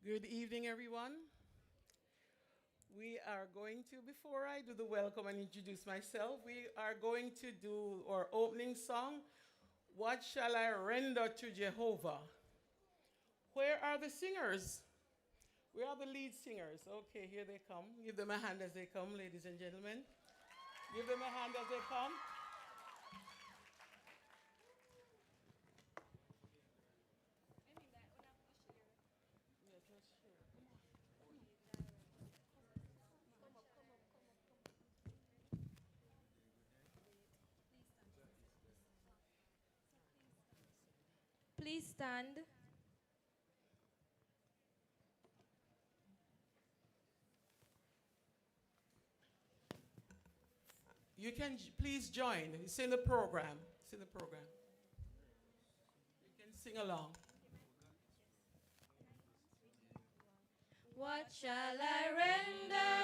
Good evening, everyone. We are going to, before I do the welcome and introduce myself, we are going to do our opening song, What Shall I Render to Jehovah? Where are the singers? Where are the lead singers? Okay, here they come. Give them a hand as they come, ladies and gentlemen. Give them a hand as they come. Yes, let's share. Please stand. You can please join. It's in the program. It's in the program. You can sing along. What shall I render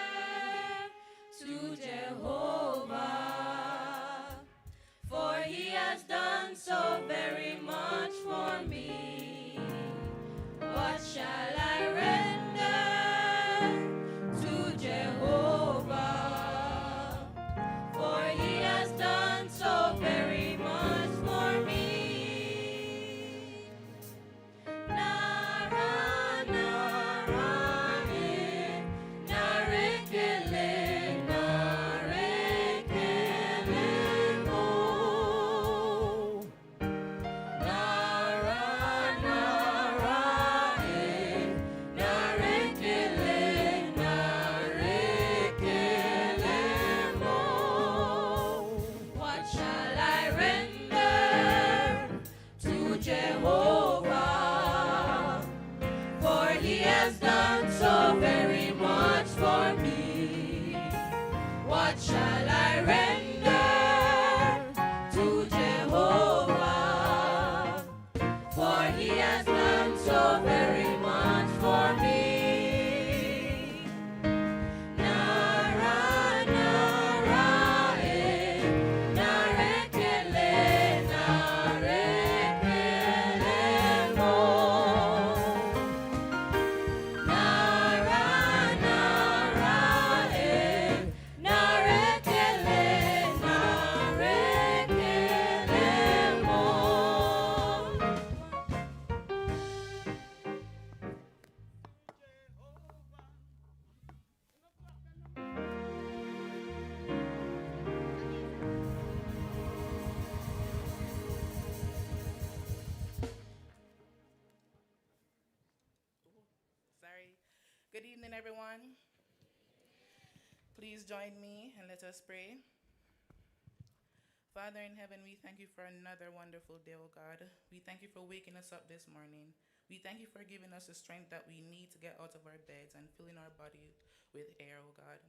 to Jehovah? For he has done so very much for me. What shall I render to Jehovah? For he has done so very much for me. Nara, nara, narekele, narekele mo. Nara, nara, narekele, narekele mo. What shall I render to Jehovah? For he has done so very much for me. What shall I render to Jehovah? For he has done so very much for me. Nara, nara, narekele, narekele mo. Nara, nara, narekele, narekele mo. Sorry. Good evening, everyone. Please join me and let us pray. Father in heaven, we thank you for another wonderful day, oh God. We thank you for waking us up this morning. We thank you for giving us the strength that we need to get out of our beds and filling our body with air, oh God.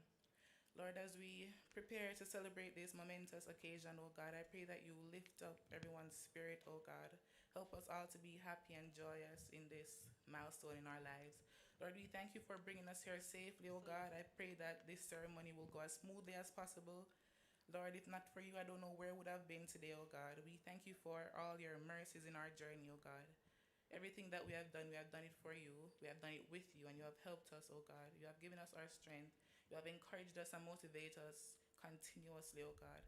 Lord, as we prepare to celebrate this momentous occasion, oh God, I pray that you lift up everyone's spirit, oh God. Help us all to be happy and joyous in this milestone in our lives. Lord, we thank you for bringing us here safely, oh God. I pray that this ceremony will go as smoothly as possible. Lord, if not for you, I don't know where I would have been today, oh God. We thank you for all your mercies in our journey, oh God. Everything that we have done it for you. We have done it with you, and you have helped us, oh God. You have given us our strength. You have encouraged us and motivated us continuously, oh God.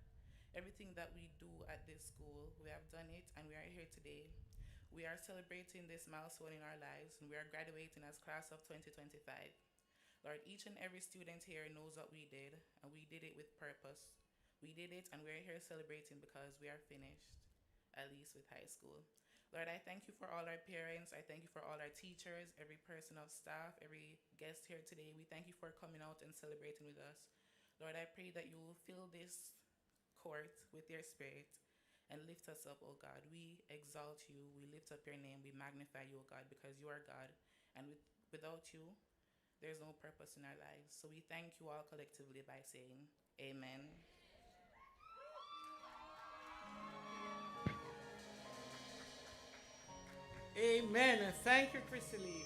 Everything that we do at this school, we have done it, and we are here today. We are celebrating this milestone in our lives, and we are graduating as class of 2025. Lord, each and every student here knows what we did, and we did it with purpose. We did it, and we're here celebrating because we are finished, at least with high school. Lord, I thank you for all our parents. I thank you for all our teachers, every person of staff, every guest here today. We thank you for coming out and celebrating with us. Lord, I pray that you will fill this court with your spirit and lift us up, oh God. We exalt you. We lift up your name. We magnify you, oh God, because you are God. And without you, there's no purpose in our lives. So we thank you all collectively by saying, Amen. Amen. Thank you, Chrissy Lee.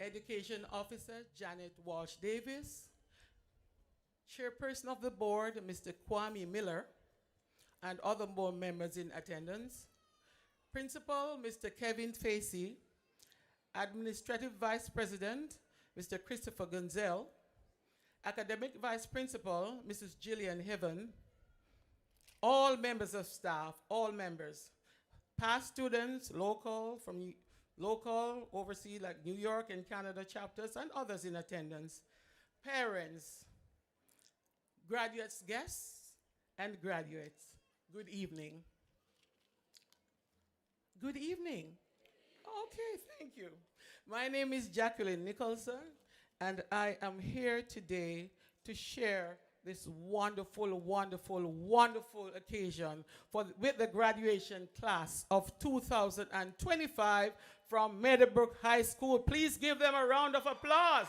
Education Officer Janet Walsh Davis, Chairperson of the Board Mr. Kwame Miller, and other board members in attendance, Principal Mr. Kevin Facey, Administrative Vice President Mr. Christopher Gonzel, Academic Vice Principal Mrs. Gillian Heaven, all members of staff, all members, past students, local, overseas, like New York and Canada chapters, and others in attendance, parents, graduates, guests, and graduates. Good evening. Good evening. Okay, thank you. My name is Jacqueline Nicholson, and I am here today to share this wonderful, wonderful, wonderful occasion with the graduation class of 2025 from Meadowbrook High School. Please give them a round of applause.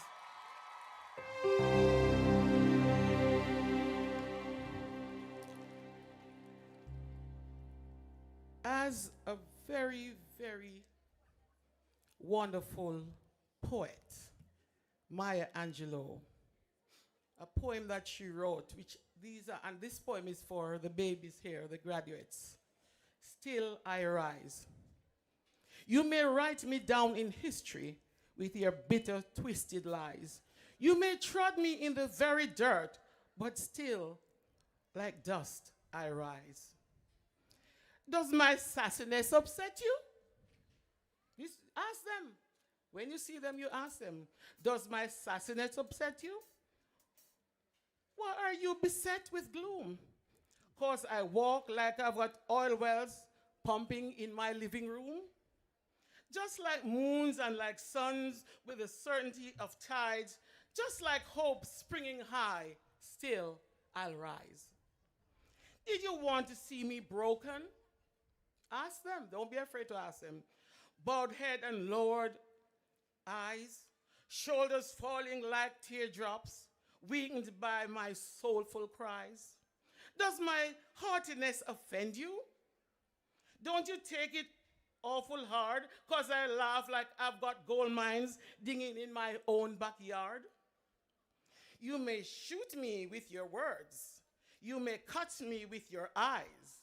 As a very, very wonderful poet, Maya Angelou, a poem that she wrote, and this poem is for the babies here, the graduates. Still I rise. You may write me down in history with your bitter, twisted lies. You may trod me in the very dirt, but still, like dust, I rise. Does my sassiness upset you? Ask them. When you see them, you ask them, does my sassiness upset you? Why are you beset with gloom? 'Cause I walk like I've got oil wells pumping in my living room? Just like moons and like suns with the certainty of tides, just like hope springing high, still I'll rise. Did you want to see me broken? Ask them. Don't be afraid to ask them. Bowed head and lowered eyes, shoulders falling like teardrops, weakened by my soulful cries. Does my heartiness offend you? Don't you take it awful hard 'cause I laugh like I've got gold mines digging in my own backyard? You may shoot me with your words. You may cut me with your eyes.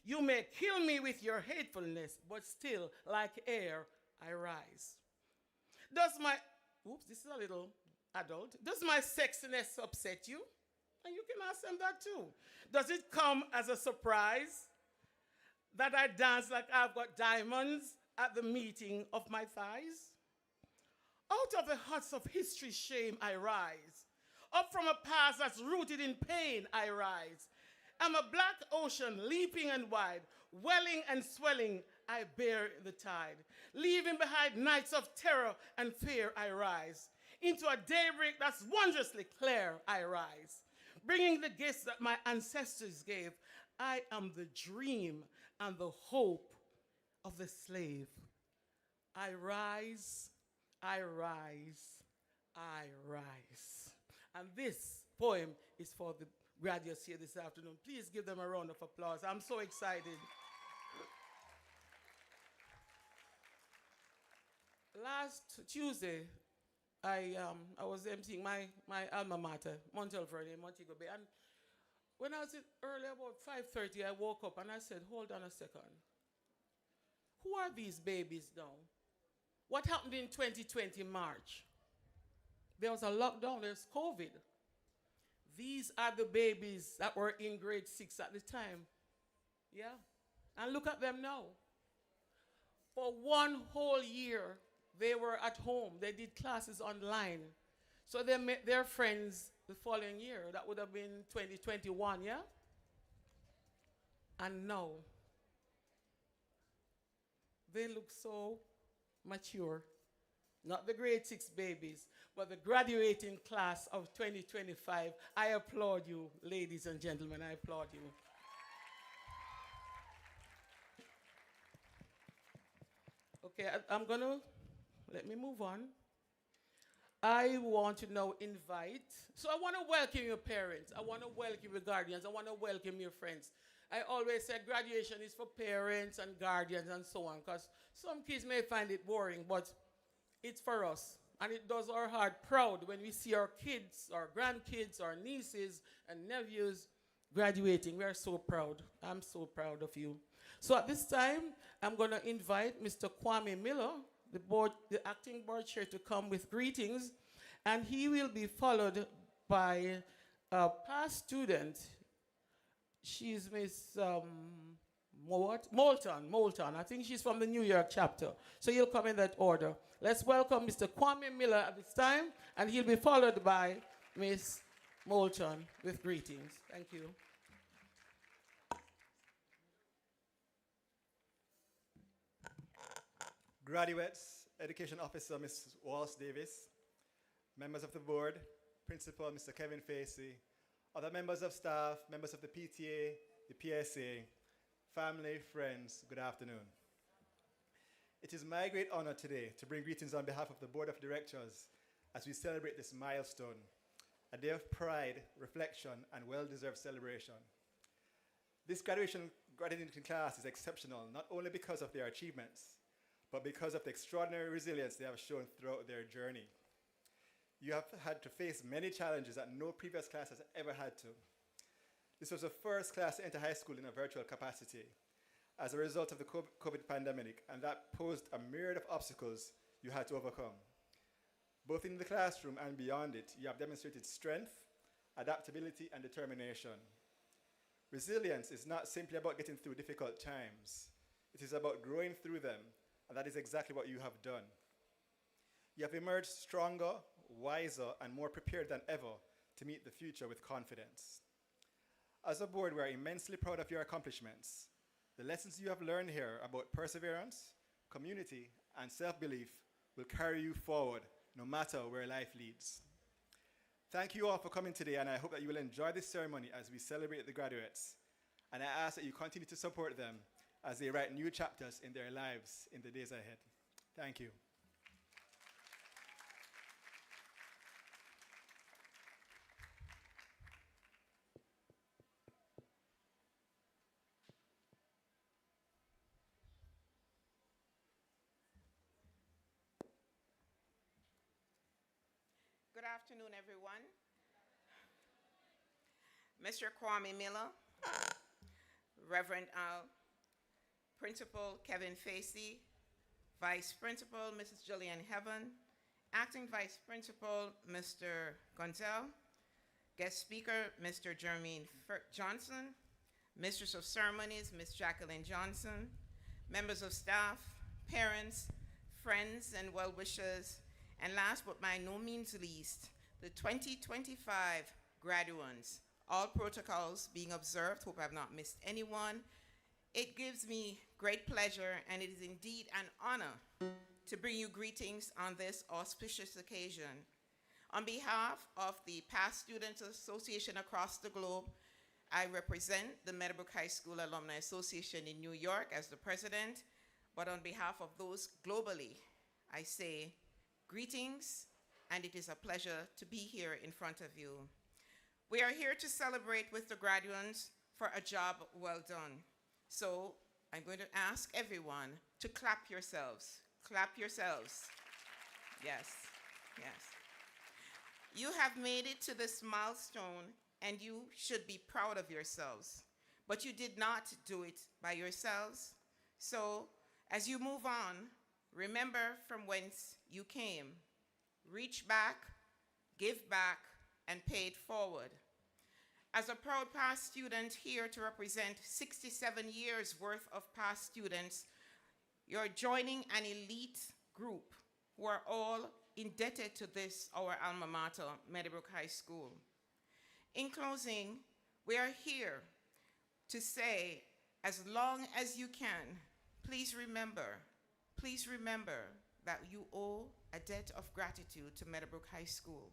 You may kill me with your hatefulness, but still, like air, I rise. Does my, this is a little adult. Does my sexiness upset you? And you can ask them that too. Does it come as a surprise that I dance like I've got diamonds at the meeting of my thighs? Out of the huts of history's shame, I rise. Up from a past that's rooted in pain, I rise. I'm a black ocean, leaping and wide, welling and swelling, I bear the tide. Leaving behind nights of terror and fear, I rise. Into a daybreak that's wondrously clear, I rise. Bringing the gifts that my ancestors gave, I am the dream and the hope of the slave. I rise, I rise, I rise. And this poem is for the graduates here this afternoon. Please give them a round of applause. I'm so excited. Last Tuesday, I was emptying my alma mater, Montelverde in Montego Bay. And when I was early, about 5:30, I woke up and I said, hold on a second. Who are these babies now? What happened in 2020 March? There was a lockdown, there's COVID. These are the babies that were in grade 6 at the time. Yeah. And look at them now. For one whole year, they were at home. They did classes online. So they met their friends the following year. That would have been 2021, yeah? And now, they look so mature. Not the grade 6 babies, but the graduating class of 2025. I applaud you, ladies and gentlemen. I applaud you. Okay, I'm going to, let me move on. I want to now invite, so I want to welcome your parents. I want to welcome your guardians. I want to welcome your friends. I always said graduation is for parents and guardians and so on, because some kids may find it boring, but it's for us. And it does our heart proud when we see our kids, our grandkids, our nieces and nephews graduating. We are so proud. I'm so proud of you. So at this time, I'm going to invite Mr. Kwame Miller, the acting board chair, to come with greetings. And he will be followed by a past student. She's Miss Moulton. I think she's from the New York chapter. So you'll come in that order. Let's welcome Mr. Kwame Miller at this time, and he'll be followed by Miss Moulton with greetings. Thank you. Graduates, Education Officer Ms. Wallace Davis, members of the board, Principal Mr. Kevin Facey, other members of staff, members of the PTA, the PSA, family, friends, good afternoon. It is my great honor today to bring greetings on behalf of the Board of Directors as we celebrate this milestone, a day of pride, reflection, and well-deserved celebration. This graduating class is exceptional, not only because of their achievements, but because of the extraordinary resilience they have shown throughout their journey. You have had to face many challenges that no previous class has ever had to. This was the first class to enter high school in a virtual capacity as a result of the COVID pandemic, and that posed a myriad of obstacles you had to overcome. Both in the classroom and beyond it, you have demonstrated strength, adaptability, and determination. Resilience is not simply about getting through difficult times. It is about growing through them, and that is exactly what you have done. You have emerged stronger, wiser, and more prepared than ever to meet the future with confidence. As a board, we are immensely proud of your accomplishments. The lessons you have learned here about perseverance, community, and self-belief will carry you forward no matter where life leads. Thank you all for coming today, and I hope that you will enjoy this ceremony as we celebrate the graduates. And I ask that you continue to support them as they write new chapters in their lives in the days ahead. Thank you. Good afternoon, everyone. Mr. Kwame Miller, Reverend Al, Principal Kevin Facey, Vice Principal Mrs. Julian Heaven, Acting Vice Principal Mr. Gonzel, Guest Speaker Mr. Jermaine Johnson, Mistress of Ceremonies Ms. Jacqueline Johnson, members of staff, parents, friends, and well-wishers, and last but by no means least, the 2025 graduates, all protocols being observed. Hope I've not missed anyone. It gives me great pleasure, and it is indeed an honor to bring you greetings on this auspicious occasion. On behalf of the Past Students Association across the globe, I represent the Meadowbrook High School Alumni Association in New York as the president, but on behalf of those globally, I say greetings, and it is a pleasure to be here in front of you. We are here to celebrate with the graduates for a job well done. So I'm going to ask everyone to clap yourselves. Clap yourselves. Yes, yes. You have made it to this milestone, and you should be proud of yourselves. But you did not do it by yourselves. So as you move on, remember from whence you came. Reach back, give back, and pay it forward. As a proud past student here to represent 67 years worth of past students, you're joining an elite group who are all indebted to this, our alma mater, Meadowbrook High School. In closing, we are here to say, as long as you can, please remember that you owe a debt of gratitude to Meadowbrook High School.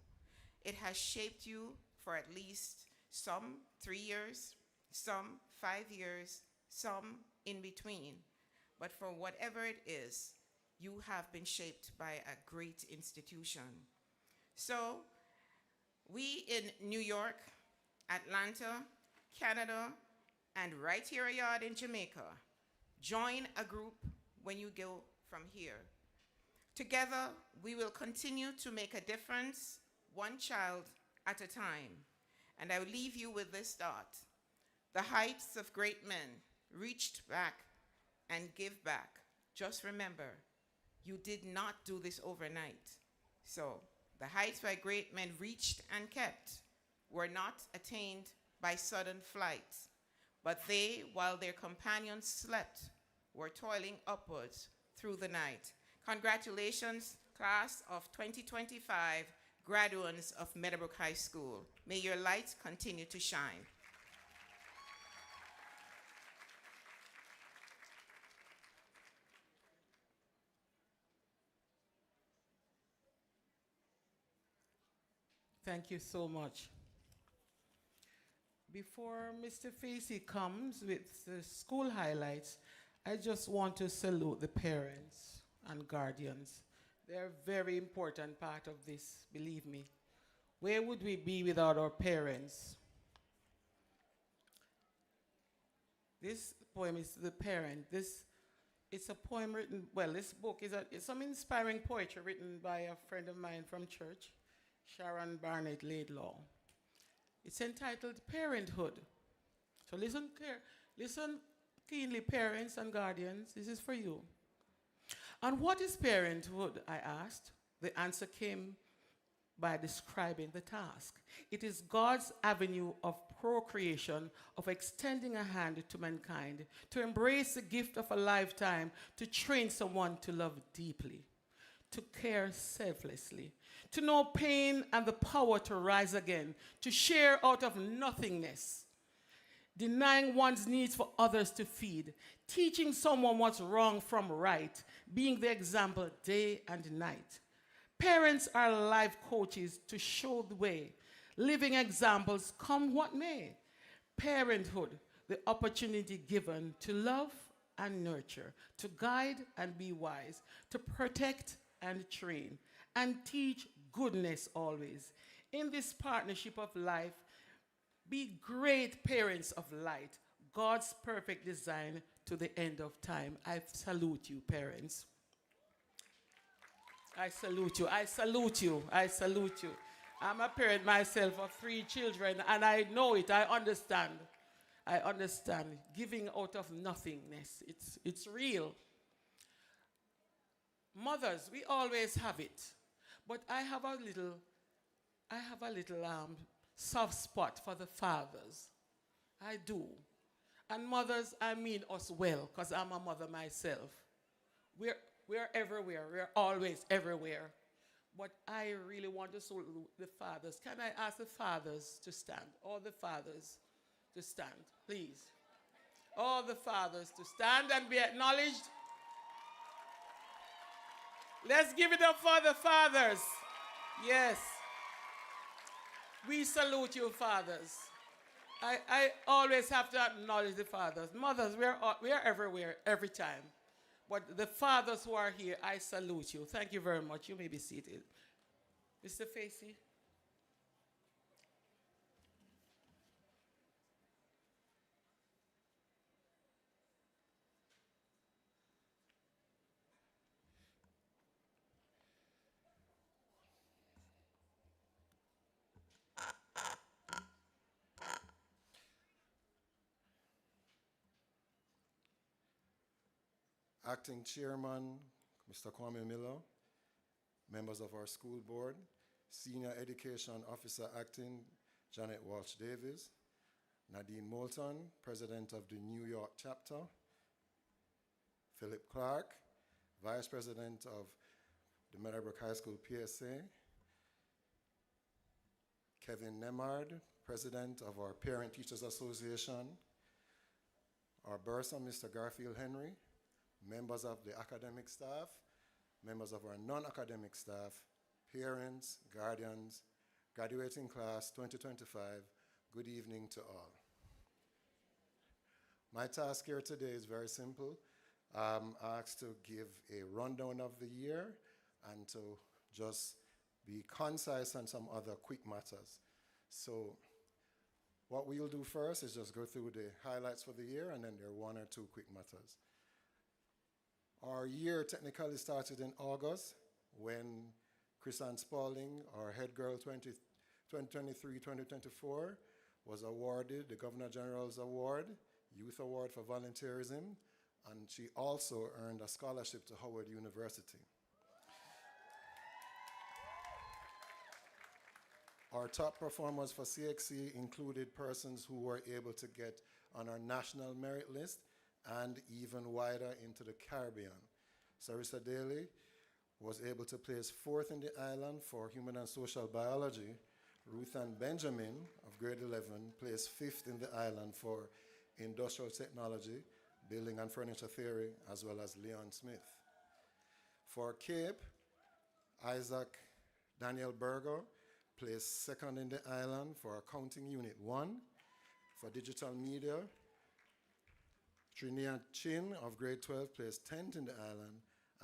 It has shaped you for at least some 3 years, some 5 years, some in between. But for whatever it is, you have been shaped by a great institution. So we in New York, Atlanta, Canada, and right here in Jamaica, join a group when you go from here. Together, we will continue to make a difference, one child at a time. And I will leave you with this thought. The heights of great men reached back and give back. Just remember, you did not do this overnight. So, the heights by great men reached and kept were not attained by sudden flight, but they, while their companions slept, were toiling upwards through the night. Congratulations, class of 2025 graduates of Meadowbrook High School. May your lights continue to shine. Thank you so much. Before Mr. Facey comes with the school highlights, I just want to salute the parents and guardians. They're a very important part of this, believe me. Where would we be without our parents? This poem is The Parent. It's a poem written, well, this book is it's some inspiring poetry written by a friend of mine from church, Sharon Barnett Laidlaw. It's entitled Parenthood. So listen keenly, parents and guardians. This is for you. And what is parenthood, I asked. The answer came by describing the task. It is God's avenue of procreation, of extending a hand to mankind, to embrace the gift of a lifetime, to train someone to love deeply, to care selflessly, to know pain and the power to rise again, to share out of nothingness, denying one's needs for others to feed, teaching someone what's wrong from right, being the example day and night. Parents are life coaches to show the way, living examples come what may. Parenthood, the opportunity given to love and nurture, to guide and be wise, to protect and train, and teach goodness always. In this partnership of life, be great parents of light, God's perfect design to the end of time. I salute you, parents. I salute you. I salute you. I salute you. I'm a parent myself of 3 children, and I know it. I understand. I understand. Giving out of nothingness. It's real. Mothers, we always have it. But I have a little soft spot for the fathers. I do. And mothers, I mean us well, because I'm a mother myself. We're everywhere. We're always everywhere. But I really want to salute the fathers. Can I ask the fathers to stand? All the fathers to stand, please. All the fathers to stand and be acknowledged. Let's give it up for the fathers. Yes. We salute you, fathers. I always have to acknowledge the fathers. Mothers, we are everywhere, every time. But the fathers who are here, I salute you. Thank you very much. You may be seated. Mr. Facey. Acting Chairman, Mr. Kwame Miller, members of our school board, Senior Education Officer Acting Janet Walsh-Davies, Nadine Moulton, President of the New York chapter, Philip Clark, Vice President of the Meadowbrook High School PSA, Kevin Nemard, President of our Parent Teachers Association, our bursar, Mr. Garfield Henry, members of the academic staff, members of our non-academic staff, parents, guardians, graduating class 2025, good evening to all. My task here today is very simple. I'm asked to give a rundown of the year and to just be concise on some other quick matters. So what we'll do first is just go through the highlights for the year, and then there are 1 or 2 quick matters. Our year technically started in August when Chris Ann Spaulding, our head girl 2023-2024, was awarded the Governor General's Award, Youth Award for Volunteerism, and she also earned a scholarship to Howard University. Our top performers for CXC included persons who were able to get on our national merit list and even wider into the Caribbean. Sarissa Daly was able to place 4th in the island for Human and Social Biology. Ruth Ann Benjamin of grade 11 placed 5th in the island for Industrial Technology, Building and Furniture Theory, as well as Leon Smith. For Cape, Isaac Daniel Berger placed 2nd in the island for Accounting Unit 1. For Digital Media, Trinia Chin of grade 12 placed 10th in the island.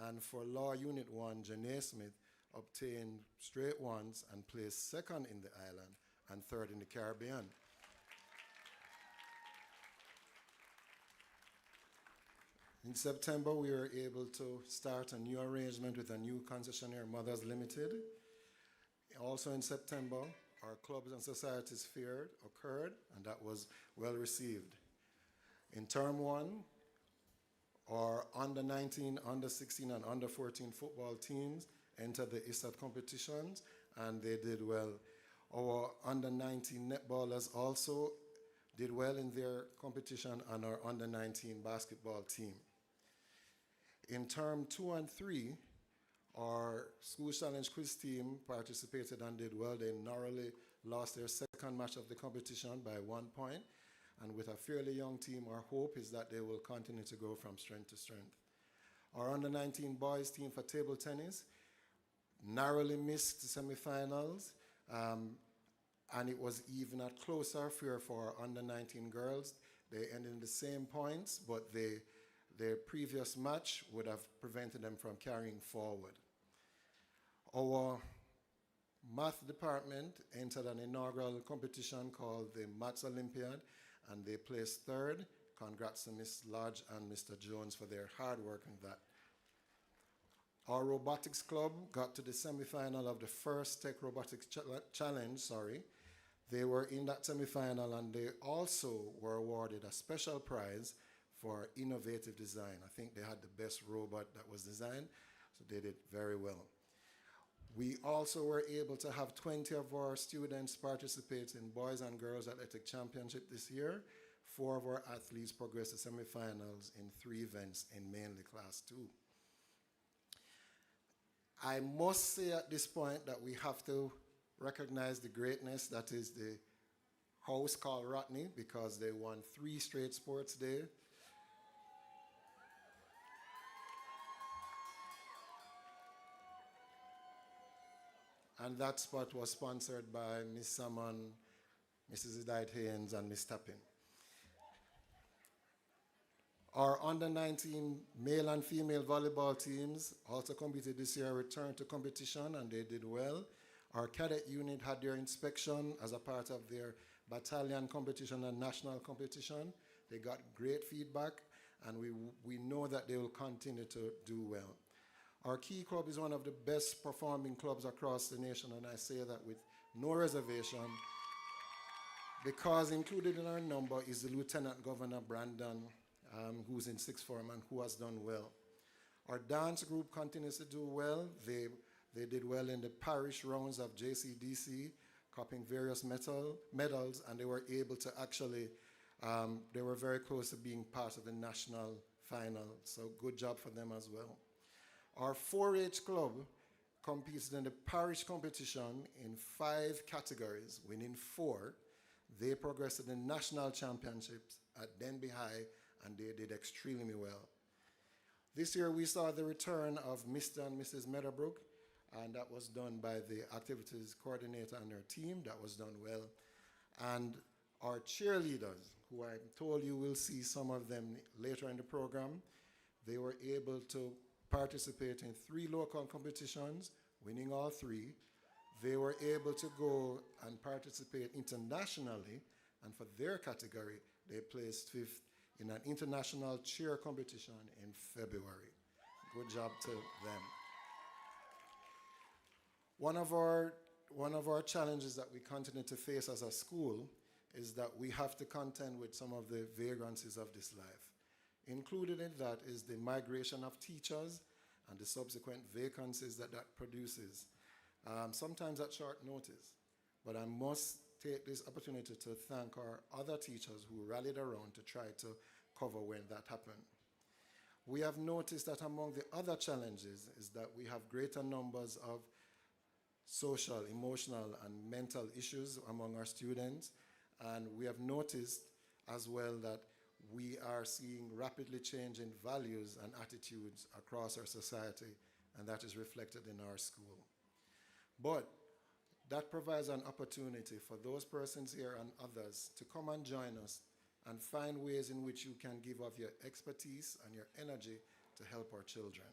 And for Law Unit 1, Janae Smith obtained straight ones and placed 2nd in the island and 3rd in the Caribbean. In September, we were able to start a new arrangement with a new concessionaire, Mothers Limited. Also in September, our clubs and societies fair occurred, and that was well received. In term 1, our under 19, under 16, and under 14 football teams entered the ISAT competitions, and they did well. Our under 19 netballers also did well in their competition, and our under 19 basketball team. In term 2 and 3, our School Challenge quiz team participated and did well. They narrowly lost their second match of the competition by 1 point. And with a fairly young team, our hope is that they will continue to go from strength to strength. Our under-19 boys team for table tennis narrowly missed the semifinals, and it was even a closer affair for our under-19 girls. They ended in the same points, but their previous match would have prevented them from carrying forward. Our math department entered an inaugural competition called the Maths Olympiad, and they placed 3rd. Congrats to Ms. Lodge and Mr. Jones for their hard work in that. Our robotics club got to the semifinal of the first Tech Robotics Challenge, They were in that semifinal, and they also were awarded a special prize for innovative design. I think they had the best robot that was designed, so they did very well. We also were able to have 20 of our students participate in Boys and Girls Athletic Championship this year. 4 of our athletes progressed to semifinals in 3 events in mainly Class 2. I must say at this point that we have to recognize the greatness that is the house called Rodney, because they won 3 straight sports days. And that spot was sponsored by Ms. Salmon, Mrs. Edith Haynes, and Ms. Tappin. Our under-19 male and female volleyball teams also competed this year, returned to competition, and they did well. Our cadet unit had their inspection as a part of their battalion competition and national competition. They got great feedback, and we know that they will continue to do well. Our Key Club is one of the best performing clubs across the nation, and I say that with no reservation, because included in our number is the Lieutenant Governor Brandon, who's in 6th form and who has done well. Our dance group continues to do well. They did well in the parish rounds of JCDC, copying various medals, and they were able to actually, they were very close to being part of the national final, so good job for them as well. Our 4-H club competed in the parish competition in 5 categories, winning 4. They progressed to the national championships at Denby High, and they did extremely well. This year we saw the return of Mr. and Mrs. Meadowbrook, and that was done by the activities coordinator and her team. That was done well. And our cheerleaders, who I'm told you will see some of them later in the program, they were able to participate in 3 local competitions, winning all 3. They were able to go and participate internationally, and for their category, they placed 5th in an international cheer competition in February. Good job to them. One of our challenges that we continue to face as a school is that we have to contend with some of the vagrancies of this life. Included in that is the migration of teachers and the subsequent vacancies that produces, sometimes at short notice. But I must take this opportunity to thank our other teachers who rallied around to try to cover when that happened. We have noticed that among the other challenges is that we have greater numbers of social, emotional, and mental issues among our students. And we have noticed as well that we are seeing rapidly changing values and attitudes across our society, and that is reflected in our school. But that provides an opportunity for those persons here and others to come and join us and find ways in which you can give of your expertise and your energy to help our children.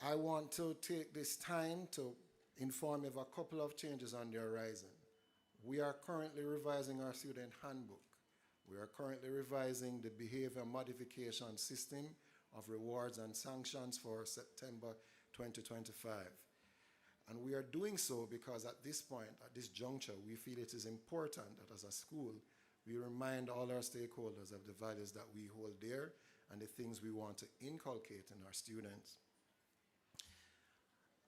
I want to take this time to inform you of a couple of changes on the horizon. We are currently revising our student handbook. We are currently revising the behavior modification system of rewards and sanctions for September 2025. And we are doing so because at this point, at this juncture, we feel it is important that as a school, we remind all our stakeholders of the values that we hold dear and the things we want to inculcate in our students.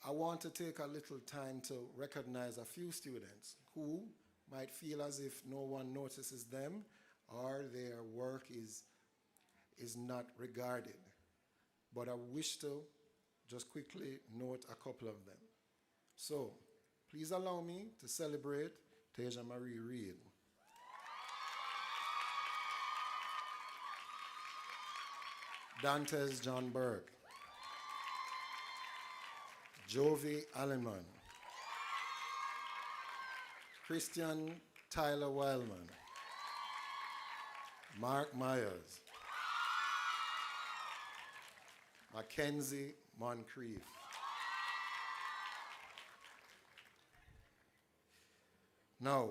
I want to take a little time to recognize a few students who might feel as if no one notices them or their work is not regarded. But I wish to just quickly note a couple of them. So, please allow me to celebrate Tasia Marie Reed. Dantes John Burke. Jovi Alleman. Christian Tyler Wildman. Mark Myers. Mackenzie Moncrief. Now,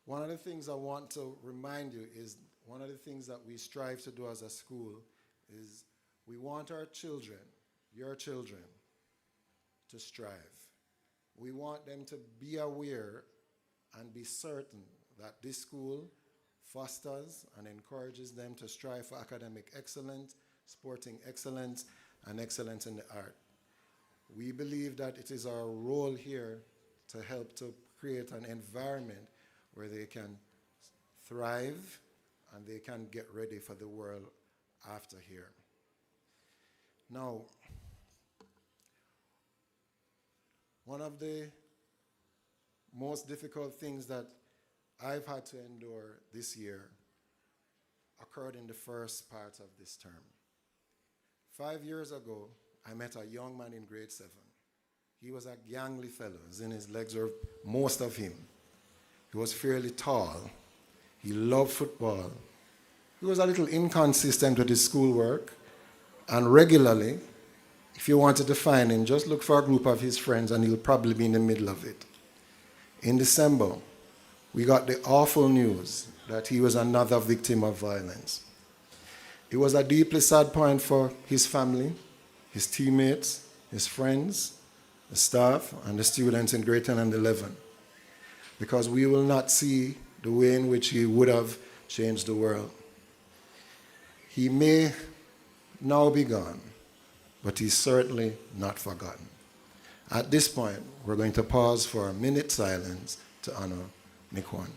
one of the things I want to remind you is one of the things that we strive to do as a school is we want our children, your children, to strive. We want them to be aware and be certain that this school fosters and encourages them to strive for academic excellence, sporting excellence, and excellence in the art. We believe that it is our role here to help to create an environment where they can thrive and they can get ready for the world after here. Now, one of the most difficult things that I've had to endure this year occurred in the first part of this term. 5 years ago, I met a young man in grade 7. He was a gangly fellow, as in his legs were most of him. He was fairly tall. He loved football. He was a little inconsistent with his schoolwork, and regularly, if you wanted to find him, just look for a group of his friends and he'll probably be in the middle of it. In December, we got the awful news that he was another victim of violence. It was a deeply sad point for his family, his teammates, his friends, the staff, and the students in grade 10 and 11, because we will not see the way in which he would have changed the world. He may now be gone, but he's certainly not forgotten. At this point, we're going to pause for a minute silence to honor Nikwan.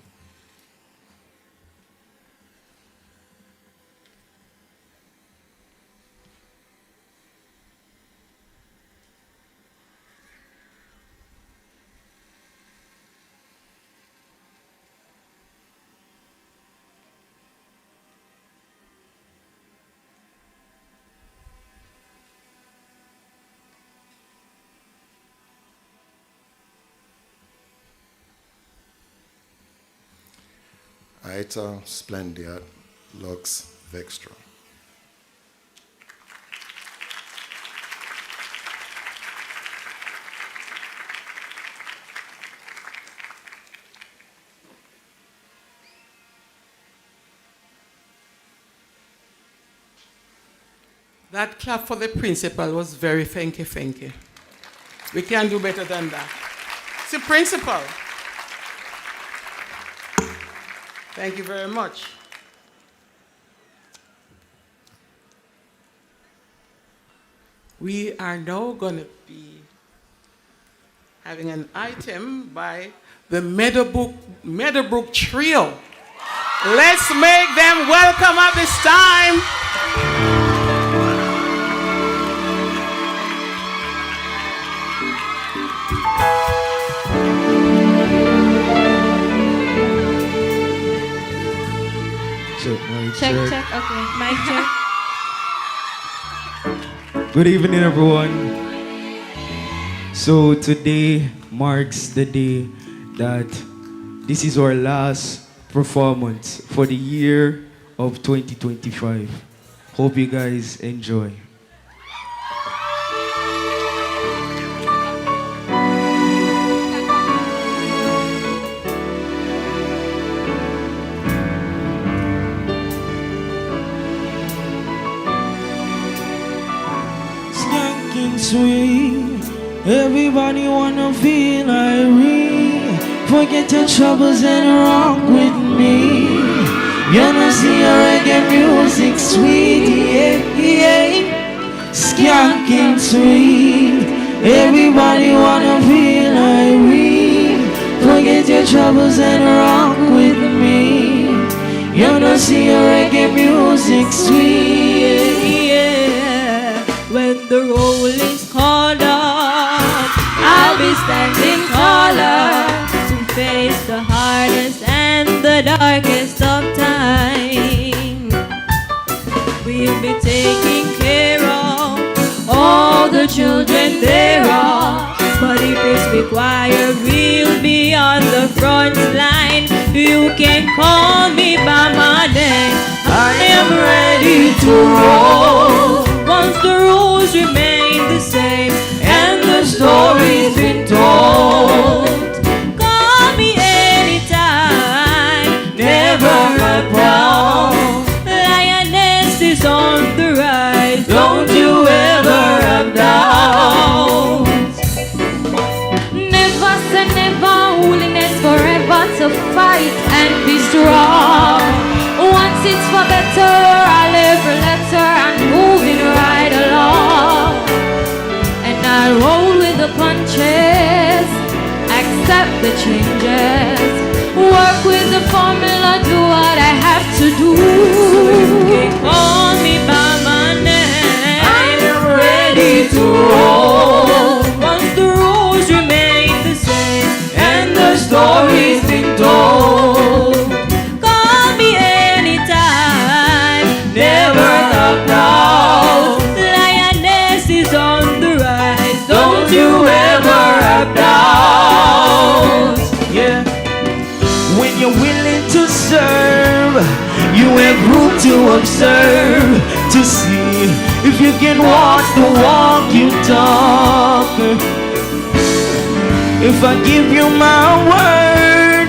Aeta Splendiat Lux Vextra. That clap for the principal was very thank you, thank you. We can't do better than that. It's the principal. Thank you very much. We are now going to be having an item by the Meadowbrook Trio. Let's make them welcome at this time. Check, okay. Mic check. Good evening, everyone. So today marks the day that this is our last performance for the year of 2025. Hope you guys enjoy. Sweet, everybody wanna feel Irene. Forget your troubles and rock with me. You wanna see your reggae music sweet, yeah, yeah. Skanking sweet, everybody wanna feel Irene. Forget your troubles and rock with me. You wanna see your reggae music sweet, yeah. When the roll is called up, I'll be standing taller to face the hardest and the darkest of time. We'll be taking care of all the children there are, but if it's required, we'll be on the front line. You can call me by my name, I am ready to roll. Once the rules remain the same and the story's been told, call me anytime, never a problem. Lioness is on the rise, don't you ever have doubts. Never say never, holiness forever to fight and be strong. Once it's for better, I'll every letter and moving right along. And I'll roll with the punches, accept the changes, work with the formula, do what I have to do. You call me by my name, I am ready to roll. Once the rules remain the same and the story's been told, call me anytime, never talk now. Lioness is on the rise, don't you ever have doubts. yeah. When you're willing to serve, you have room to observe, to see if you can walk the walk you talk. If I give you my word,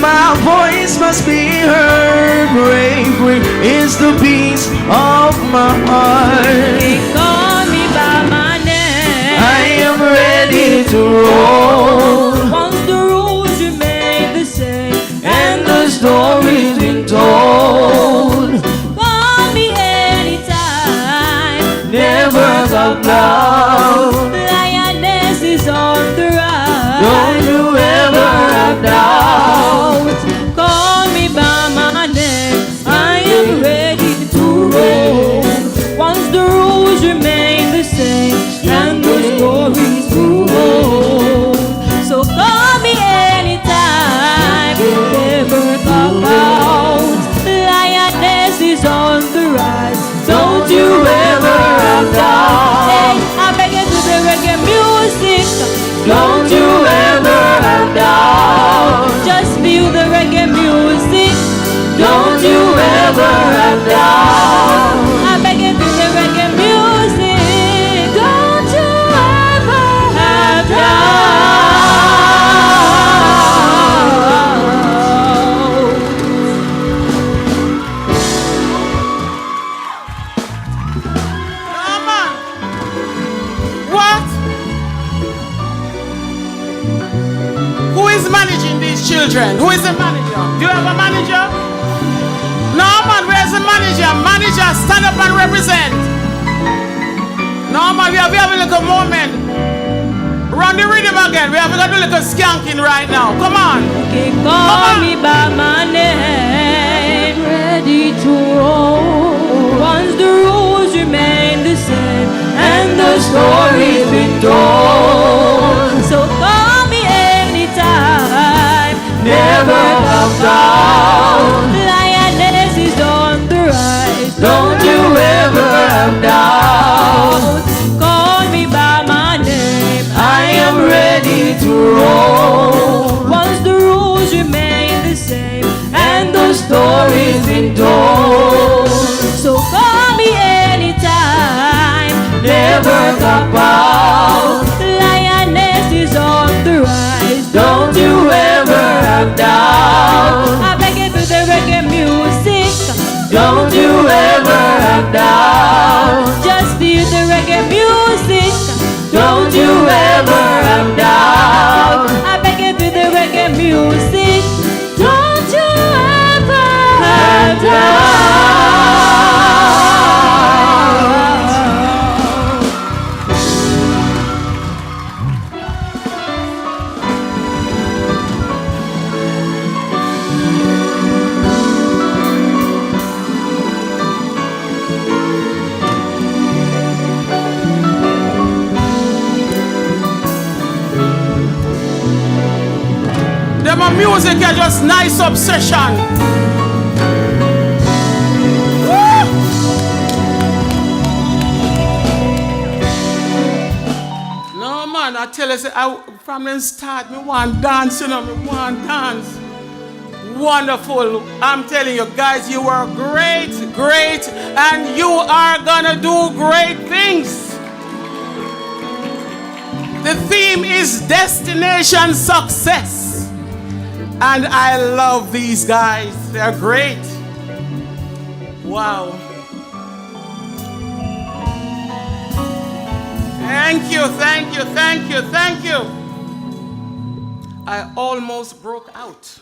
my voice must be heard. Bravery is the beat of my heart. They call me by my name, I am ready to roll. once the rules remain the same And the story's been told. call me anytime, Never stop now. Lioness is on the rise, Don't you ever have doubt. call me by my name, I am ready to roll. Once the rules remain the same and the story's told, so call me anytime, never come out. Lioness is on the rise, don't you ever have doubt. Hey, I beg you to the reggae music, Don't you ever have doubt. just feel the reggae music. Don't you ever have doubt. I beg you to the reggae music. Don't you ever have doubt. is the manager? Do you have a manager? No, man, where's the manager? Manager, stand up and represent. No, man, we have a little moment. Run the rhythm again. We have got a little skanking right now. Come on. Okay, call me by my name. Ready to roll. Once the rules remain the same and the story's been told. So call me anytime. Never come down. Lioness is on the rise. Don't you ever have doubt. Call me by my name. I am ready to roll. Once the rules remain the same and the story's been told. So call me anytime. Never come out. Lioness is on the rise. Don't you ever have doubt. I beg it with the reggae music. Don't you ever have doubt. Just feel the reggae music. Don't you ever have doubt. I beg it with the reggae music. Don't you ever have doubt. My music is just nice obsession. Woo! No man, I tell you, from the start, me want dance, me want dance. Wonderful. I'm telling you guys, you are great, and you are gonna do great things. The theme is Destination Success. And I love these guys. They're great. Wow. Thank you. I almost broke out.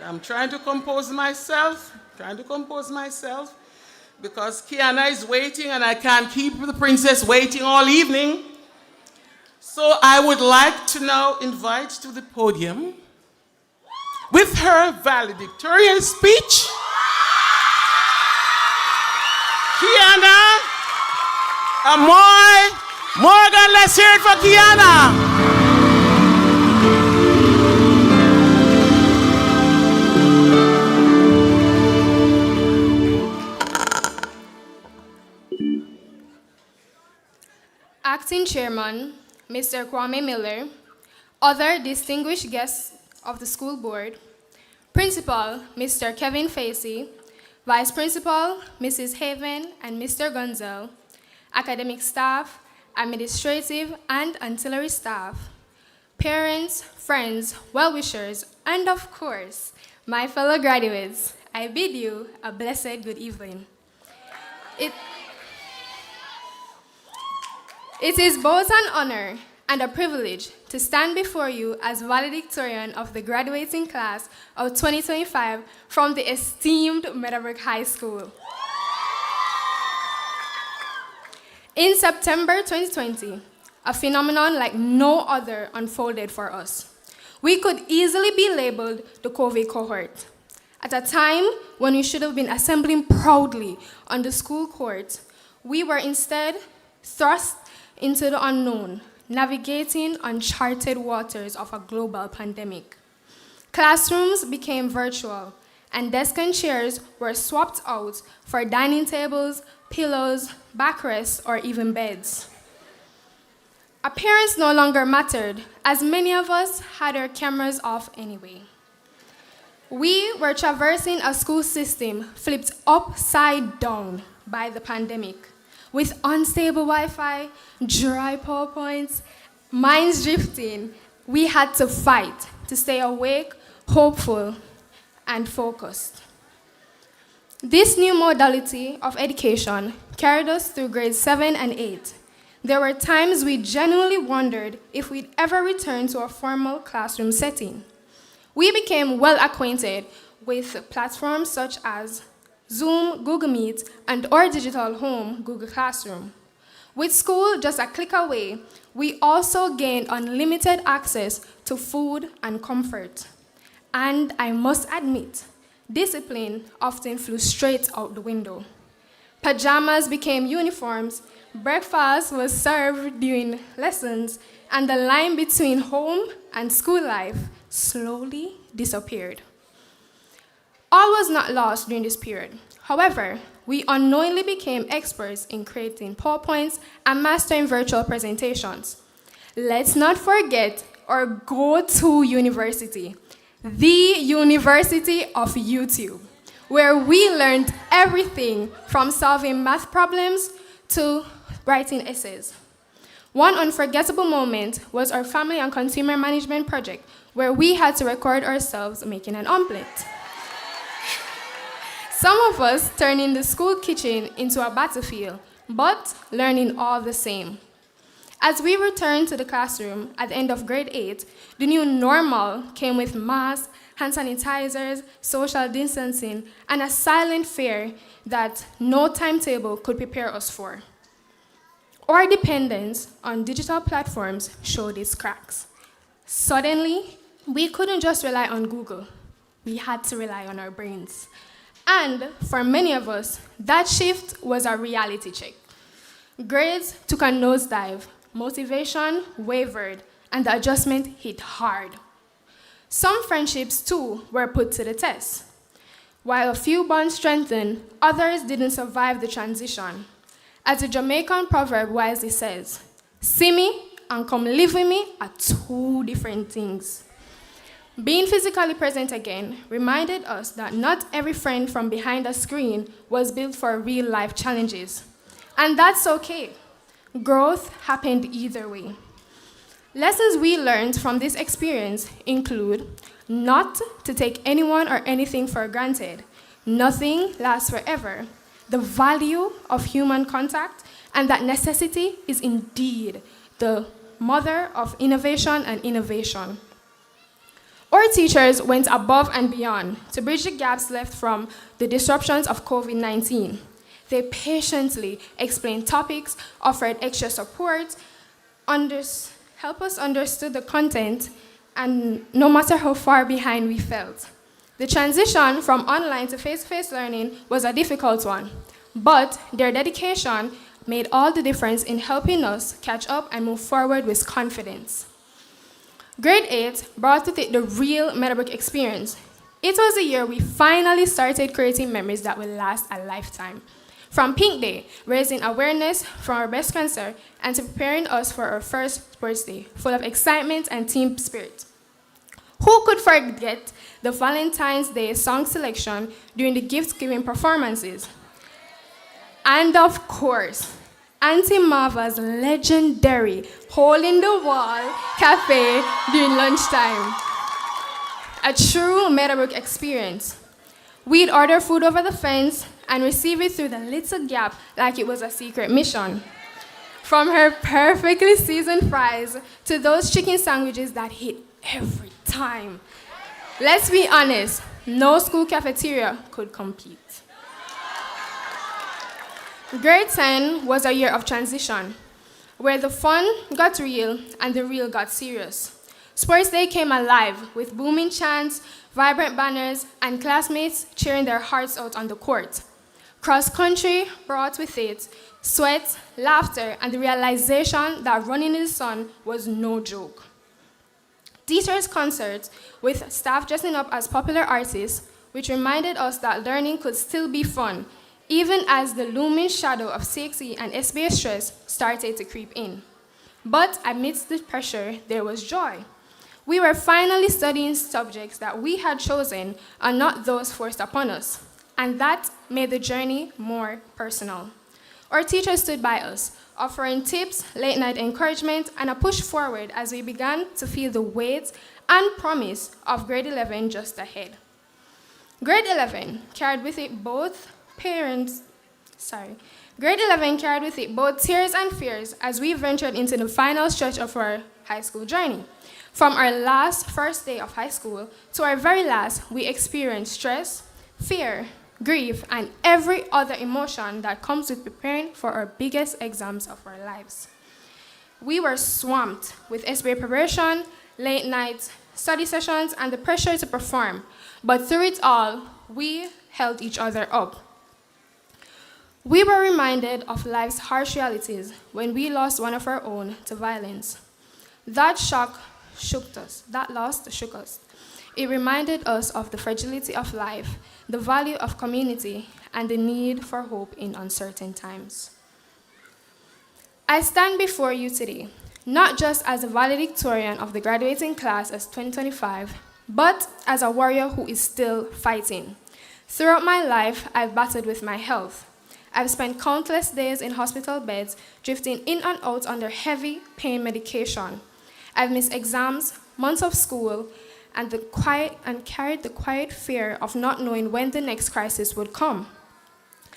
I'm trying to compose myself because Kiana is waiting and I can't keep the princess waiting all evening. So I would like to now invite to the podium with her valedictorian speech, Kiana Amoy Morgan. Let's hear it for Kiana. Acting Chairman, Mr. Kwame Miller, other distinguished guests of the school board, Principal, Mr. Kevin Facey, Vice Principal, Mrs. Haven and Mr. Gonzel, academic staff, administrative and ancillary staff, parents, friends, well-wishers, and of course, my fellow graduates, I bid you a blessed good evening. It is both an honor and a privilege to stand before you as valedictorian of the graduating class of 2025 from the esteemed Meadowbrook High School. In September 2020, a phenomenon like no other unfolded for us. We could easily be labeled the COVID cohort. At a time when we should have been assembling proudly on the school court, we were instead thrust into the unknown, navigating uncharted waters of a global pandemic. Classrooms became virtual, and desks and chairs were swapped out for dining tables, pillows, backrests, or even beds. Appearance no longer mattered, as many of us had our cameras off anyway. We were traversing a school system flipped upside down by the pandemic, with unstable Wi-Fi, dry PowerPoints, minds drifting. We had to fight to stay awake, hopeful, and focused. This new modality of education carried us through grades 7 and 8. There were times we genuinely wondered if we'd ever return to a formal classroom setting. We became well acquainted with platforms such as Zoom, Google Meet, and our digital home, Google Classroom. With school just a click away, we also gained unlimited access to food and comfort. And I must admit, discipline often flew straight out the window. Pajamas became uniforms, breakfast was served during lessons, and the line between home and school life slowly disappeared. All was not lost during this period. However, we unknowingly became experts in creating PowerPoints and mastering virtual presentations. Let's not forget our go-to university, the University of YouTube, where we learned everything from solving math problems to writing essays. One unforgettable moment was our family and consumer management project, where we had to record ourselves making an omelette. Some of us turning the school kitchen into a battlefield, but learning all the same. As we returned to the classroom at the end of grade 8, the new normal came with masks, hand sanitizers, social distancing, and a silent fear that no timetable could prepare us for. Our dependence on digital platforms showed its cracks. Suddenly, we couldn't just rely on Google. We had to rely on our brains. And for many of us, that shift was a reality check. Grades took a nosedive, motivation wavered, and the adjustment hit hard. Some friendships, too, were put to the test. While a few bonds strengthened, others didn't survive the transition. As the Jamaican proverb wisely says, "See me and come live with me are two different things." Being physically present again reminded us that not every friend from behind a screen was built for real-life challenges. And that's okay. Growth happened either way. Lessons we learned from this experience include not to take anyone or anything for granted. Nothing lasts forever. The value of human contact and that necessity is indeed the mother of innovation and innovation. Our teachers went above and beyond to bridge the gaps left from the disruptions of COVID-19. They patiently explained topics, offered extra support, helped us understand the content, and no matter how far behind we felt. The transition from online to face-to-face learning was a difficult one, but their dedication made all the difference in helping us catch up and move forward with confidence. Grade 8 brought with it the real Meadowbrook experience. It was the year we finally started creating memories that will last a lifetime. From Pink Day, raising awareness for our breast cancer, and to preparing us for our first sports day, full of excitement and team spirit. Who could forget the Valentine's Day song selection during the gift-giving performances? And of course, Auntie Marva's legendary hole-in-the-wall cafe during lunchtime. A true Meadowbrook experience. We'd order food over the fence and receive it through the little gap like it was a secret mission. From her perfectly seasoned fries to those chicken sandwiches that hit every time. Let's be honest, no school cafeteria could compete. Grade 10 was a year of transition, where the fun got real and the real got serious. Sports Day came alive with booming chants, vibrant banners, and classmates cheering their hearts out on the court. Cross country brought with it sweat, laughter, and the realization that running in the sun was no joke. Teachers' concerts with staff dressing up as popular artists, which reminded us that learning could still be fun, even as the looming shadow of CXE and SBS stress started to creep in. But amidst the pressure, there was joy. We were finally studying subjects that we had chosen and not those forced upon us, and that made the journey more personal. Our teachers stood by us, offering tips, late-night encouragement, and a push forward as we began to feel the weight and promise of grade 11 just ahead. Grade 11 carried with it both tears and fears as we ventured into the final stretch of our high school journey. From our last first day of high school to our very last, we experienced stress, fear, grief, and every other emotion that comes with preparing for our biggest exams of our lives. We were swamped with SBA preparation, late nights, study sessions, and the pressure to perform. But through it all, we held each other up. We were reminded of life's harsh realities when we lost one of our own to violence. That shook us. That loss shook us. It reminded us of the fragility of life, the value of community, and the need for hope in uncertain times. I stand before you today, not just as a valedictorian of the graduating class as 2025, but as a warrior who is still fighting. Throughout my life, I've battled with my health. I've spent countless days in hospital beds, drifting in and out under heavy pain medication. I've missed exams, months of school, and carried the quiet fear of not knowing when the next crisis would come.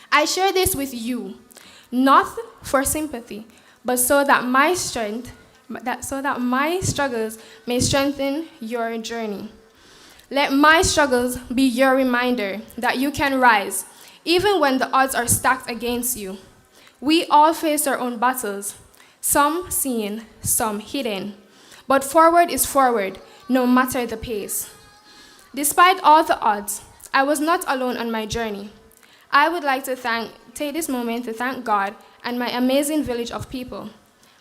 I share this with you, not for sympathy, but so that my struggles may strengthen your journey. Let my struggles be your reminder that you can rise, even when the odds are stacked against you. We all face our own battles, some seen, some hidden. But forward is forward, no matter the pace. Despite all the odds, I was not alone on my journey. I would like to take this moment to thank God and my amazing village of people.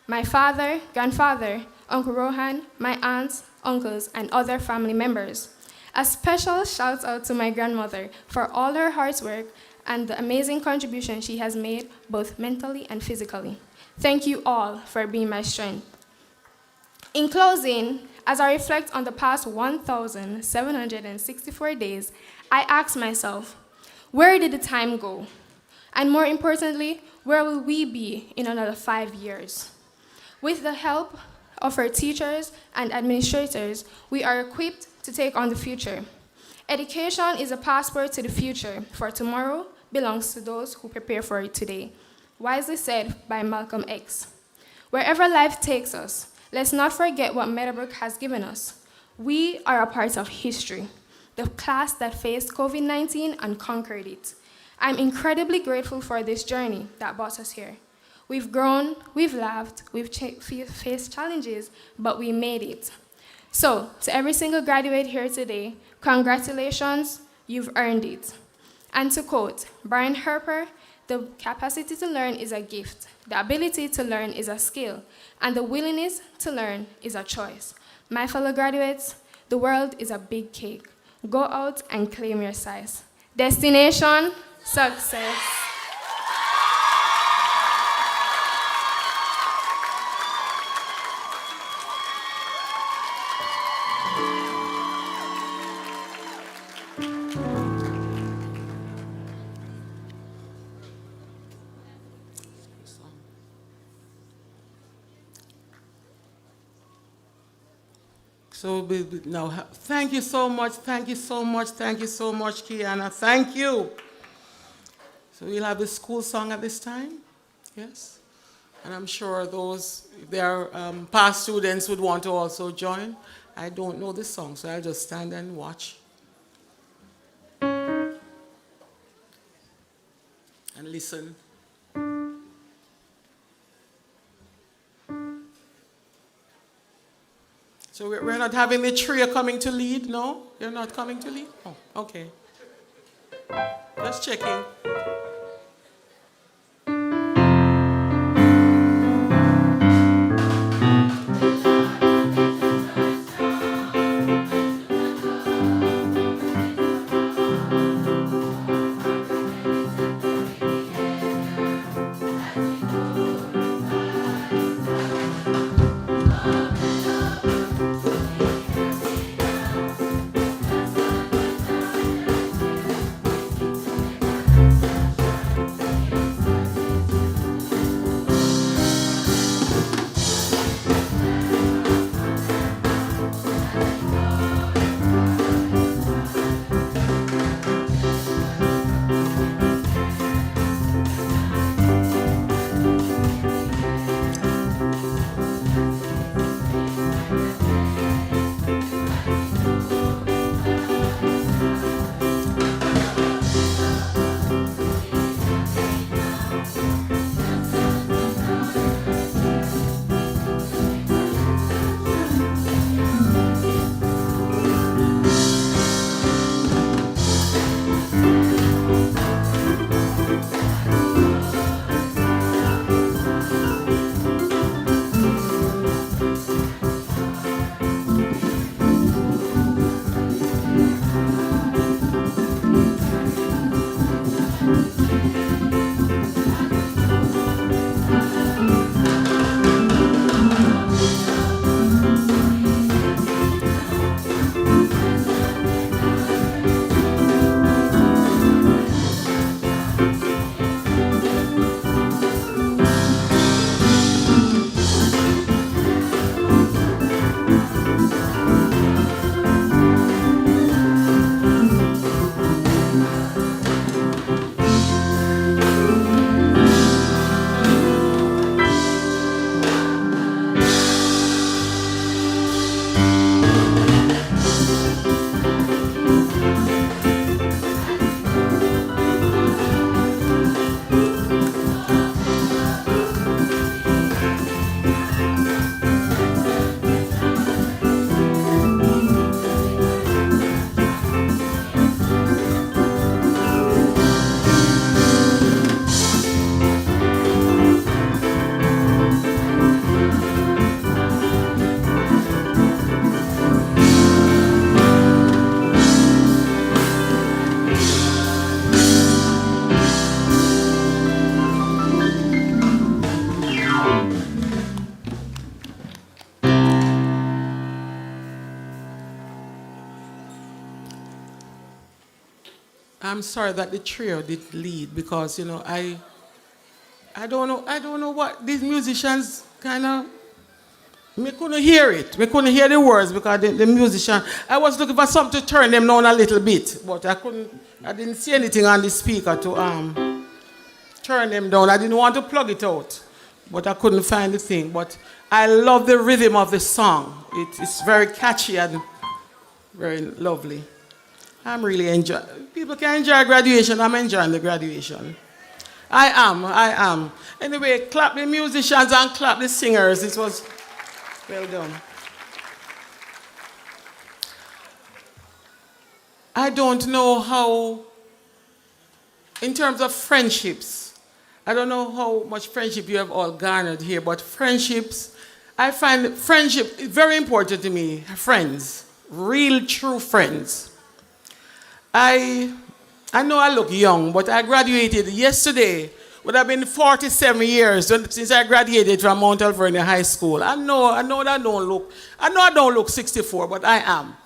My father, grandfather, Uncle Rohan, my aunts, uncles, and other family members. A special shout out to my grandmother for all her hard work and the amazing contribution she has made both mentally and physically. Thank you all for being my strength. In closing, as I reflect on the past 1,764 days, I ask myself, where did the time go? And more importantly, where will we be in another 5 years? With the help of our teachers and administrators, we are equipped to take on the future. Education is a passport to the future, for tomorrow belongs to those who prepare for it today. Wisely said by Malcolm X. Wherever life takes us, let's not forget what Meadowbrook has given us. We are a part of history, the class that faced COVID-19 and conquered it. I'm incredibly grateful for this journey that brought us here. We've grown, we've laughed, we've faced challenges, but we made it. So, to every single graduate here today, congratulations, you've earned it. And to quote Brian Harper, the capacity to learn is a gift, the ability to learn is a skill, and the willingness to learn is a choice. My fellow graduates, the world is a big cake. Go out and claim your size. Destination, success. So now, thank you so much, thank you so much, thank you so much, Kiana. Thank you. So we'll have the school song at this time, yes? And I'm sure those, if there are past students would want to also join. I don't know this song, so I'll just stand and watch. And listen. So we're not having the trio coming to lead, no? You're not coming to lead? Oh, okay. Just checking. I'm sorry that the trio did lead because, you know, I don't know what these musicians kind of, me couldn't hear it. Me couldn't hear the words because the musician, I was looking for something to turn them down a little bit, but I didn't see anything on the speaker to turn them down. I didn't want to plug it out, but I couldn't find the thing. But I love the rhythm of the song. It's very catchy and very lovely. I'm really enjoying. People can enjoy graduation. I'm enjoying the graduation. I am. Anyway, clap the musicians and clap the singers. It was well done. I don't know how, in terms of friendships, I don't know how much friendship you have all garnered here, but friendships, I find friendship very important to me. Friends, real true friends. I know I look young, but I graduated yesterday. Would have been 47 years since I graduated from Mount Alvernia High School. I know I don't look 64, but I am.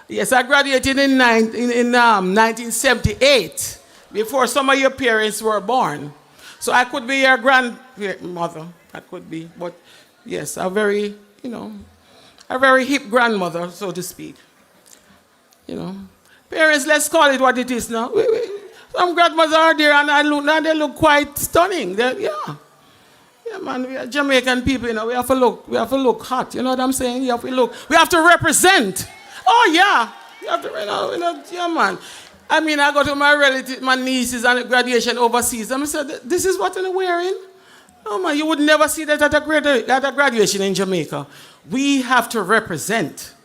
Yes, I graduated in 1978, before some of your parents were born. So I could be your grandmother. I could be, but yes, a very hip grandmother, so to speak. You know, parents, let's call it what it is now. Some grandmothers are there and they look quite stunning. Yeah, man, we are Jamaican people, you know, we have to look hot, you know what I'm saying? We have to represent. Oh yeah, you have to, yeah, man. I mean, I go to my nieces and graduation overseas, and I said, this is what they're wearing? Oh man, you would never see that at a graduation in Jamaica. We have to represent.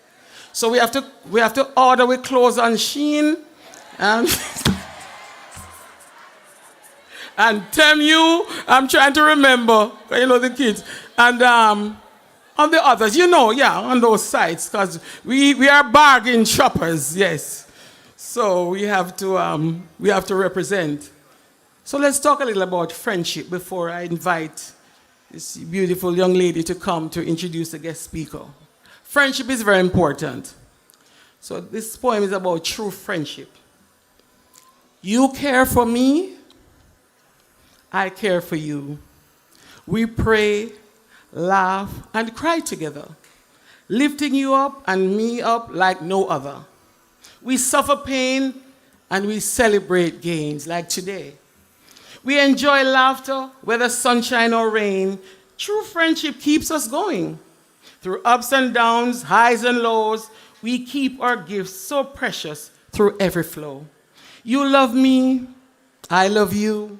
So we have to order with clothes on Shein, and Temu, I'm trying to remember, you know, the kids. And on the others, on those sites, because we are bargain shoppers, yes. So we have to represent. So let's talk a little about friendship before I invite this beautiful young lady to come to introduce the guest speaker. Friendship is very important. So this poem is about true friendship. You care for me, I care for you. We pray, laugh, and cry together, lifting you up and me up like no other. We suffer pain and we celebrate gains like today. We enjoy laughter, whether sunshine or rain. True friendship keeps us going. Through ups and downs, highs and lows, we keep our gifts so precious through every flow. You love me, I love you.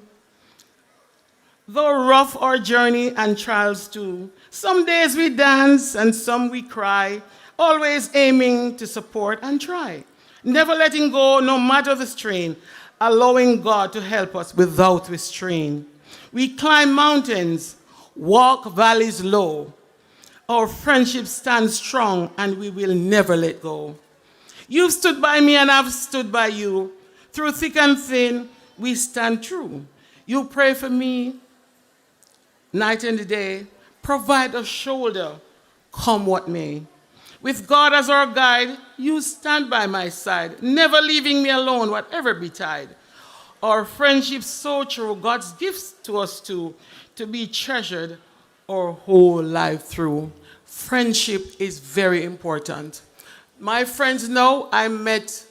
Though rough our journey and trials too, some days we dance and some we cry, always aiming to support and try. Never letting go no matter the strain, allowing God to help us without restraint. We climb mountains, walk valleys low. Our friendship stands strong and we will never let go. You've stood by me and I've stood by you. Through thick and thin, we stand true. You pray for me night and day, provide a shoulder, come what may. With God as our guide, you stand by my side, never leaving me alone, whatever betide. Our friendship so true, God's gifts to us too, to be treasured our whole life through. Friendship is very important. My friends know I met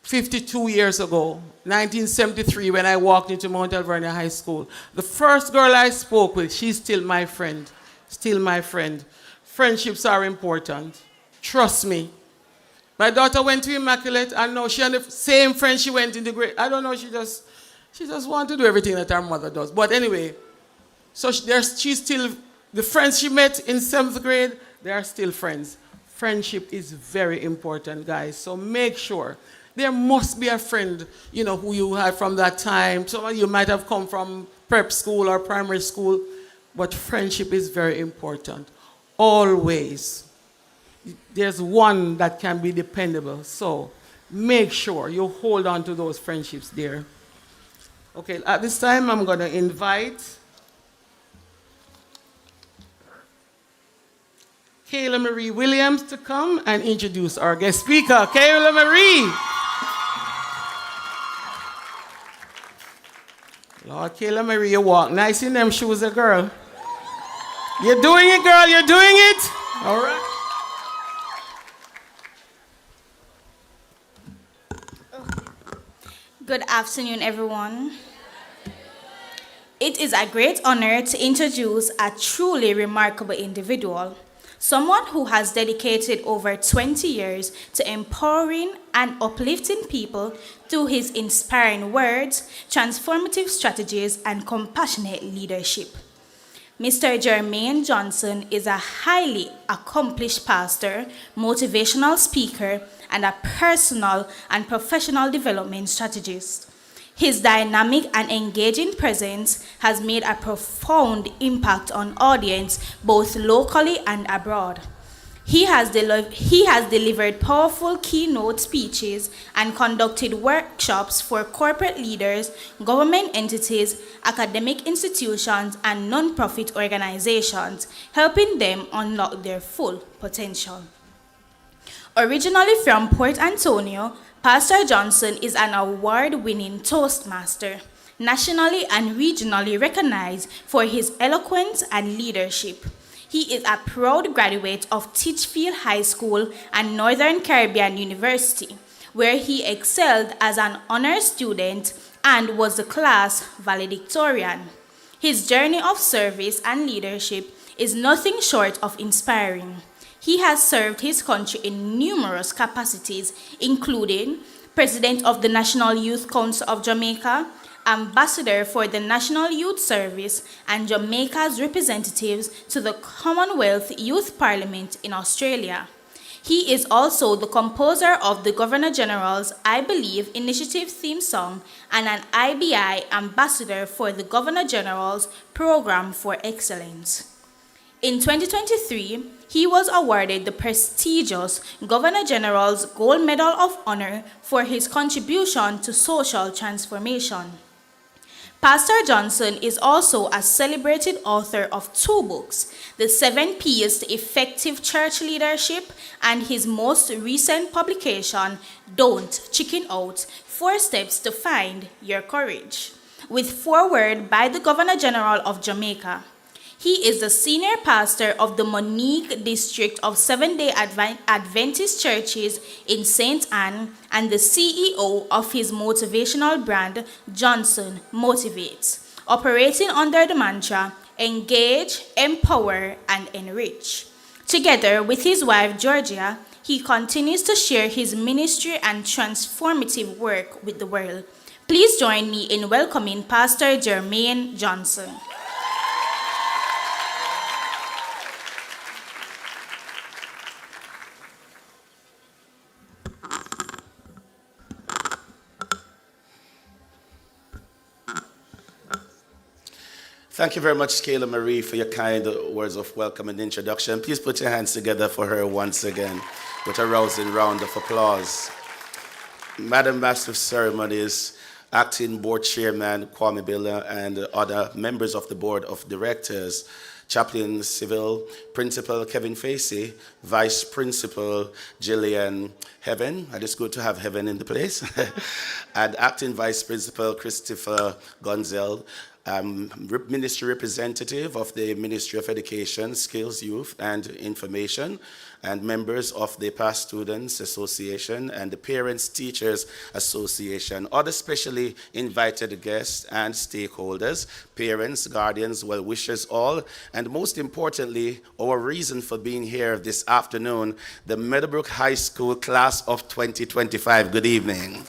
52 years ago, 1973, when I walked into Mount Alvernia High School. The first girl I spoke with, she's still my friend. Still my friend. Friendships are important. Trust me. My daughter went to Immaculate, and now she and the same friend she went in the grade. I don't know, she just wants to do everything that her mother does. But anyway, so she's still, the friends she met in 7th grade, they are still friends. Friendship is very important, guys. So make sure. There must be a friend, who you had from that time. Some of you might have come from prep school or primary school, but friendship is very important. Always. There's one that can be dependable. So make sure you hold on to those friendships there. Okay, at this time I'm going to invite Kayla Marie Williams to come and introduce our guest speaker. Kayla Marie. Oh, Kayla Marie, you walk nice in them shoes, a girl. You're doing it, girl. You're doing it. All right. Good afternoon, everyone. It is a great honor to introduce a truly remarkable individual, someone who has dedicated over 20 years to empowering and uplifting people through his inspiring words, transformative strategies, and compassionate leadership. Mr. Jermaine Johnson is a highly accomplished pastor, motivational speaker, and a personal and professional development strategist. His dynamic and engaging presence has made a profound impact on audience both locally and abroad. He has delivered powerful keynote speeches and conducted workshops for corporate leaders, government entities, academic institutions, and non-profit organizations, helping them unlock their full potential. Originally from Port Antonio, Pastor Johnson is an award-winning Toastmaster, nationally and regionally recognized for his eloquence and leadership. He is a proud graduate of Titchfield High School and Northern Caribbean University, where he excelled as an honor student and was the class valedictorian. His journey of service and leadership is nothing short of inspiring. He has served his country in numerous capacities, including President of the National Youth Council of Jamaica, Ambassador for the National Youth Service, and Jamaica's representatives to the Commonwealth Youth Parliament in Australia. He is also the composer of the Governor General's I Believe Initiative theme song and an IBI ambassador for the Governor General's Program for Excellence. In 2023, he was awarded the prestigious Governor General's Gold Medal of Honor for his contribution to social transformation. Pastor Johnson is also a celebrated author of 2 books, The 7 P's to Effective Church Leadership, and his most recent publication, Don't Chicken Out, 4 Steps to Find Your Courage, with foreword by the Governor General of Jamaica. He is the senior pastor of the Monique District of Seventh-day Adventist Churches in St. Anne and the CEO of his motivational brand, Johnson Motivates, operating under the mantra, engage, empower, and enrich. Together with his wife, Georgia, he continues to share his ministry and transformative work with the world. Please join me in welcoming Pastor Jermaine Johnson. Thank you very much, Kayla Marie, for your kind words of welcome and introduction. Please put your hands together for her once again with a rousing round of applause. Madam Master of Ceremonies, Acting Board Chairman Kwame Billa, and other members of the Board of Directors, Chaplain Civil, Principal Kevin Facey, Vice Principal Gillian Heaven, and it's good to have Heaven in the place, and Acting Vice Principal Christopher Gonzel, Ministry Representative of the Ministry of Education, Skills, Youth, and Information, and members of the Past Students Association and the Parents Teachers Association, other specially invited guests and stakeholders, parents, guardians, well-wishers all, and most importantly, our reason for being here this afternoon, the Meadowbrook High School class of 2025. Good evening.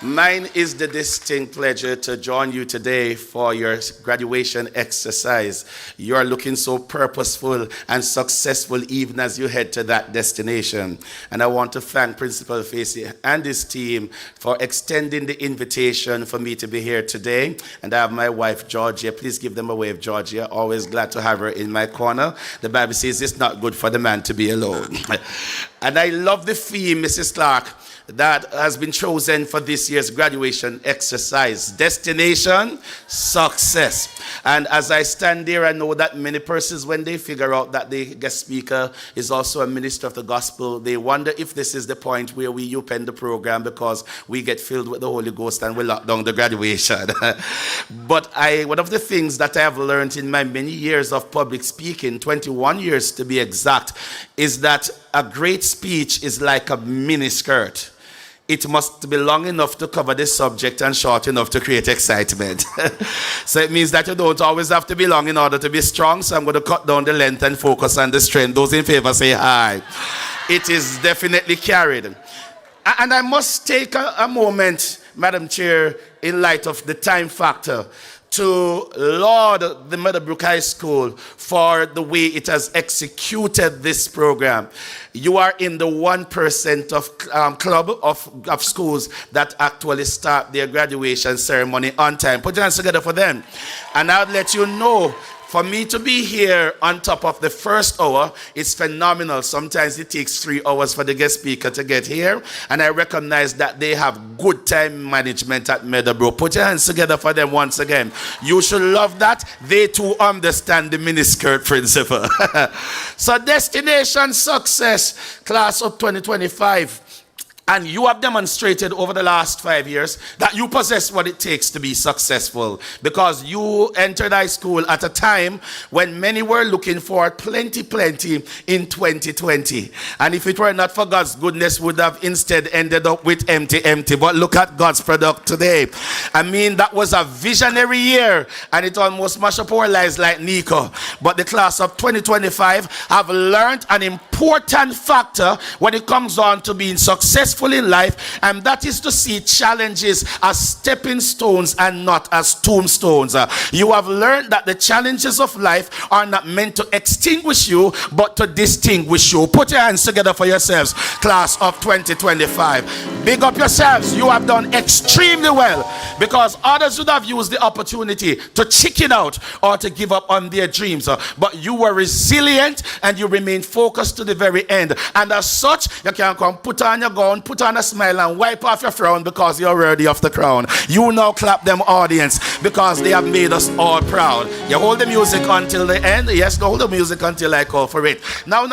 Mine is the distinct pleasure to join you today for your graduation exercise. You're looking so purposeful and successful even as you head to that destination. And I want to thank Principal Facey and his team for extending the invitation for me to be here today. And I have my wife, Georgia. Please give them a wave, Georgia. Always glad to have her in my corner. The Bible says it's not good for the man to be alone. And I love the theme, Mrs. Clark. that has been chosen for this year's graduation exercise. Destination, success. And as I stand there, I know that many persons, when they figure out that the guest speaker is also a minister of the gospel, they wonder if this is the point where we open the program because we get filled with the Holy Ghost and we lock down the graduation. But one of the things that I have learned in my many years of public speaking, 21 years to be exact, is that a great speech is like a mini skirt. It must be long enough to cover the subject and short enough to create excitement. So it means that you don't always have to be long in order to be strong. So I'm going to cut down the length and focus on the strength. Those in favor say hi. It is definitely carried. And I must take a moment, Madam Chair, in light of the time factor, to laud the Meadowbrook High School for the way it has executed this program. You are in the 1% of club of schools that actually start their graduation ceremony on time. Put your hands together for them. And I'll let you know, for me to be here on top of the first hour is phenomenal. Sometimes it takes 3 hours for the guest speaker to get here. And I recognize that they have good time management at Meadowbrook. Put your hands together for them once again. You should love that. They too understand the miniskirt principle. So destination success, class of 2025. And you have demonstrated over the last 5 years that you possess what it takes to be successful, because you entered high school at a time when many were looking for plenty in 2020. And if it were not for God's goodness, would have instead ended up with empty. But look at God's product today. I mean, that was a visionary year, and it almost mashed up our lives like Nico. But the class of 2025 have learned an important factor when it comes on to being successful in life, and that is to see challenges as stepping stones and not as tombstones. You have learned that the challenges of life are not meant to extinguish you, but to distinguish you. Put your hands together for yourselves, class of 2025. Big up yourselves. You have done extremely well, because others would have used the opportunity to chicken out or to give up on their dreams, but you were resilient and you remained focused to the very end. And as such, you can come put on your gown, put on a smile and wipe off your frown, because you're worthy of the crown. You now clap them, audience, because they have made us all proud. You hold the music until the end. Yes, hold the music until I call for it. Now,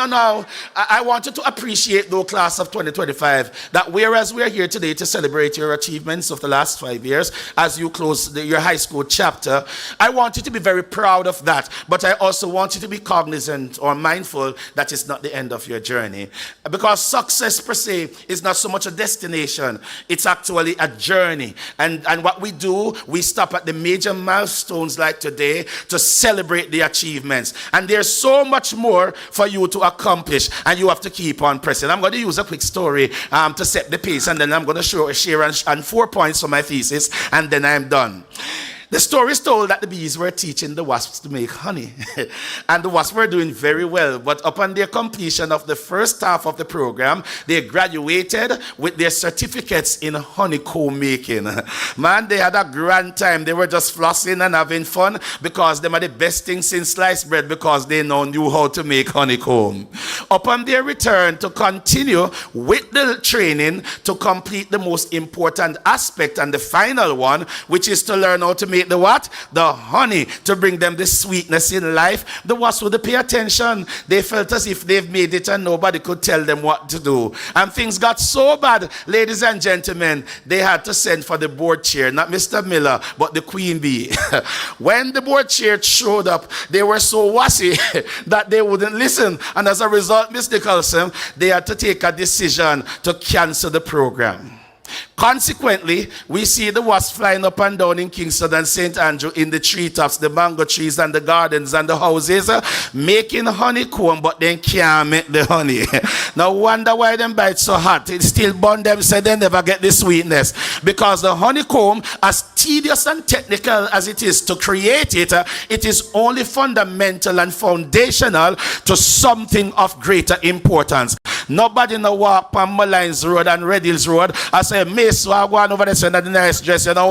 I want you to appreciate, though, class of 2025, that whereas we are here today to celebrate your achievements of the last 5 years as you close your high school chapter, I want you to be very proud of that. But I also want you to be cognizant or mindful that it's not the end of your journey, because success per se is not so much a destination, it's actually a journey. And what we do, we stop at the major milestones like today to celebrate the achievements. And there's so much more for you to accomplish, and you have to keep on pressing. I'm going to use a quick story to set the pace, and then I'm going to share on 4 points for my thesis, and then I'm done. The story is told that the bees were teaching the wasps to make honey. And the wasps were doing very well. But upon their completion of the first half of the program, they graduated with their certificates in honeycomb making. Man, they had a grand time. They were just flossing and having fun, because they were the best thing since sliced bread, because they now knew how to make honeycomb. Upon their return to continue with the training to complete the most important aspect and the final one, which is to learn how to make the what? The honey, to bring them the sweetness in life. The wasps would pay attention. They felt as if they've made it and nobody could tell them what to do. And things got so bad, ladies and gentlemen, they had to send for the board chair, not Mr. Miller, but the queen bee. When the board chair showed up, they were so wassy that they wouldn't listen. And as a result, Miss Nicholson, they had to take a decision to cancel the program. Consequently, we see the wasps flying up and down in Kingston and St. Andrew in the treetops, the mango trees and the gardens and the houses, making honeycomb, but they can't make the honey. Now wonder why them bites so hot. It still burn them, say they never get the sweetness. Because the honeycomb, as tedious and technical as it is to create it, it is only fundamental and foundational to something of greater importance. Nobody no walk on Malines Road and Red Hills Road. I say, miss, I go over there, send the nice dress, you know,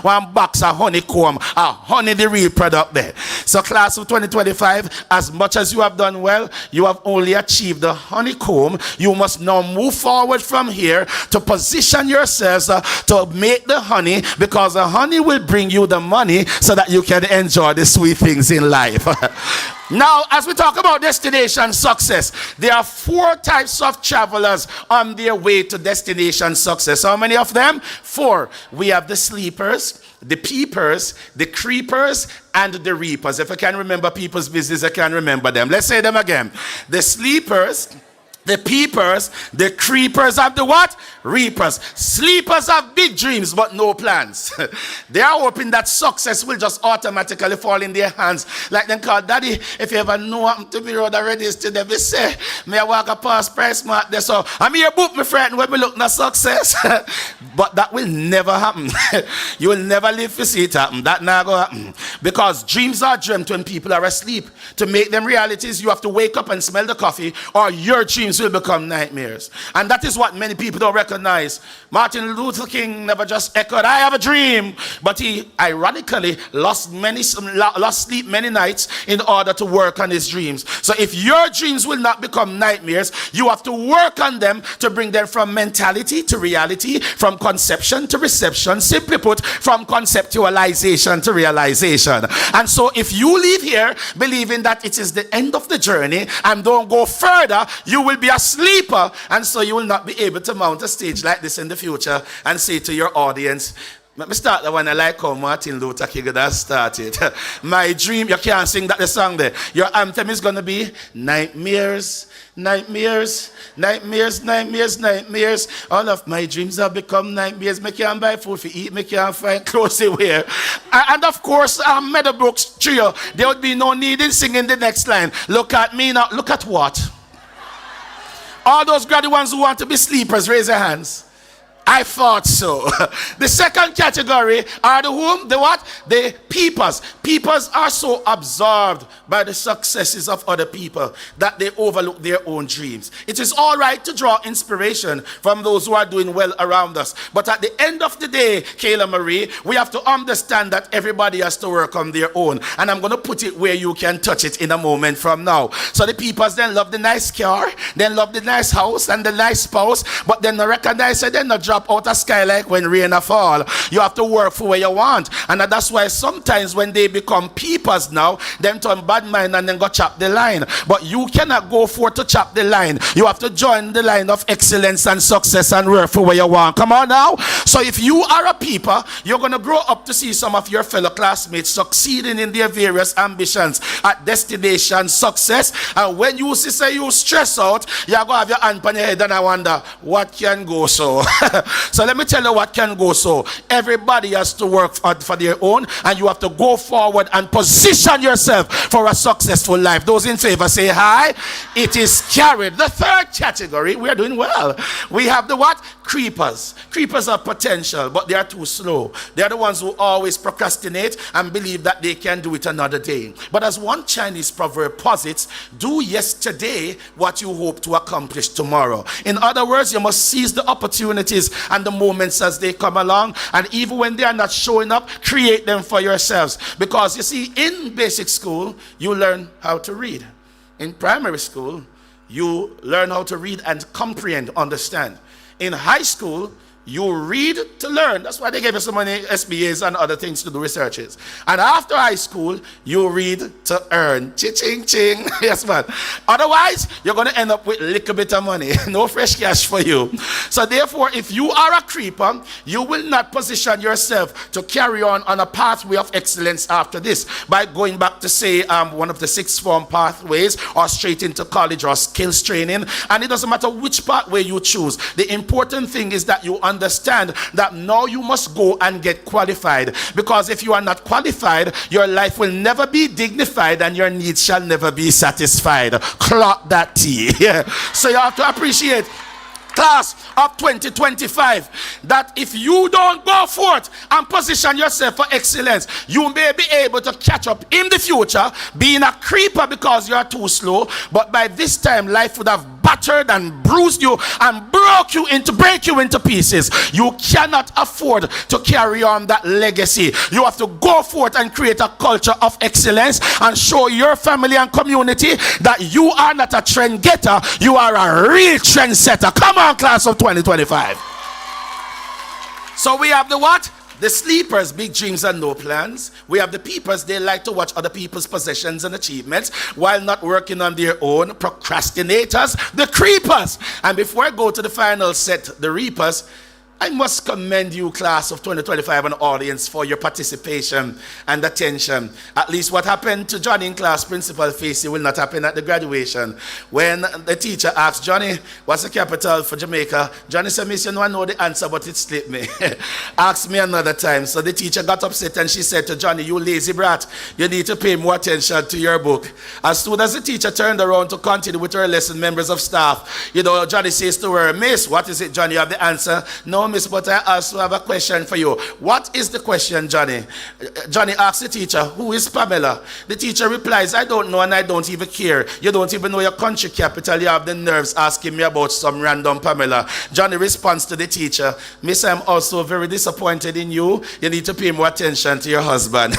one box of honeycomb, honey the real product there. So class of 2025, as much as you have done well, you have only achieved the honeycomb. You must now move forward from here to position yourselves to make the honey, because the honey will bring you the money so that you can enjoy the sweet things in life. Now, as we talk about destination success, there are 4 types of travelers on their way to destination success. How many of them? 4. We have the sleepers, the peepers, the creepers, and the reapers. If I can remember people's business, I can remember them. Let's say them again. The sleepers, the peepers, the creepers, and the what? Reapers. Sleepers have big dreams but no plans. They are hoping that success will just automatically fall in their hands. Like them call, Daddy, if you ever know what to be road already is today, we say, may I walk a past price mark there. So I'm here book my friend when we look at success. But that will never happen. You will never live to see it happen. That never go happen. Because dreams are dreamt when people are asleep. To make them realities, you have to wake up and smell the coffee, or your dreams will become nightmares. And that is what many people don't recognize. Martin Luther King never just echoed, I have a dream. But he ironically lost sleep many nights in order to work on his dreams. So if your dreams will not become nightmares, you have to work on them to bring them from mentality to reality, from conception to reception, simply put, from conceptualization to realization. And so if you leave here believing that it is the end of the journey and don't go further, you will be a sleeper, and so you will not be able to mount a stage like this in the future and say to your audience, let me start the one I like how Martin Luther King has started. My dream, you can't sing that the song there. Your anthem is going to be nightmares, nightmares, nightmares, nightmares, nightmares. All of my dreams have become nightmares. Me can't buy food to eat, me can't find clothes to wear. And of course, Meadowbrook's trio, there would be no need in singing the next line. Look at me now. Look at what? All those graduate ones who want to be sleepers, raise your hands. I thought so. The second category are the whom? The what? The peepers. Peepers are so absorbed by the successes of other people that they overlook their own dreams. It is all right to draw inspiration from those who are doing well around us. But at the end of the day, Kayla Marie, we have to understand that everybody has to work on their own. And I'm going to put it where you can touch it in a moment from now. So the peepers then love the nice car, then love the nice house and the nice spouse, but then they recognize that they're not drop out of sky like when rain a fall. You have to work for what you want. And that's why sometimes when they become peepers now, them turn bad mind and then go chop the line. But you cannot go for to chop the line. You have to join the line of excellence and success and work for what you want. Come on now. So if you are a peeper, you're going to grow up to see some of your fellow classmates succeeding in their various ambitions at destination success. And when you see say you stress out, you're going to have your hand on your head and I wonder, what can go so? So let me tell you what can go so. Everybody has to work for their own, and you have to go forward and position yourself for a successful life. Those in favor say hi. It is carried. The third category, we are doing well. We have the what? Creepers. Creepers are potential, but they are too slow. They are the ones who always procrastinate and believe that they can do it another day. But as one Chinese proverb posits, do yesterday what you hope to accomplish tomorrow. In other words, you must seize the opportunities and the moments as they come along, and even when they are not showing up, create them for yourselves. Because you see, in basic school, you learn how to read. In primary school, you learn how to read and comprehend, understand. In high school, you read to learn. That's why they gave us so many SBAs and other things to do researches. And after high school, you read to earn. Ching, ching. Yes, man. Otherwise, you're going to end up with a little bit of money. No fresh cash for you. So therefore, if you are a creeper, you will not position yourself to carry on a pathway of excellence after this by going back to, say, one of the sixth form pathways, or straight into college or skills training. And it doesn't matter which pathway you choose. The important thing is that you understand that now you must go and get qualified, because if you are not qualified, your life will never be dignified and your needs shall never be satisfied. Clock that T. So you have to appreciate, class of 2025, that if you don't go forth and position yourself for excellence, you may be able to catch up in the future being a creeper because you are too slow. But by this time, life would have battered and bruised you and break you into pieces. You cannot afford to carry on that legacy. You have to go forth and create a culture of excellence and show your family and community that you are not a trend getter, you are a real trendsetter. Come on, class of 2025. So we have the what? The sleepers, big dreams and no plans. We have the peepers, they like to watch other people's possessions and achievements while not working on their own. Procrastinators, the creepers. And before I go to the final set, the reapers, I must commend you, class of 2025 and audience, for your participation and attention. At least what happened to Johnny in class, Principal Facey, will not happen at the graduation. When the teacher asked Johnny, what's the capital for Jamaica? Johnny said, Miss, you know I know the answer, but it slipped me. Ask me another time. So the teacher got upset and she said to Johnny, you lazy brat, you need to pay more attention to your book. As soon as the teacher turned around to continue with her lesson, members of staff, Johnny says to her, Miss, what is it, Johnny? You have the answer? No, Miss, but I also have a question for you. What is the question, Johnny? Johnny asks the teacher, who is Pamela? The teacher replies, I don't know and I don't even care. You don't even know your country capital. You have the nerves asking me about some random Pamela. Johnny responds to the teacher, Miss, I'm also very disappointed in you. You need to pay more attention to your husband.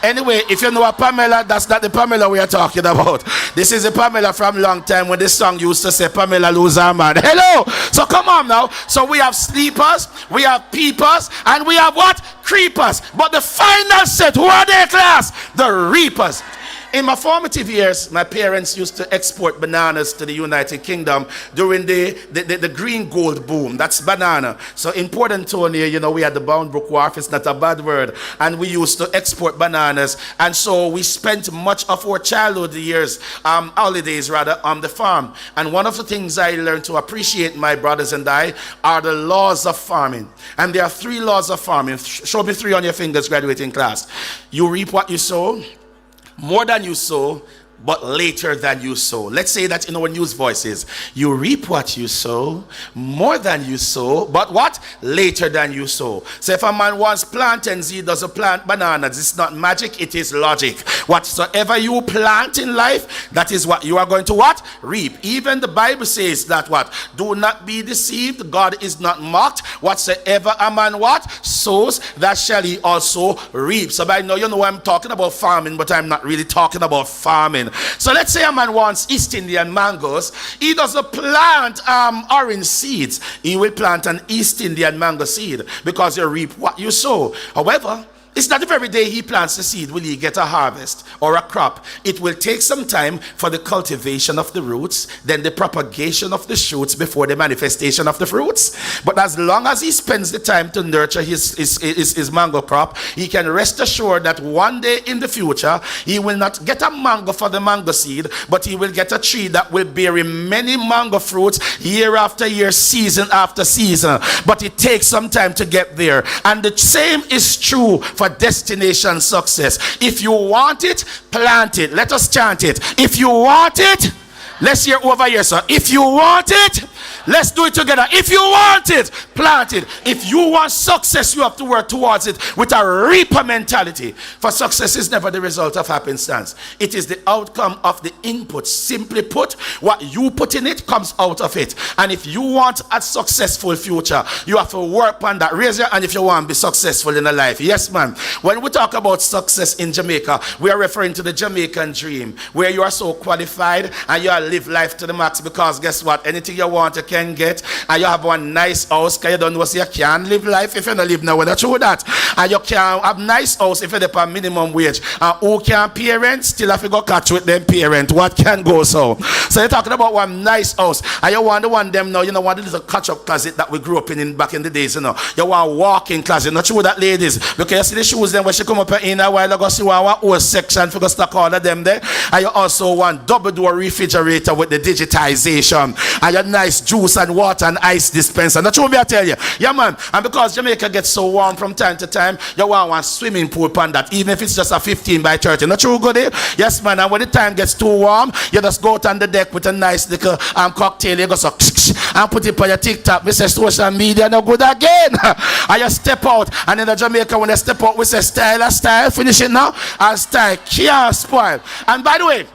Anyway, if you know a Pamela, that's not the Pamela we are talking about. This is a Pamela from long time when the song used to say Pamela lose her man. Hello! So come on now. So we have sleepers, we have peepers, and we have what? Creepers. But the final set, who are they, class? The reapers. In my formative years, my parents used to export bananas to the United Kingdom during the green gold boom. That's banana. So in Port Antonio, we had the Meadowbrook Wharf. It's not a bad word. And we used to export bananas. And so we spent much of our childhood years, holidays rather, on the farm. And one of the things I learned to appreciate, my brothers and I, are the laws of farming. And there are 3 laws of farming. Show me 3 on your fingers, graduating class. You reap what you sow. More than you sow, but later than you sow. Let's say that in our news voices. You reap what you sow, more than you sow, but what? Later than you sow. So if a man wants plantains, he doesn't plant bananas. It's not magic, it is logic. Whatsoever you plant in life, that is what you are going to what? Reap. Even the Bible says that what? Do not be deceived, God is not mocked. Whatsoever a man what? Sows, that shall he also reap. So by now you know I'm talking about farming, but I'm not really talking about farming. So let's say a man wants East Indian mangoes. He doesn't plant orange seeds. He will plant an East Indian mango seed because you reap what you sow. However, it's not the very day he plants the seed will he get a harvest or a crop. It will take some time for the cultivation of the roots, then the propagation of the shoots before the manifestation of the fruits. But as long as he spends the time to nurture his mango crop, he can rest assured that one day in the future, he will not get a mango for the mango seed, but he will get a tree that will bear many mango fruits year after year, season after season. But it takes some time to get there. And the same is true for destination success. If you want it, plant it. Let us chant it. If you want it, let's hear over here, sir. If you want it, let's do it together. If you want it, plant it. If you want success, you have to work towards it with a reaper mentality. For success is never the result of happenstance. It is the outcome of the input. Simply put, what you put in it comes out of it. And if you want a successful future, you have to work on that. Raise your hand if you want to be successful in a life. Yes, man. When we talk about success in Jamaica, we are referring to the Jamaican dream, where you are so qualified and you are live life to the max, because guess what? Anything you want, you can get. And you have one nice house, because you don't know, so you can't live life if you don't live now. That's true that. And you can have nice house if you have a minimum wage. And who can parents? Still have to go catch with them parents. What can go so? So you're talking about one nice house. And you want the one them now, want the little catch-up closet that we grew up in back in the days, You want a walk-in closet. Not true that, ladies. Because you see the shoes then when she come up in a while ago, she want one whole section for go stock all of them there. And you also want double door refrigerator with the digitization, and your nice juice and water and ice dispenser. That's what I tell you. Yeah, man. And because Jamaica gets so warm from time to time, you want one swimming pool on that, even if it's just a 15 by 30. Not true, good day? Yes, man. And when the time gets too warm, you just go out on the deck with a nice little cocktail. You go so and put it on your TikTok. We say social media no good again. And you step out, and in the Jamaica when they step out, we say style. Finish it now. And style can't spoil. And by the way,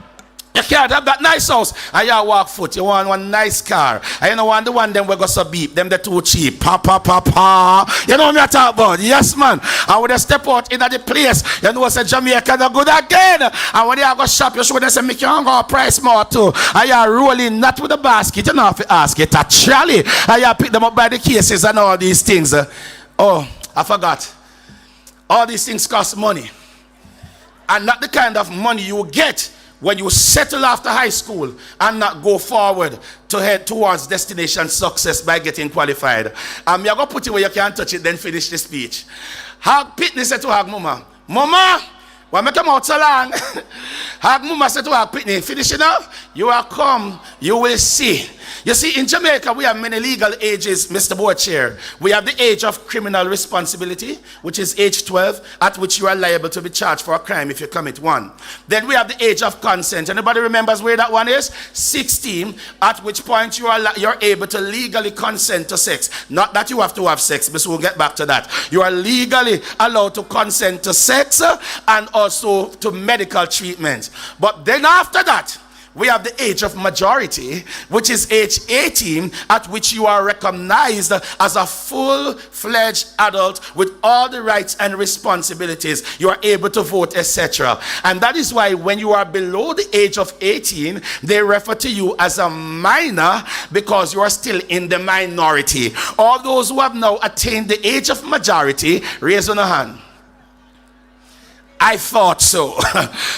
You can't have that nice house and you walk foot. You want one nice car. And you don't want the one them we go so beep. Them they too cheap. Pa pa pa pa. You know what I'm talking about? Yes, man. And when they step out into the place, you know say Jamaica no good again. And when they go shop, you show them say make you go price more too. And you rolling not with the basket. You know if you ask it a trolley. And you pick them up by the cases and all these things. Oh, I forgot. All these things cost money. And not the kind of money you get when you settle after high school and not go forward to head towards destination success by getting qualified. You're going to put it where you can't touch it, then finish the speech. Hag Pitney said to Hag Mama, Mama, why me come out so long? Hag Mama said to Hag Pitney, finish it now? You are come, you will see. You see, in Jamaica, we have many legal ages, Mr. Board Chair. We have the age of criminal responsibility, which is age 12, at which you are liable to be charged for a crime if you commit one. Then we have the age of consent. Anybody remembers where that one is? 16, at which point you're able to legally consent to sex. Not that you have to have sex, but we'll get back to that. You are legally allowed to consent to sex and also to medical treatment. But then after that, we have the age of majority, which is age 18, at which you are recognized as a full-fledged adult with all the rights and responsibilities. You are able to vote, etc. And that is why when you are below the age of 18, they refer to you as a minor because you are still in the minority. All those who have now attained the age of majority, raise on a hand. I thought so.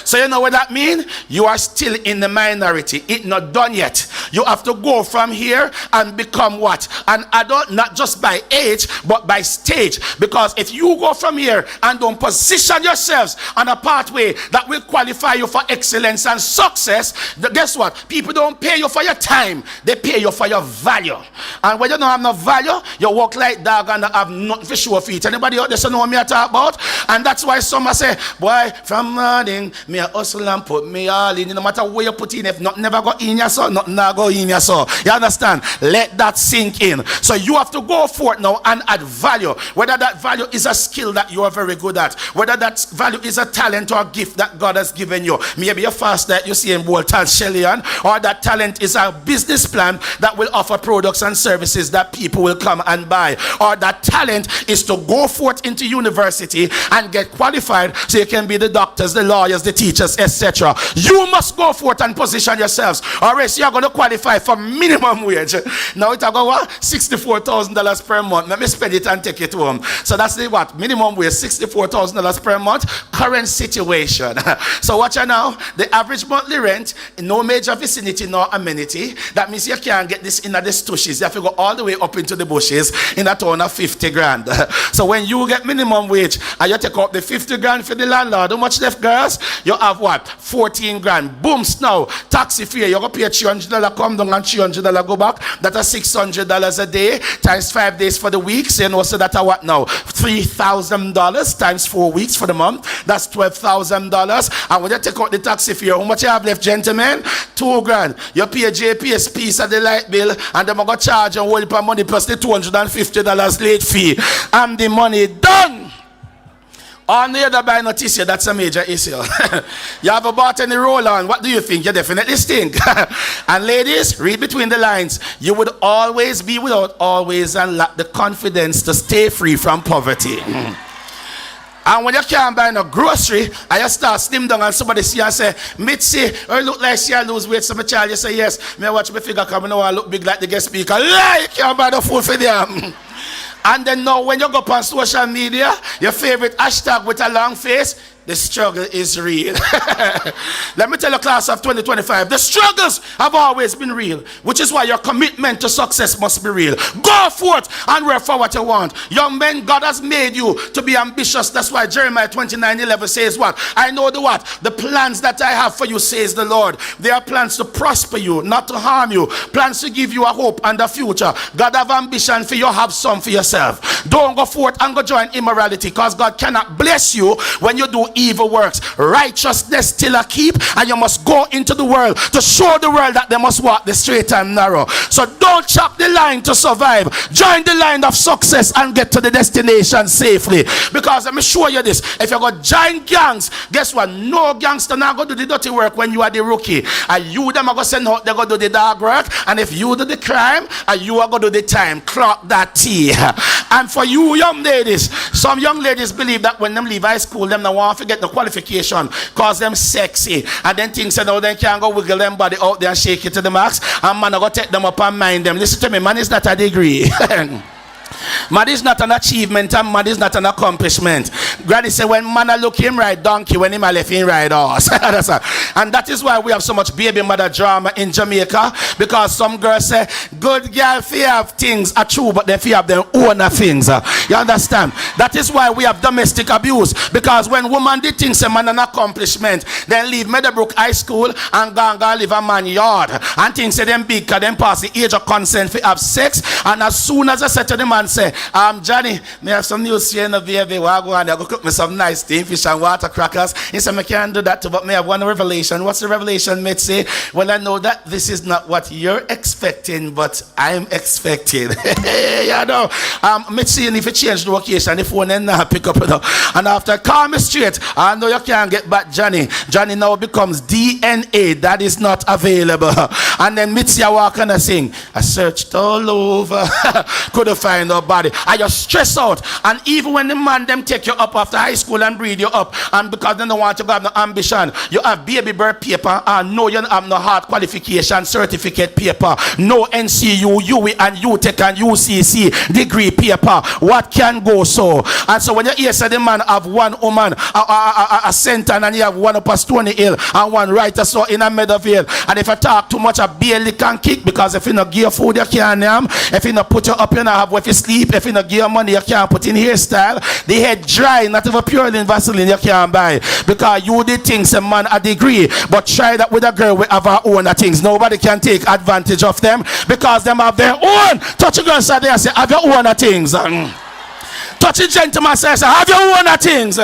So you know what that means? You are still in the minority. It's not done yet. You have to go from here and become what? An adult, not just by age, but by stage. Because if you go from here and don't position yourselves on a pathway that will qualify you for excellence and success, guess what? People don't pay you for your time. They pay you for your value. And when you don't have no value, you walk like dog and have nothing for sure feet. Anybody out there know what I talk about? And that's why some say, boy, from morning, me a hustle and put me all in. No matter where you put in, if not never go in your soul, not never go in your soul. You understand? Let that sink in. So you have to go for it now and add value. Whether that value is a skill that you are very good at, whether that value is a talent or a gift that God has given you. Maybe a fast that you see in Bolton Shellyan, or that talent is a business plan that will offer products and services that people will come and buy. Or that talent is to go forth into university and get qualified so you can be the doctors, the lawyers, the teachers, etc. You must go forth and position yourselves, or else you are going to qualify for minimum wage. Now it's about what? $64,000 per month. Let me spend it and take it home. So that's the what? Minimum wage, $64,000 per month. Current situation. So watch out now. The average monthly rent in no major vicinity nor amenity. That means you can't get this in the stushes. You have to go all the way up into the bushes in a town of 50 grand. So when you get minimum wage and you take out the 50 grand for the landlord, how much left, girls? You have what? 14 grand. Boom, now. Taxi fare, you're going to pay $300 come down and $300 go back. That's $600 a day times 5 days for the week. So you know, so that's what now? $3,000 times 4 weeks for the month. That's $12,000. And when you take out the taxi fare, how much you have left, gentlemen? 2 grand. You pay JPS piece of the light bill, and they're going to charge and hold up money plus the $250 late fee. And the money done. On the other by notice here, that's a major issue. You haven't bought any roll on. What do you think? You definitely stink. And ladies, read between the lines. You would always be without always and lack the confidence to stay free from poverty. And when you can't buy no grocery, and you start slim down and somebody see you and say, Mitzi, or look like she lose weight, so my child, you say, yes, me watch my figure come, I look big like the guest speaker. Lie, you can't buy the food for them. And then now when you go up on social media, your favorite hashtag with a long face, the struggle is real. Let me tell you, class of 2025, the struggles have always been real, which is why your commitment to success must be real. Go forth and work for what you want. Young men, God has made you to be ambitious. That's why Jeremiah 29:11 says what? I know the what? The plans that I have for you, says the Lord. They are plans to prosper you, not to harm you. Plans to give you a hope and a future. God have ambition for you, have some for yourself. Don't go forth and go join immorality, because God cannot bless you when you do evil works. Righteousness still a keep, and you must go into the world to show the world that they must walk the straight and narrow. So don't chop the line to survive. Join the line of success and get to the destination safely. Because let me show you this. If you got giant gangs, guess what? No gangster now go do the dirty work when you are the rookie. And you them are going to send out, they go do the dog work. And if you do the crime, and you are going to do the time. Clock that T. And for you young ladies, some young ladies believe that when them leave high school, them don't want to get the qualification cause them sexy. And then things say, no, they can't go wiggle them body out there and shake it to the max. And man, I go take them up and mind them. Listen to me, man, it's not a degree. Man is not an achievement, and man is not an accomplishment. Granny said, when man a look him right donkey, when him a left him right horse. And that is why we have so much baby mother drama in Jamaica. Because some girls say, good girl fear have things are true, but they fear have their own things. You understand? That is why we have domestic abuse. Because when woman did things a man an accomplishment, then leave Meadowbrook High School and go live a man yard. And things say them big, cause them pass the age of consent for have sex. And as soon as I said to the man, say, Johnny, me have some news here in the baby. I go cook me some nice steamed fish and water crackers. He said, I can't do that too, but me have one revelation. What's the revelation, mate? Say, well, I know that this is not what you're expecting, but I'm expecting. You know, me seeing if you change the location, the phone and pick up, you know. And after call me straight, I know you can't get back Johnny. Johnny now becomes DNA that is not available. And then Mitzi walk and I sing, I searched all over, couldn't find nobody. And you stress out. And even when the man them take you up after high school and breed you up, and because they don't want you to have no ambition, you have baby birth paper, and no, you don't have no hard qualification certificate paper, no NCU, UE and UTEC and UCC degree paper. What can go so? And so when you hear say the man have one woman, a center, and you have one up a Stony Hill and one right or so in a Meadowvale, and if you talk too much, I barely can kick, because if you not give food, you can't name. If you not put you up, you not have where you sleep. If you not give you money, you can't put in hairstyle. The head dry, not even purely in Vaseline, you can't buy. Because you did things a man a degree, but try that with a girl we have our own things. Nobody can take advantage of them, because them have their own. Touch a girl side there and say, have your own things. Touch a gentleman says, have your own things.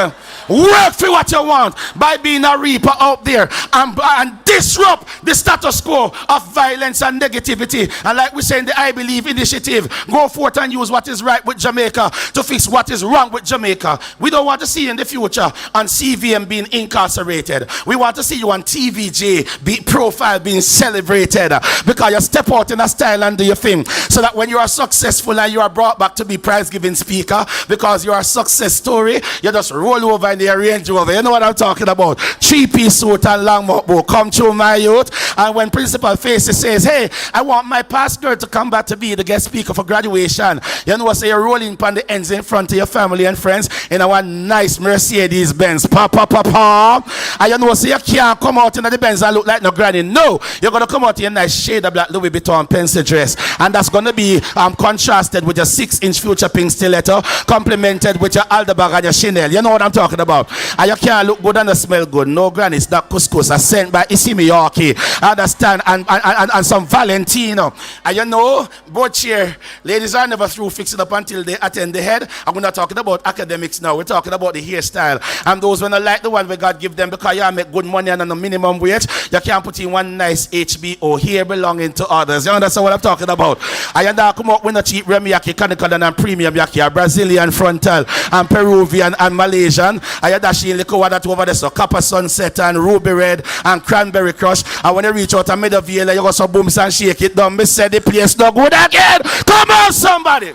Work for what you want by being a reaper out there and disrupt the status quo of violence and negativity. And like we say in the I Believe initiative, go forth and use what is right with Jamaica to fix what is wrong with Jamaica. We don't want to see in the future on CVM being incarcerated. We want to see you on TVJ profile being celebrated, because you step out in a style and do your thing, so that when you are successful and you are brought back to be prize-giving speaker because you are a success story, you just roll over in the Range Rover. You know what I'm talking about? 3-piece suit and long bow. Come through my youth. And when Principal Facey says, hey, I want my past girl to come back to be the guest speaker for graduation, you know what? So you're rolling upon the ends in front of your family and friends in our nice Mercedes Benz. And you know, so you can't come out in the Benz and look like no granny. No, you're going to come out in a nice shade of black Louis Vuitton pencil dress. And that's going to be contrasted with your 6-inch future pink stiletto, complemented with your Aldebaran and your Chanel. You know what I'm talking about? And you can't look good and smell good. No granny, it's not couscous. I sent by Issimi Yorkie. Understand? And some Valentino. And you know, board chair, ladies are never through fixing up until they attend the head. And we're not talking about academics now. We're talking about the hairstyle. And those when I like the one we God give them, because you make good money and on a minimum wage, you can't put in one nice HBO here belonging to others. You understand what I'm talking about? And you don't come up with a cheap Remy Yaki, Canicadan and Premium Yaki, a Brazilian frontal and Peruvian and Malaysian. I had that liquor that over there, so Copper Sunset and Ruby Red and Cranberry Crush. And when you reach out to Meadowvale, you go some booms and shake it down. Me said the place no good again. Come on, somebody.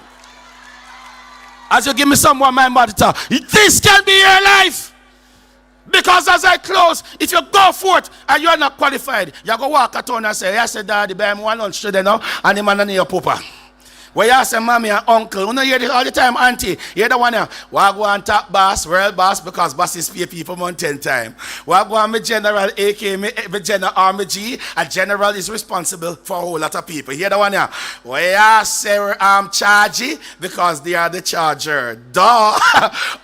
As you give me someone my monitor, this can be your life. Because as I close, if you go forth and you're not qualified, you go walk at town and say, yes, daddy, buy me one lunch today now, and the man on your papa. Where you say mommy and uncle, you know hear this all the time, auntie. You're the one here. Why go on top boss, world boss, because bosses pay people money 10 times. Why go on me general, aka me general army G, a general is responsible for a whole lot of people. You're the one here. Where you say chargy, because they are the charger. Duh.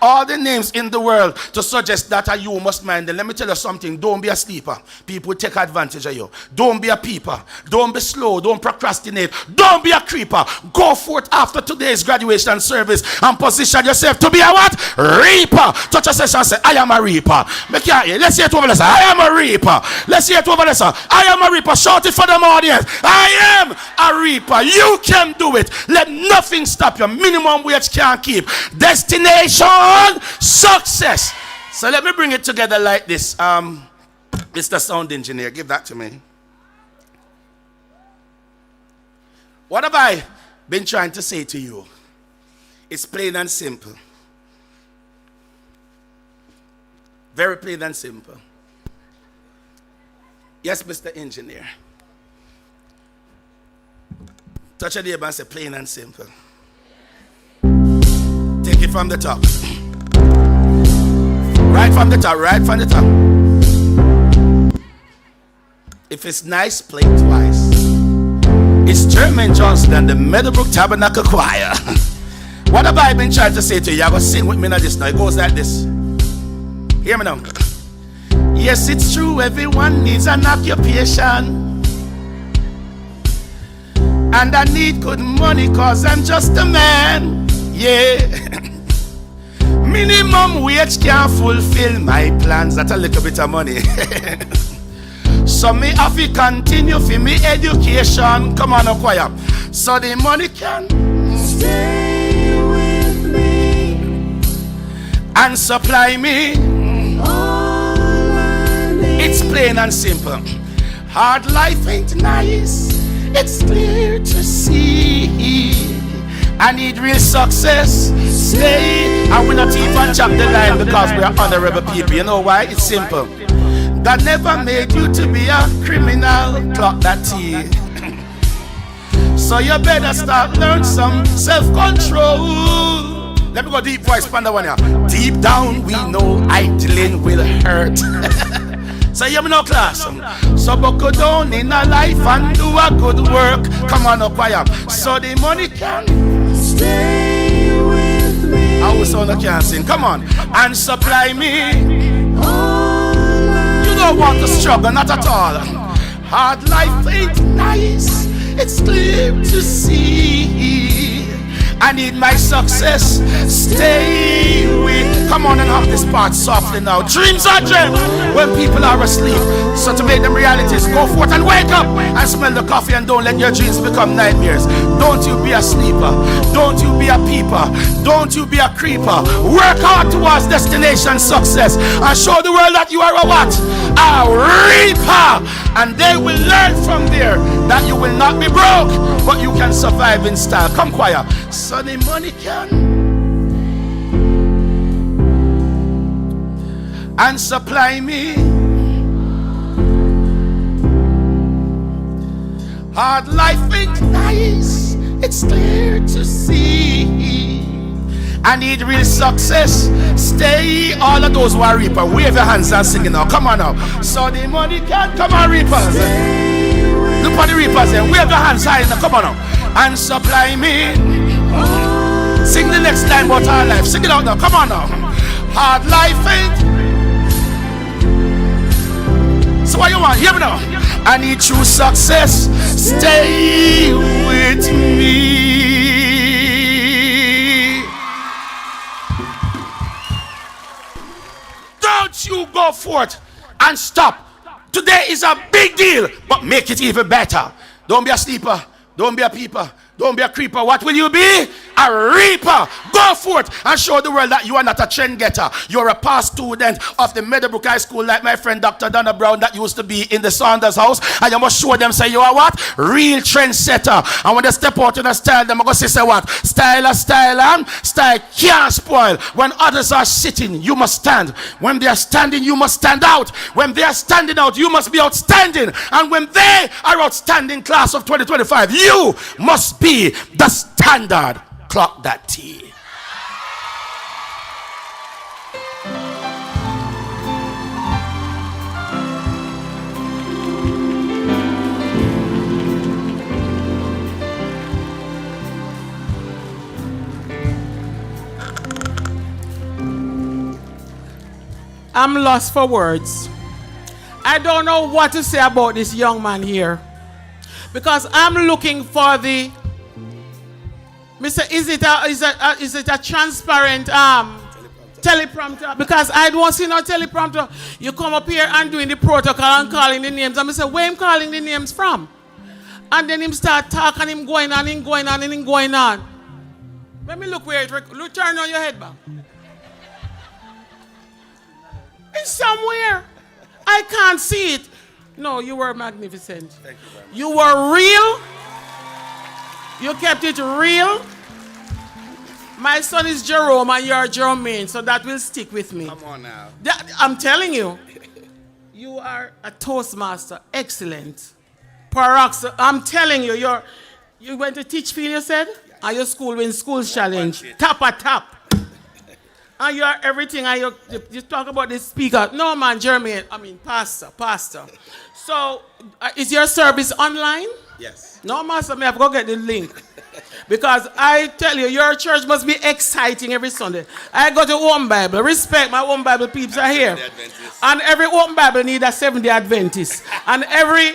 All the names in the world to suggest that you must mind them. Let me tell you something. Don't be a sleeper. People take advantage of you. Don't be a peeper. Don't be slow. Don't procrastinate. Don't be a creeper. Go Go forth after today's graduation service and position yourself to be a what? Reaper. Touch a session and say, I am a reaper. Let's hear it over there. Say, I am a reaper. Let's hear it over there. Say, I am a reaper. Shout it for them audience. I am a reaper. You can do it. Let nothing stop you. Minimum wage can't keep. Destination success. So let me bring it together like this. Mr. Sound Engineer, give that to me. What have I been trying to say to you? It's plain and simple. Very plain and simple. Yes, Mr. Engineer. Touch a neighbor and say plain and simple. Take it from the top. Right from the top, right from the top. If it's nice, play it twice. It's Jermaine Johnson and the Meadowbrook Tabernacle Choir. What have I been trying to say to you? You're going to sing with me now just now. It goes like this. Hear me now. Yes, it's true, everyone needs an occupation. And I need good money cause I'm just a man. Yeah. Minimum wage can't fulfill my plans. That's a little bit of money. So me have to continue for me education. Come on, choir. So the money can stay with me and supply me. It's plain and simple. Hard life ain't nice. It's clear to see. I need real success. Stay. I will not even chop the line because we are honorable people. You know why? It's simple. God never made you to be a criminal. Clock that T. So you better start learn some self-control. Let me go deep voice from the one here. Deep down we know idling will hurt. So hear me now, class. So buckle down in a life and do a good work. Come on up, choir. So the money can stay with me. I was on the can sing. Come on. And supply me. You don't want to struggle, not at all. Hard life ain't nice. It's clear to see. I need my success. Stay with. Come on and have this part softly now. Dreams are dreamt when people are asleep. So to make them realities, go forth and wake up and smell the coffee and don't let your dreams become nightmares. Don't you be a sleeper. Don't you be a peeper. Don't you be a creeper. Work hard towards destination success and show the world that you are a what? A reaper. And they will learn from there that you will not be broke, but you can survive in style. Come choir. So the money can and supply me. Hard life ain't nice. It's clear to see. I need real success. Stay. All of those who are reaper, wave your hands and sing it now. Come on now. So the money can come on, reapers. Look at the reapers and wave your hands high now. Come on now. And supply me. Sing the next line about our life. Sing it out now. Come on now. Hard life ain't. So what you want? Hear me now. I need true success. Stay with me. Don't you go forth and stop. Today is a big deal, but make it even better. Don't be a sleeper. Don't be a peeper. Don't be a creeper. What will you be? A reaper. Go forth and show the world that you are not a trend getter. You're a past student of the Meadowbrook High School, like my friend Dr. Donna Brown that used to be in the Saunders house. And you must show them, say, you are what? Real trendsetter. And when they step out in a style, them going to say what? Style and style can't spoil. When others are sitting, you must stand. When they are standing, you must stand out. When they are standing out, you must be outstanding. And when they are outstanding, class of 2025, you must be the standard. Clock that T. I'm lost for words. I don't know what to say about this young man here, because I'm looking for the Mister, is it a transparent teleprompter? Because I don't see no teleprompter. You come up here and doing the protocol and calling the names. And I say, where him calling the names from? And then him start talking, him going on, him going on, and him going on. Let me look where it. Look, turn on your head back. It's somewhere. I can't see it. No, you were magnificent. Thank you very much. You were real. You kept it real. My son is Jerome and you're Jermaine, so that will stick with me. Come on now. I'm telling you, you are a Toastmaster. Excellent. Paroxysm. I'm telling you, you went to Teachfield, you said? And your school win schools challenge. Top at top. And you are everything. And you talk about the speaker. No, man, Jermaine. I mean, pastor. So, is your service online? Yes. No, master, I have to go get the link. Because I tell you, your church must be exciting every Sunday. I go to Home Bible. Respect, my Home Bible peeps are here. And every Home Bible need a Seventh-day Adventist. And every...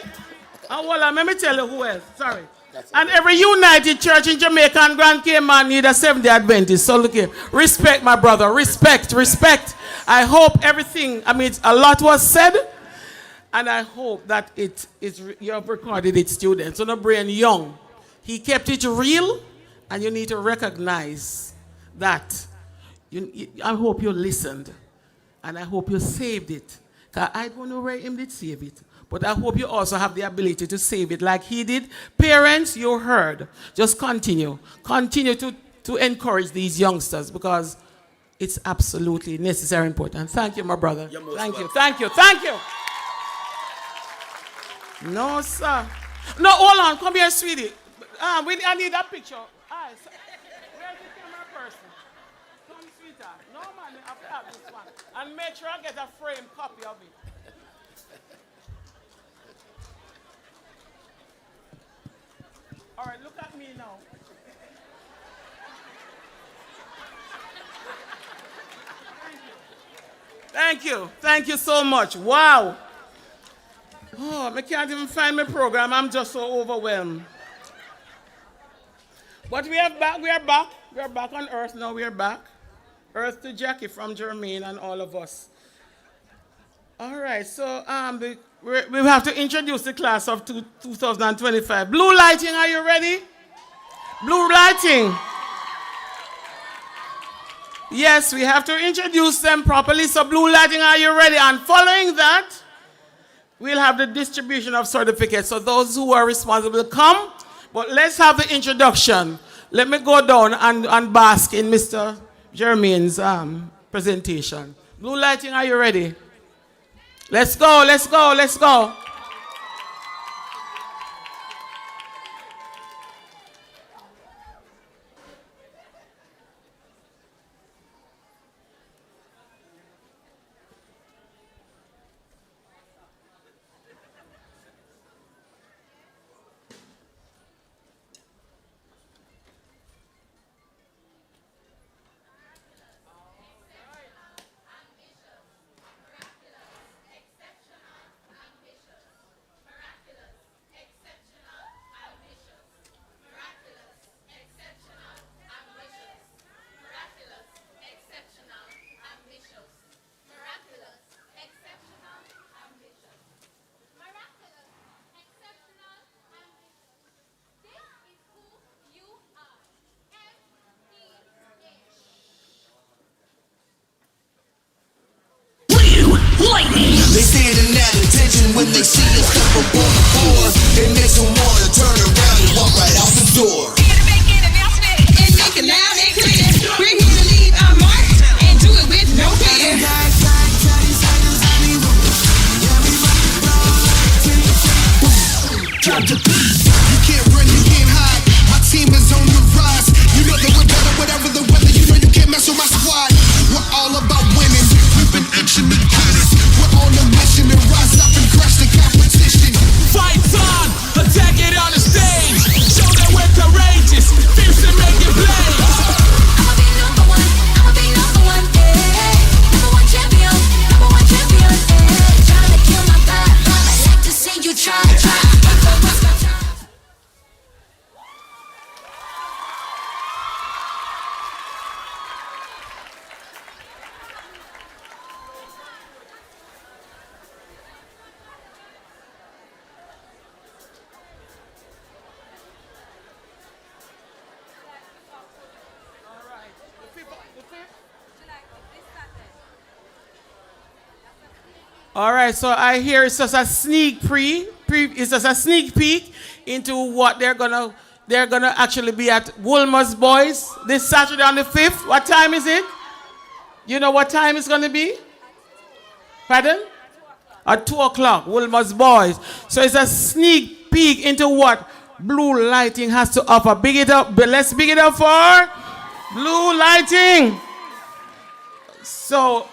well, let me tell you who else. Sorry. And every United Church in Jamaica and Grand Cayman need a Seventh-day Adventist. So look here. Respect, my brother. Respect. I hope everything, a lot was said. And I hope that you have recorded it, students. So no brain young. He kept it real, and you need to recognize that. I hope you listened, and I hope you saved it. Because I don't know where him did save it. But I hope you also have the ability to save it like he did. Parents, you heard. Just continue. Continue to encourage these youngsters because it's absolutely necessary and important. Thank you, my brother. Thank you. No, sir. No, hold on. Come here, sweetie. I need that picture. Where's the camera person? Come, sweetheart. No, man, I have to have this one. And make sure I get a framed copy of it. All right, look at me now. Thank you so much. Wow. Oh, I can't even find my program. I'm just so overwhelmed. But we are back. We are back on Earth now. We are back. Earth to Jackie from Jermaine and all of us. All right, so we have to introduce the class of 2025. Blue lighting, are you ready? Blue lighting. Yes, we have to introduce them properly. So blue lighting, are you ready? And following that, we'll have the distribution of certificates. So those who are responsible come. But let's have the introduction. Let me go down and bask in Mr. Jermaine's presentation. Blue lighting, are you ready? Let's go. They standing at attention when they see us step up on the floor. It makes them wanna turn around and walk right out the door. Here to make an announcement and make it loud and clear. We're here to leave our mark and do it with no fear. You can't run, you can't hide. My team is on the rise. You know that we're better, whatever the weather. You know you can't mess with my squad. We're all about winning. We've been itching to get it. We're on a mission to rise up and crush the competition. Fights on, attack All right, so I hear it's just a it's just a sneak peek into what they're gonna actually be at Woolmer's Boys this Saturday on the 5th. What time is it? You know what time it's gonna be? Pardon? At 2 o'clock, Woolmer's Boys. So it's a sneak peek into what Blue Lighting has to offer. Big it up, but let's big it up for Blue Lighting. So,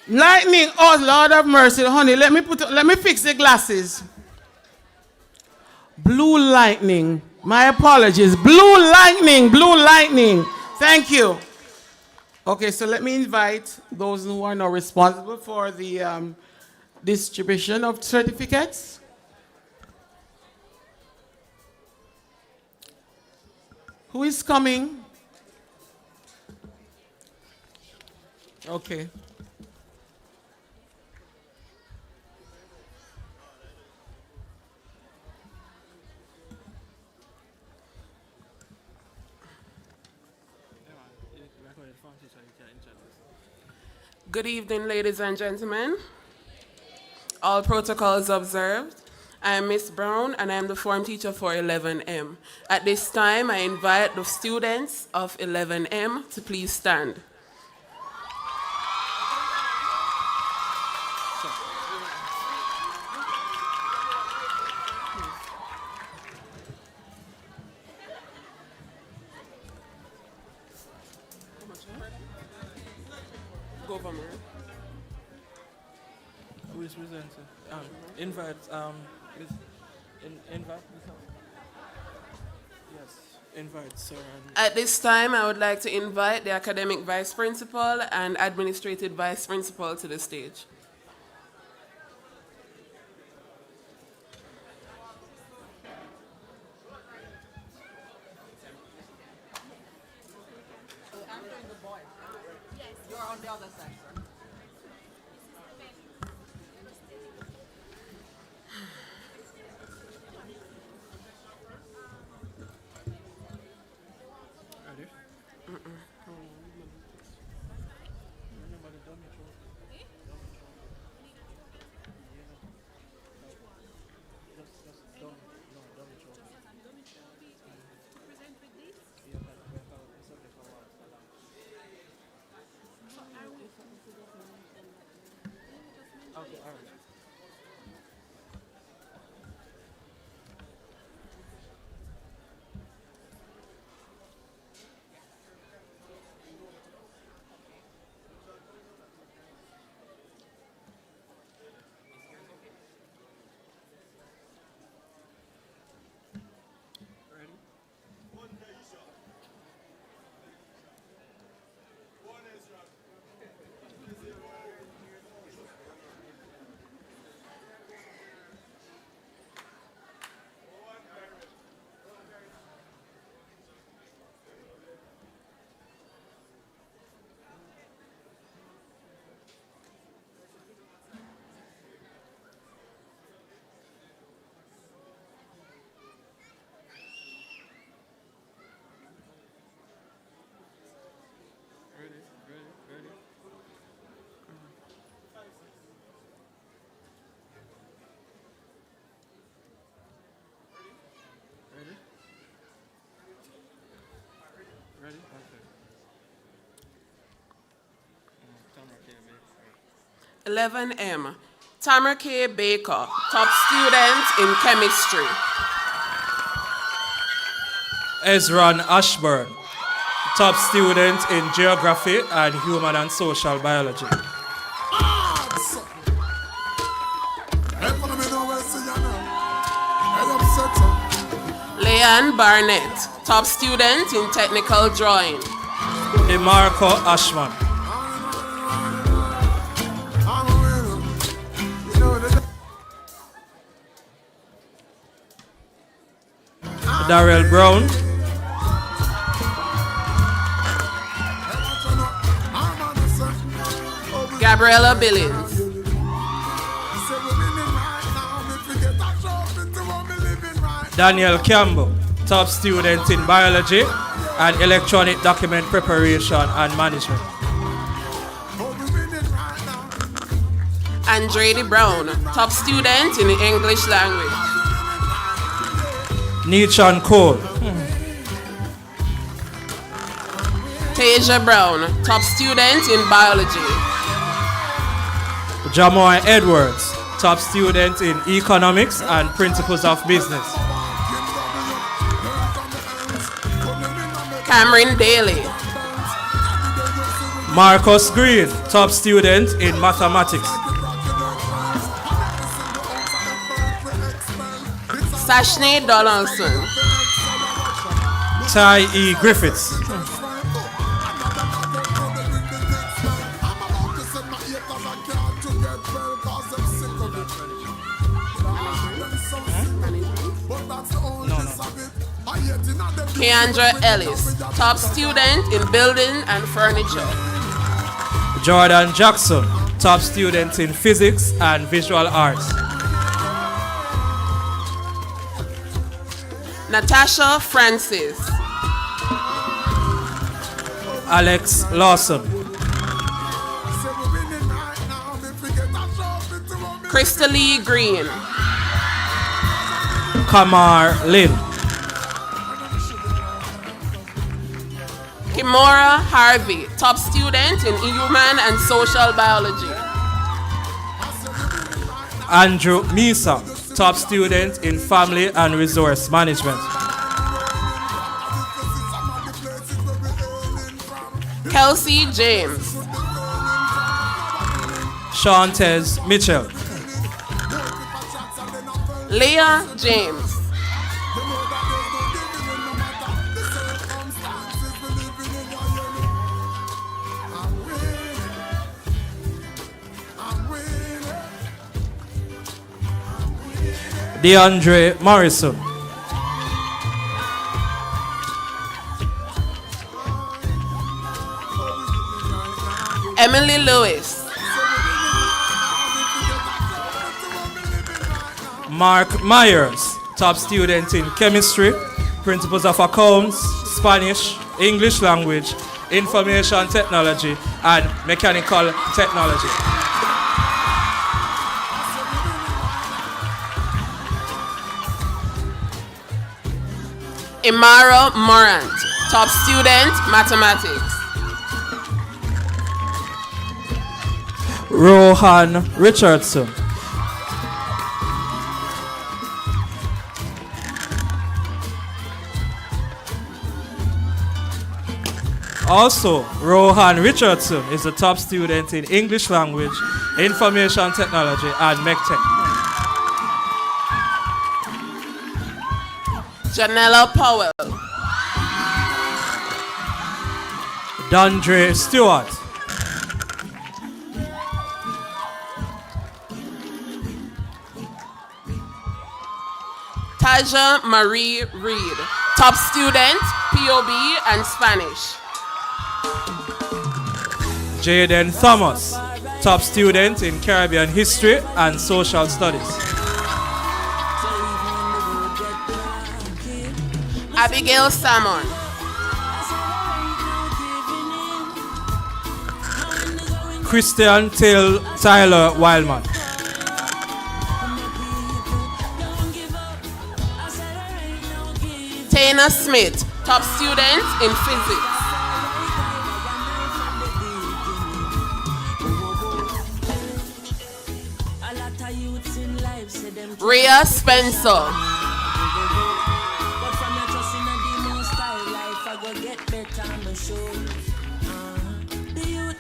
lightning, oh Lord of mercy, honey, let me fix the glasses. Blue Lightning, my apologies. Blue Lightning. Thank you. Okay, so let me invite those who are now responsible for the distribution of certificates. Who is coming? Okay. Good evening, ladies and gentlemen. All protocols observed. I am Miss Brown, and I am the form teacher for 11M. At this time, I invite the students of 11M to please stand. Government. Who is presenting? Invite, yes, invite, sir. At this time, I would like to invite the academic vice principal and administrative vice principal to the stage. Ready? Okay. 11M, Tamara K. Baker, top student in chemistry. Ezran Ashburn, top student in geography and human and social biology. Leanne Barnett, top student in technical drawing. DeMarco Ashman. Darrell Brown. Gabriella Billings. Daniel Campbell, top student in biology and electronic document preparation and management. Andrade Brown, top student in the English language. Nichan Cole. Tasia Brown, top student in biology. Jamoy Edwards, top student in economics and principles of business. Cameron Daly. Marcus Green, top student in mathematics. Sashne Donaldson. Ty E. Griffiths. Keandra Ellis, top student in building and furniture. Jordan Jackson, top student in physics and visual arts. Natasha Francis. Alex Lawson. Krista Lee Green. Kamar Lynn. Kimora Harvey, top student in human and social biology. Andrew Misa, top student in family and resource management. Kelsey James. Shantez Mitchell. Leah James. DeAndre Morrison. Emily Lewis. Mark Myers, top student in chemistry, principles of accounts, Spanish, English language, information technology, and mechanical technology. Imara Morant, top student, mathematics. Rohan Richardson. Also, Rohan Richardson is a top student in English language, information technology, and MECTech. Janella Powell. Dandre Stewart. Taja Marie Reed, top student, POB and Spanish. Jaden Thomas, top student in Caribbean history and social studies. Abigail Salmon. Christian Tyler Wildman. Tana Smith, top student in physics. Rhea Spencer.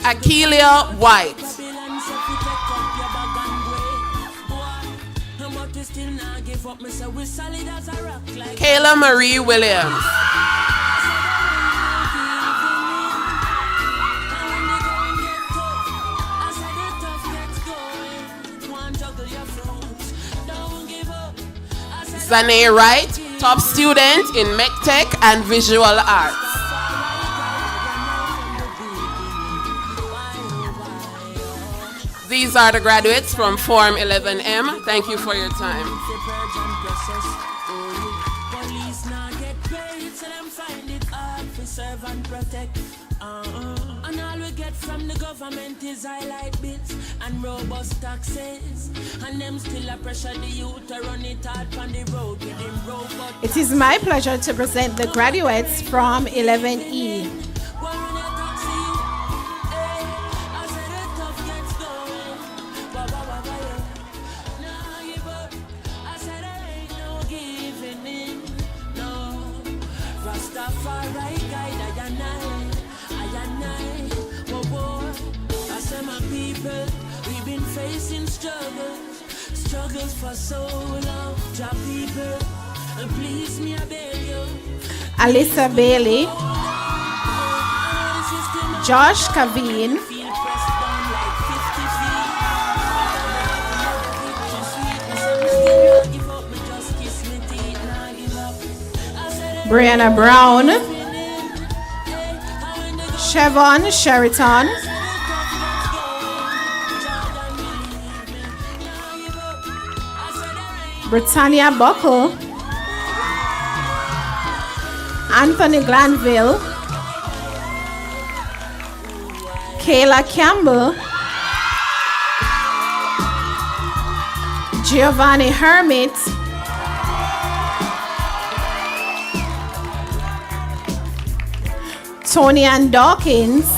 Akeelia White. Kayla Marie Williams. Zane Wright, top student in MECTech and visual arts. These are the graduates from Form 11M. Thank you for your time. And all we get from the government is highlight bills and robust taxes. And them still a pressure the youth to run it hard on the road with them robot. It is my pleasure to present the graduates from 11E. Rastafari guide I say my people, we've been facing struggles for so long. Job people, and please me I beg you. Alyssa Bailey, Josh Kaveen, Brianna Brown, Chevon Sheraton, Britannia Buckle, Anthony Glanville, Kayla Campbell, Giovanni Hermit, Tony Ann Dawkins,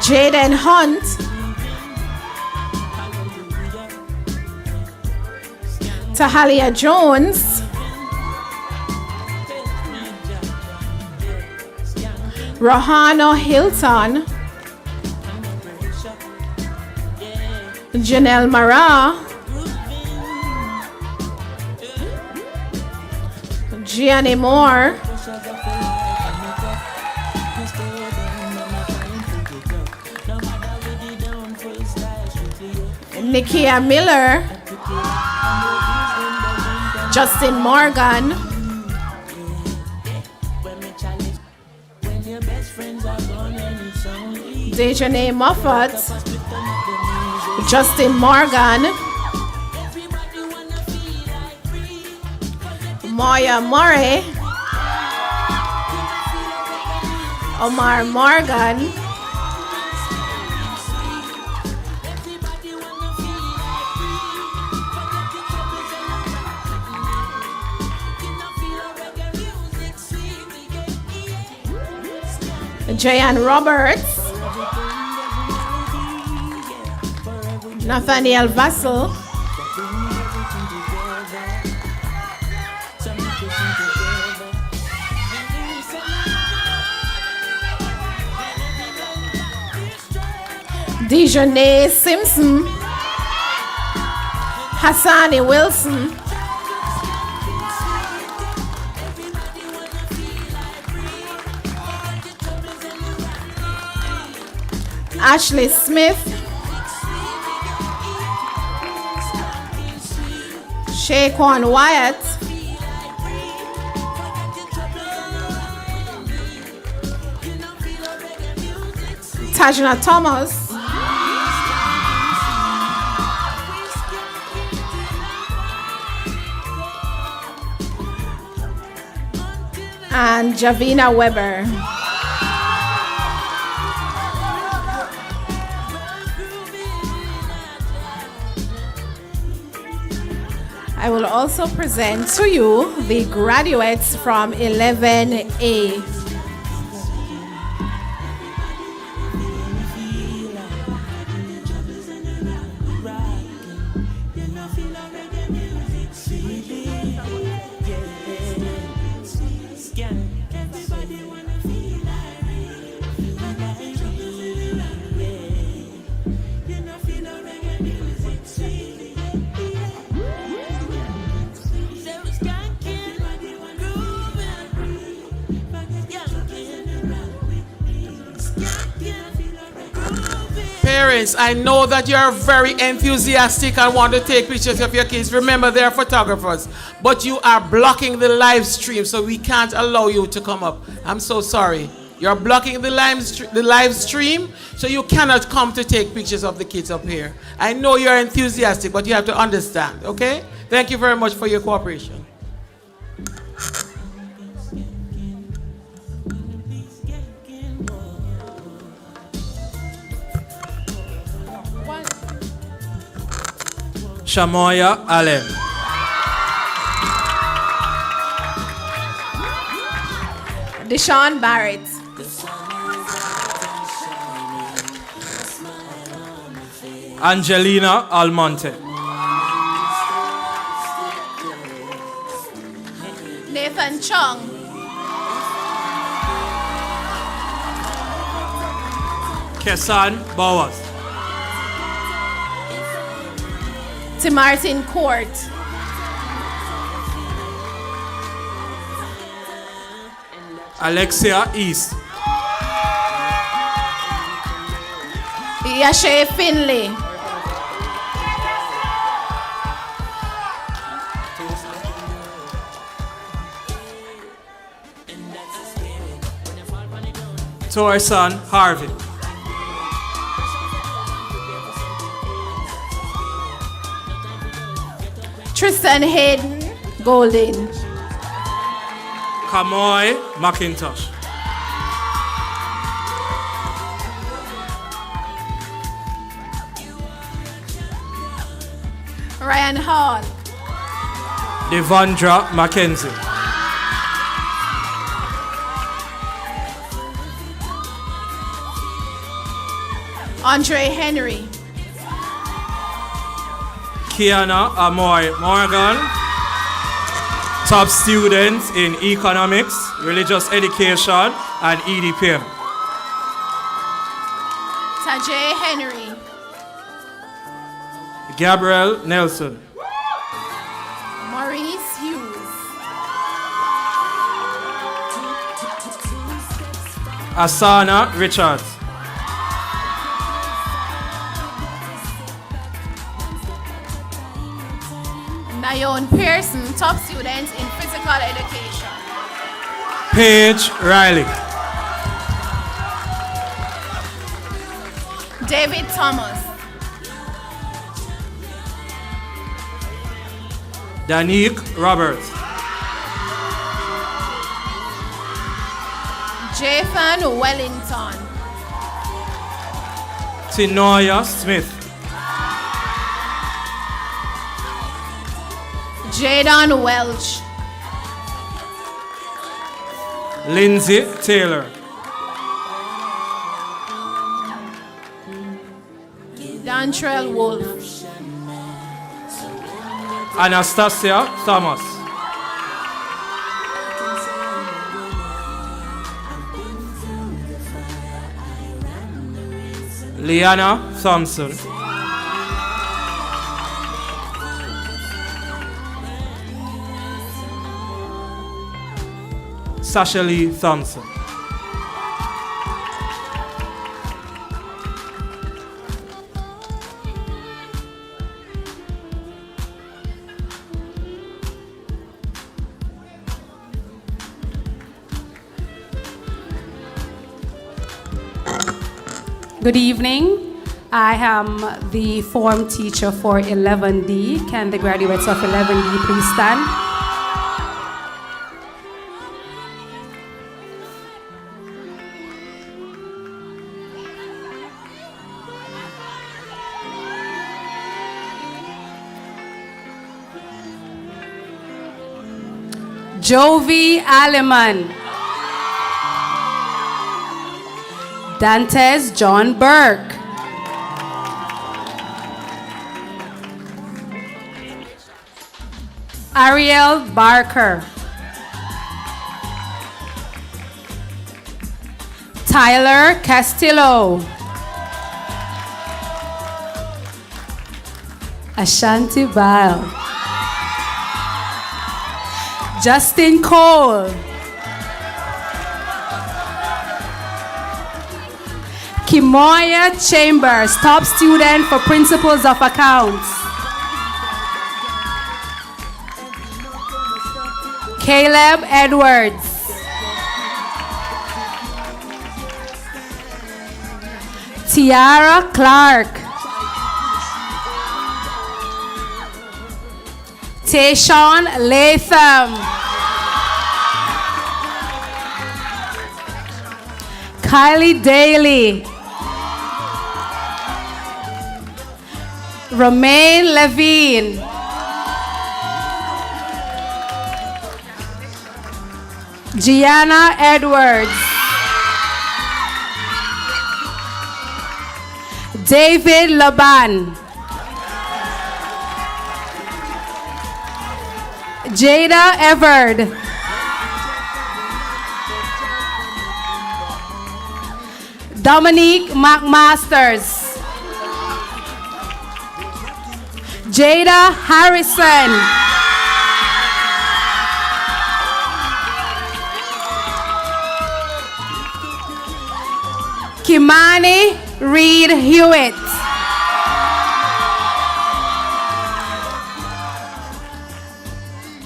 Jaden Hunt, Tahalia Jones, Rohano Hilton, Janelle Mara, Gianni Moore, Nikia Miller, Justin Morgan, Dejanay Moffat, Justin Morgan, Moya Murray, Omar Morgan, Jayan Roberts, Nathaniel Vassell, Dejanay Simpson, Hassani Wilson, Ashley Smith, Shaquan Wyatt, Tajna Thomas, and Javina Weber. I will also present to you the graduates from 11A. Parents, I know that you're very enthusiastic and want to take pictures of your kids. Remember, they're photographers, but you are blocking the live stream, so we can't allow you to come up. I'm so sorry. You're blocking the live stream, so you cannot come to take pictures of the kids up here. I know you're enthusiastic, but you have to understand, okay? Thank you very much for your cooperation. Shamoya Allen. Deshaun Barrett. Angelina Almonte. Nathan Chung. Kesan Bowers. Martin Court. Alexia East. Yashay Finley. Torson Harvey. Tristan Hayden Golden. Kamoy McIntosh. Ryan Hall. Devondra Mackenzie. Andre Henry. Kiana Amoy Morgan. Top students in economics, religious education, and EDPM. Tajay Henry. Gabriel Nelson. Maurice Hughes. Asana Richards. Nayon Pearson, top student in physical education. Paige Riley. David Thomas. Danique Roberts. Jathan Wellington. Tinoya Smith. Jadon Welch. Lindsay Taylor. Dantrell Wolf. Anastasia Thomas. Liana Thompson. Sasha Lee Thompson. Good evening. I am the form teacher for 11D. Can the graduates of 11D please stand? Jovi Aleman. Dantes John Burke. Ariel Barker. Tyler Castillo. Ashanti Bile. Justin Cole. Kimoya Chambers, top student for Principles of Accounts. Caleb Edwards. Tiara Clark. Tayshawn Latham. Kylie Daly. Romaine Levine. Gianna Edwards. David Laban. Jada Everard. Dominique McMasters. Jada Harrison. Kimani Reed Hewitt.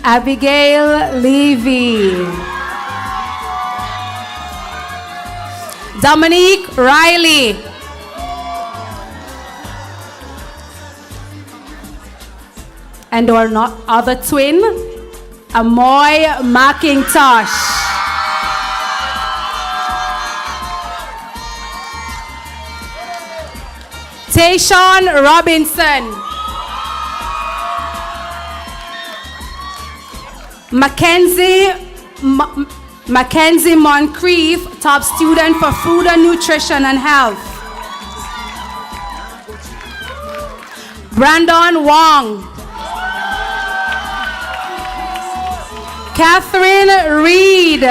Abigail Levy. Dominique Riley. And our other twin, Amoy McIntosh. Tayshawn Robinson. Mackenzie Moncrief, top student for food and nutrition and health. Brandon Wong. Catherine Reed.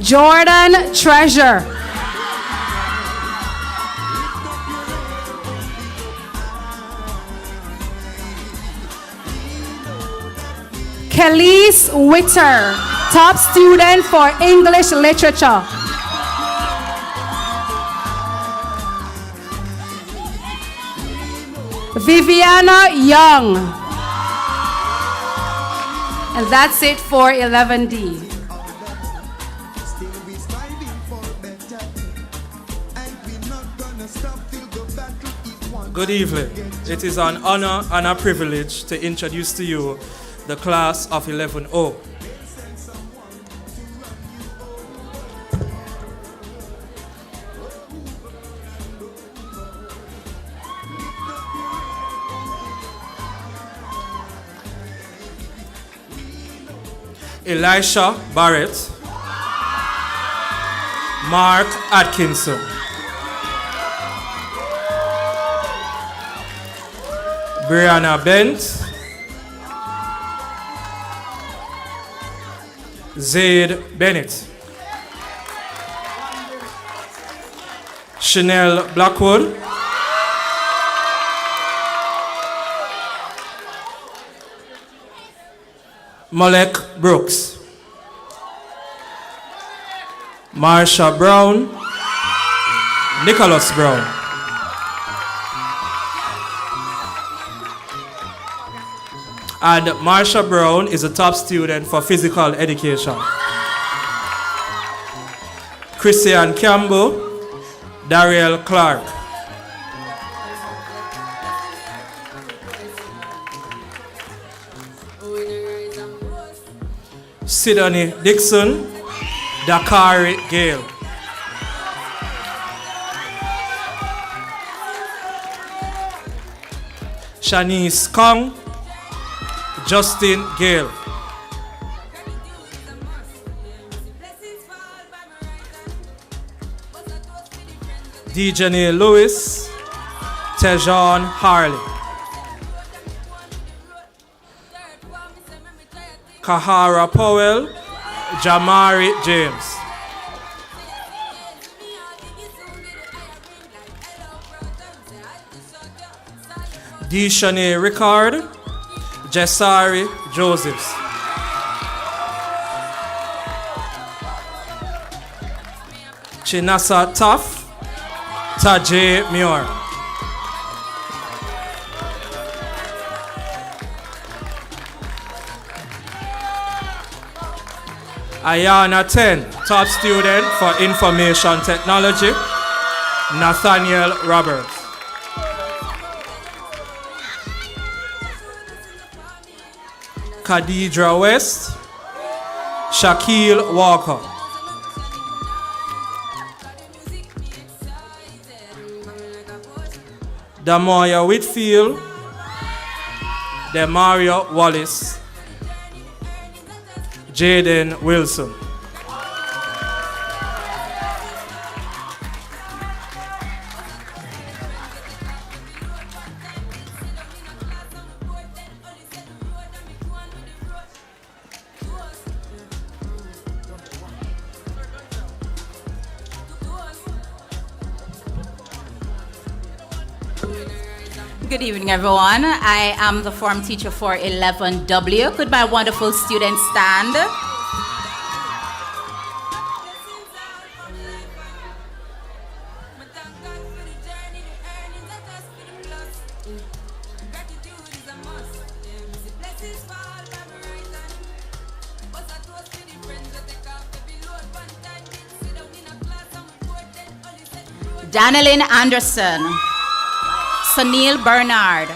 Jordan Treasure. Kelly's Witter, top student for English literature. Viviana Young. And that's it for 11D. Good evening. It is an honor and a privilege to introduce to you the class of 11O. Elisha Barrett, Mark Atkinson, Brianna Bent, Zaid Bennett, Chanel Blackwood, Malek Brooks, Marsha Brown, Nicholas Brown, and Marsha Brown is a top student for physical education. Christian Campbell, Dariel Clark, Sidney Dixon, Dakari Gale, Shanice Kong, Justin Gale, Dejane Lewis, Tejon Harley, Kahara Powell, Jamari James, Deshane Ricard, Jessari Josephs, Chinasa Tuff, Tajay Muir, Ayana 10, top student for information technology, Nathaniel Roberts, Khadidra West, Shaquille Walker, Damoya Whitfield, Demaria Wallace, Jaden Wilson. Good evening, everyone. I am the form teacher for 11W. Could my wonderful students stand? Danelyn Anderson. Sunil Bernard.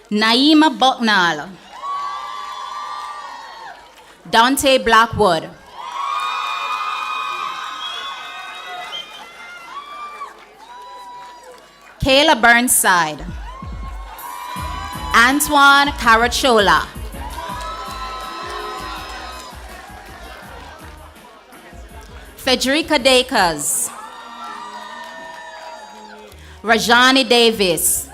Naima Bucknall. Dante Blackwood. Kayla Burnside. Antoine Carachola. Federica Dakers. Rajani Davis.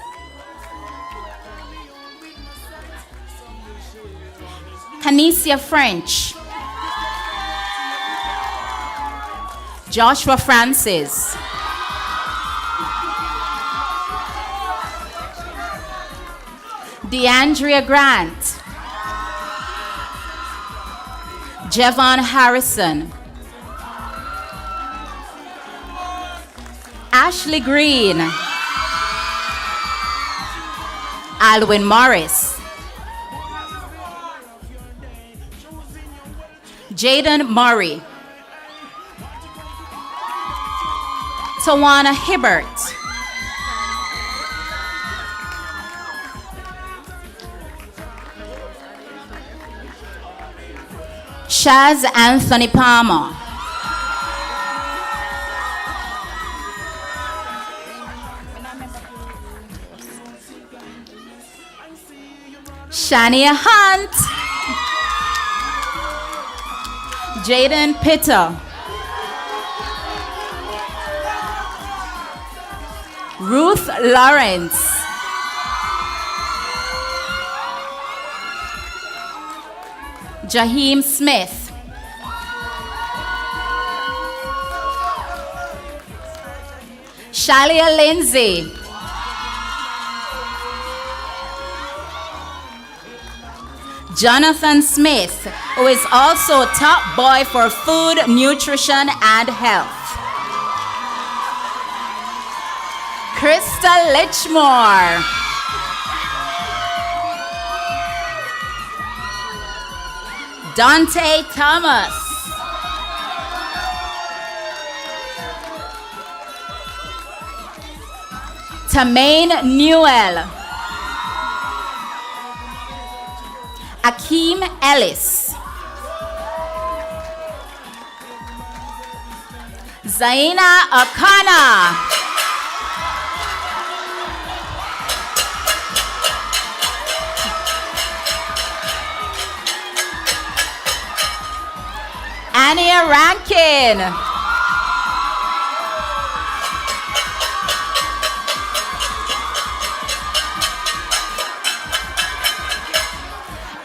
Canicia French. Joshua Francis. DeAndrea Grant. Jevon Harrison. Ashley Green. Alwyn Morris. Jaden Murray. Tawana Hibbert. Shaz Anthony Palmer. Shania Hunt. Jaden Pitter. Ruth Lawrence. Jaheim Smith. Shalia Lindsay. Jonathan Smith, who is also top boy for food, nutrition, and health. Krista Litchmore. Dante Thomas. Tamaine Newell. Akeem Ellis. Zaina Akana. Ania Rankin.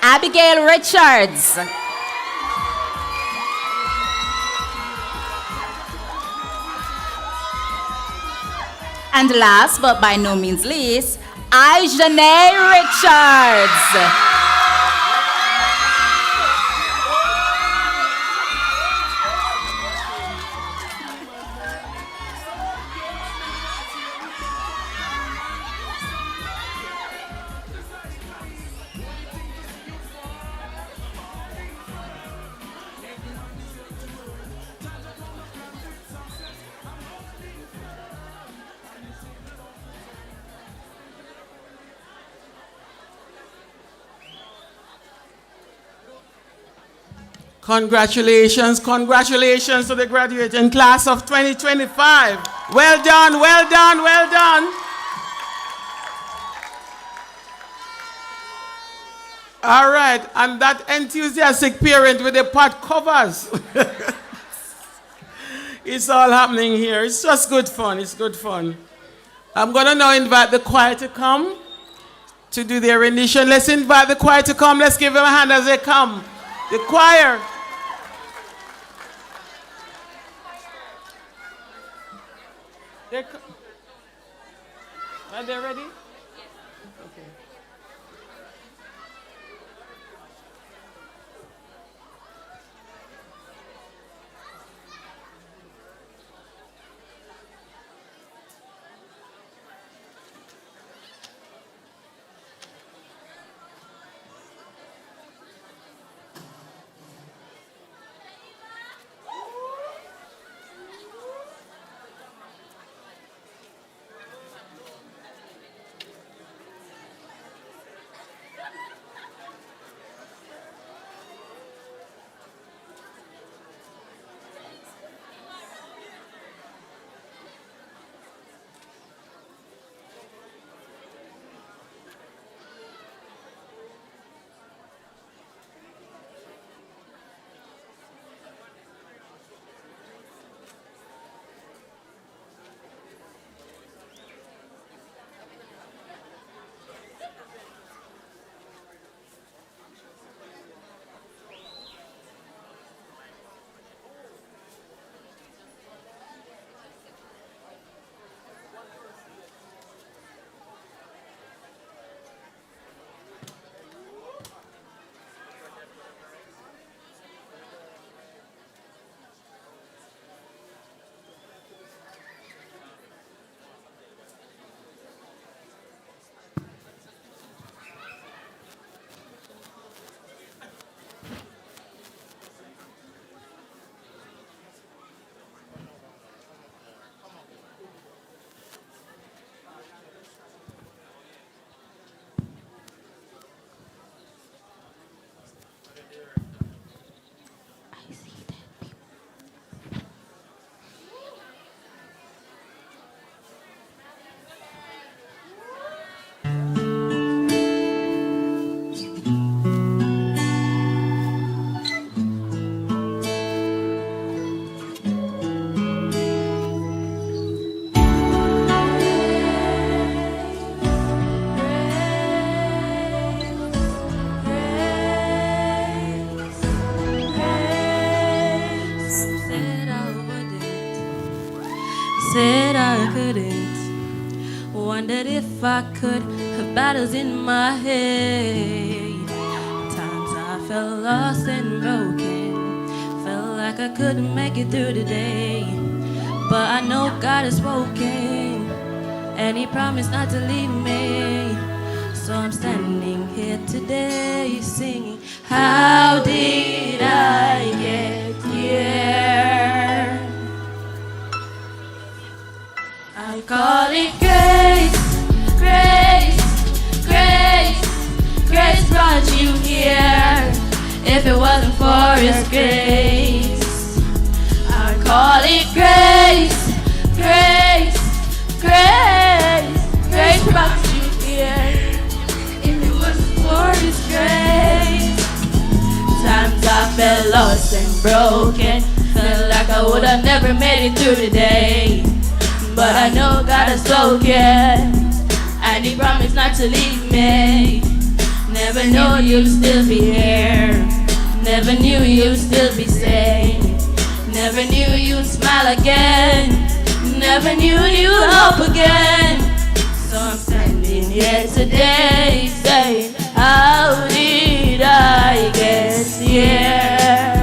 Abigail Richards. And last but by no means least, Aijane Richards. Congratulations, congratulations to the graduating class of 2025. Well done, well done, well done. All right, and that enthusiastic parent with the pot covers. It's all happening here. It's just good fun, it's good fun. I'm gonna now invite the choir to come to do their rendition. Let's invite the choir to come. Let's give them a hand as they come. The choir. Are they ready? Okay. Said I couldn't. Wondered if I could have battles in my head. Times I felt lost and broken. Felt like I couldn't make it through the day. But I know God has spoken, and He promised not to leave me. So I'm standing here today singing, how did I get here? I call it grace, grace, grace. Grace brought you here. If it wasn't for His grace, I call it grace, grace, grace. Grace brought you here. If it wasn't for His grace, times I felt lost and broken. Felt like I would have never made it through the day. But I know God has spoken, and He promised not to leave me. Never knew you'd still be here. Never knew you'd still be safe. Never knew you'd smile again. Never knew you'd hope again. So I'm standing here today saying, how did I get here?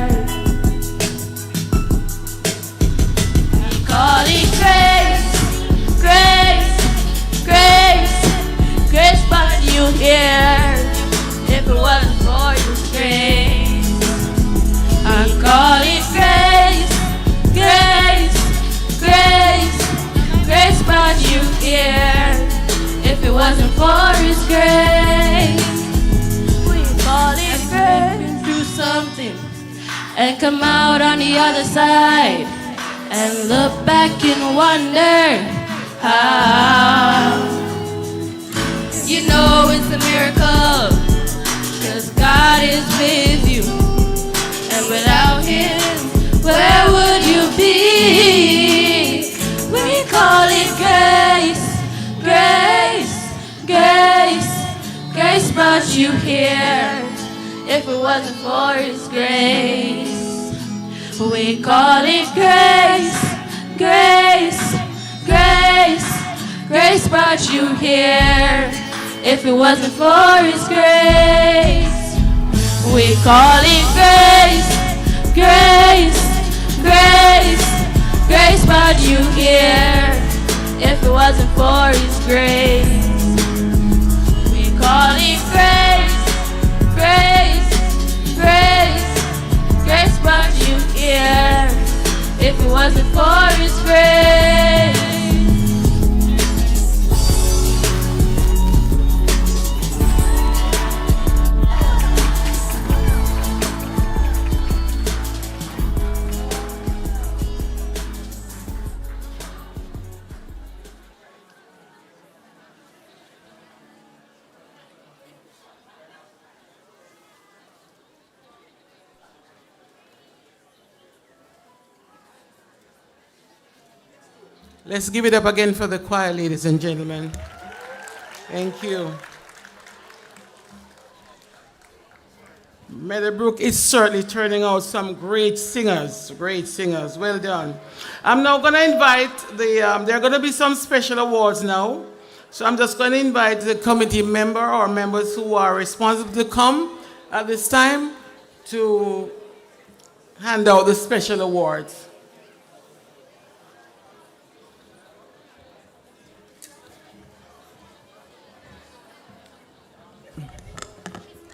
I call it grace, grace, grace. Grace brought you here. If it wasn't for His grace, I call it grace, grace, grace. Grace brought you here. If it wasn't for His grace, we call it grace. I've been through something, and come out on the other side and look back and wonder how. You know it's a miracle, 'cause God is with you, and without Him, where would you be? We call it grace, grace, grace, grace brought you here. If it wasn't for His grace, we call it grace, grace, grace, grace brought you here. If it wasn't for His grace, we call it grace, grace, grace, grace brought you here. If it wasn't for His grace, we call it grace, grace, grace, grace brought you here. If it wasn't for His grace. Let's give it up again for the choir, ladies and gentlemen. Thank you. Meadowbrook is certainly turning out some great singers, great singers. Well done. I'm now going to invite there are going to be some special awards now. So I'm just going to invite the committee member or members who are responsible to come at this time to hand out the special awards.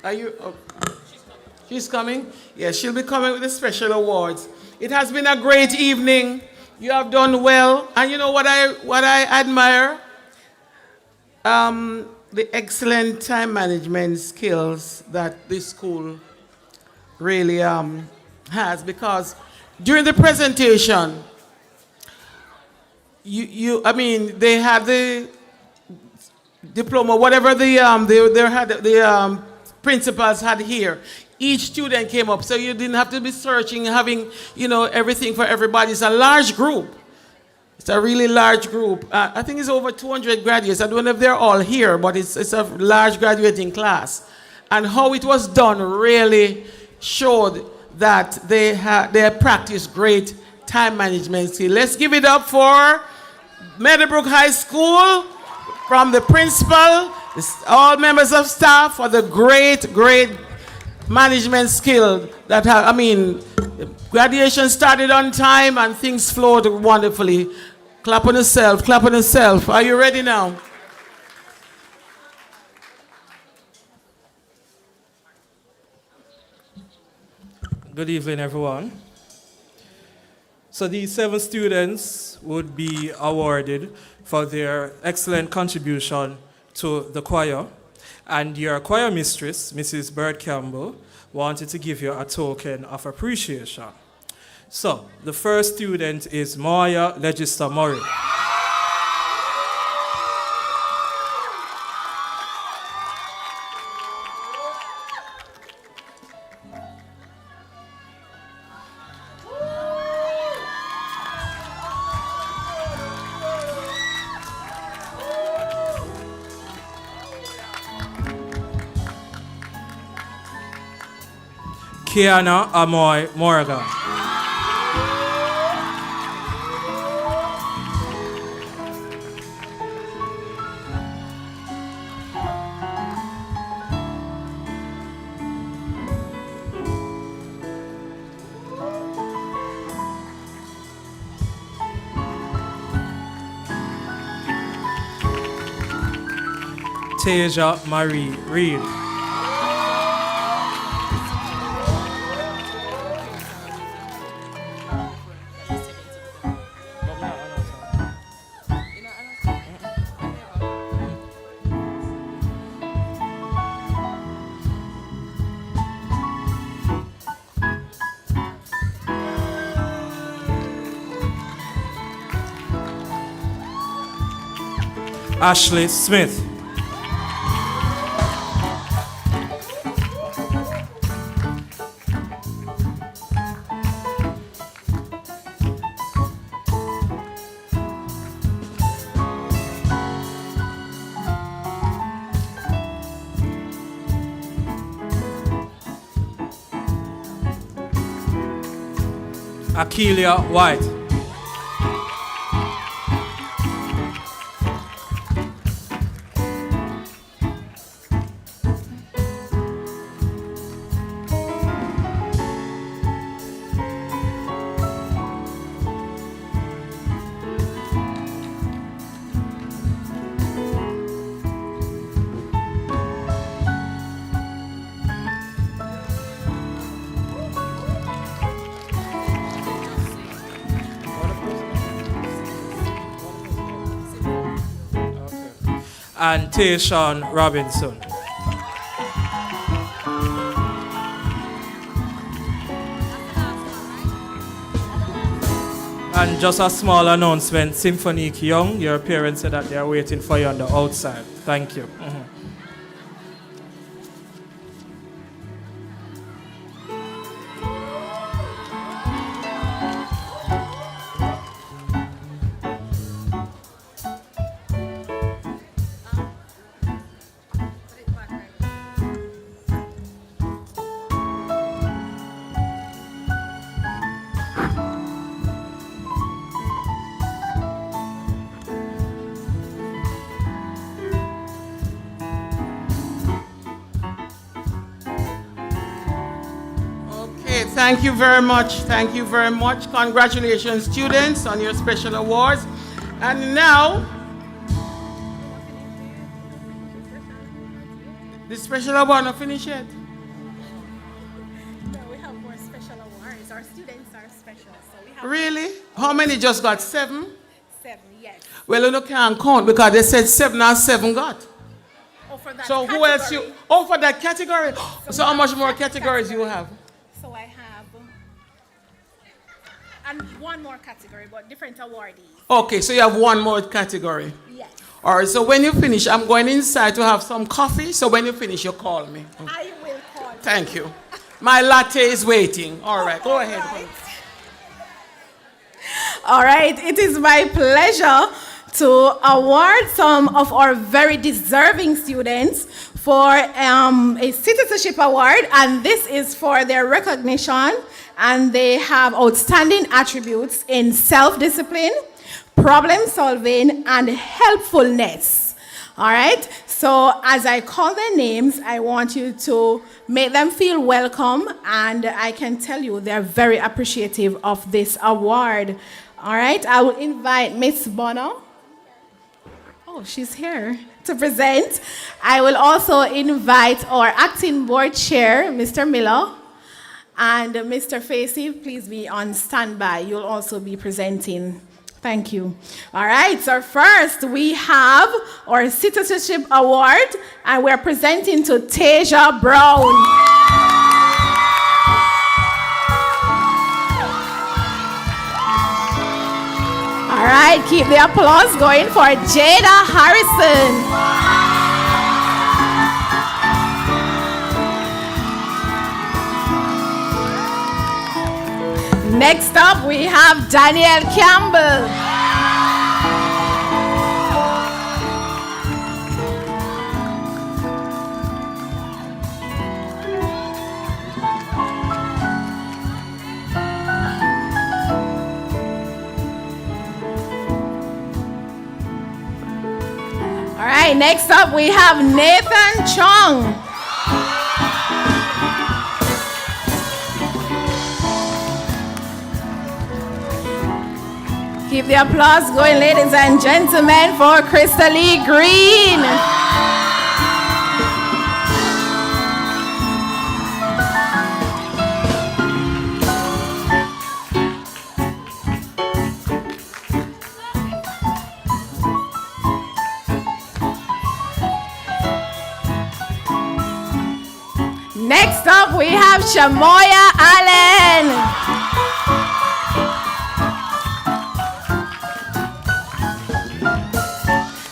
Are you? Oh, she's coming? Yes, she'll be coming with the special awards. It has been a great evening. You have done well. And you know what I admire? The excellent time management skills that this school really has, because during the presentation, they had the diploma, whatever the principals had here. Each student came up, so you didn't have to be searching, having, everything for everybody. It's a large group. It's a really large group. I think it's over 200 graduates. I don't know if they're all here, but it's a large graduating class. And how it was done really showed that they practiced great time management skills. Let's give it up for Meadowbrook High School, from the principal, all members of staff, for the great management skill that graduation started on time and things flowed wonderfully. Clap on yourself, clap on yourself. Are you ready now? Good evening, everyone. So these 7 students would be awarded for their excellent contribution to the choir. And your choir mistress, Mrs. Bird Campbell, wanted to give you a token of appreciation. So the first student is Maya Legister Murray. Kiana Amoy Morgan. Tasia Marie Reed. Ashley Smith. Akeelia White. And Tayshawn Robinson. And just a small announcement, Symphonique Young, your parents said that they are waiting for you on the outside. Thank you. Okay, thank you very much. Thank you very much. Congratulations, students, on your special awards. And now, the special award not finished yet. No, we have more special awards. Our students are special, so we have. Really? How many just got? 7? 7, yes. Well, you can't count because they said 7 and 7 got. Oh, for that So category. who else you? Oh, for that category. So how much more categories you have? So I have, and one more category, but different awardees. Okay, so you have one more category. Yes. All right, so when you finish, I'm going inside to have some coffee. So when you finish, you call me. I will call you. Thank you. My latte is waiting. All right, go ahead. All right, it is my pleasure to award some of our very deserving students for a citizenship award, and this is for their recognition, and they have outstanding attributes in self-discipline, problem solving, and helpfulness. All right, so as I call their names, I want you to make them feel welcome, and I can tell you they're very appreciative of this award. All right, I will invite Miss Bono. Oh, she's here to present. I will also invite our acting board chair, Mr. Miller, and Mr. Facey, please be on standby. You'll also be presenting. Thank you. All right, so first we have our Citizenship Award, and we're presenting to Tasia Brown. All right, keep the applause going for Jada Harrison. Next up, we have Daniel Campbell. All right, next up, we have Nathan Chong. Keep the applause going, ladies and gentlemen, for Crystal Green. Next up, we have Shamoya Allen.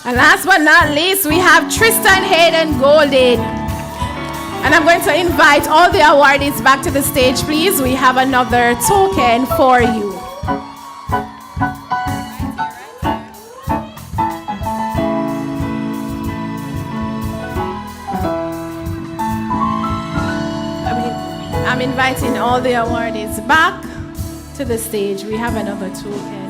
And last but not least, we have Tristan Hayden Golden. And I'm going to invite all the awardees back to the stage, please. We have another token for you. I'm inviting all the awardees back to the stage. We have another token.